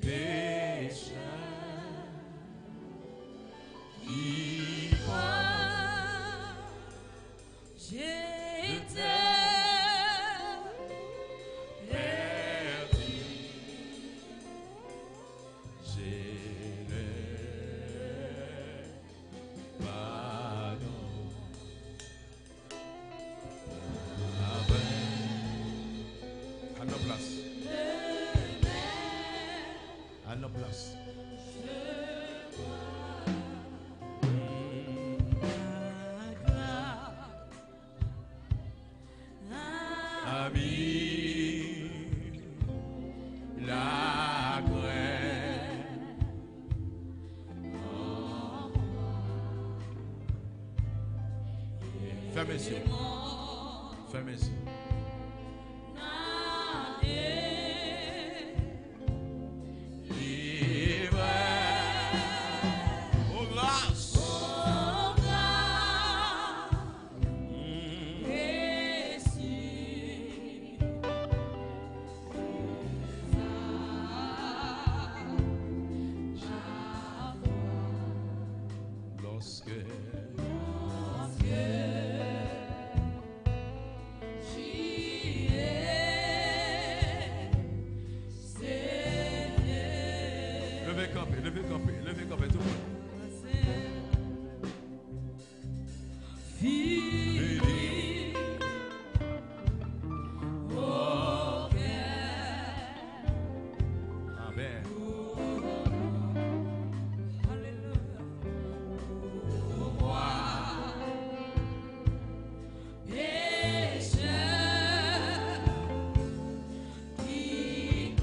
pécheur, qui croit, j'étais. À nos places. Ami, la graine. Fermez les yeux. Fermez les yeux. Levez campé, tout le monde. Fini. Oh, yeah. Amen. Alléluia. Pour moi, pécheur, qui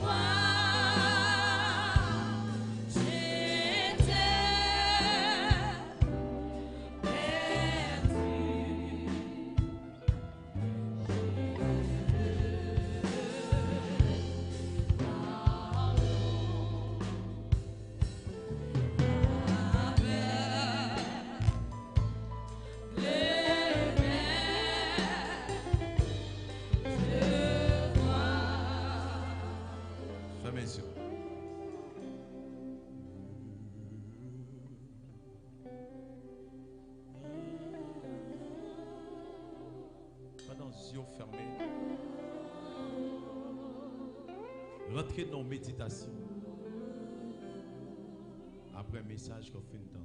pendant les yeux fermés, rentrez dans la méditation après un message qu'on fait entendre.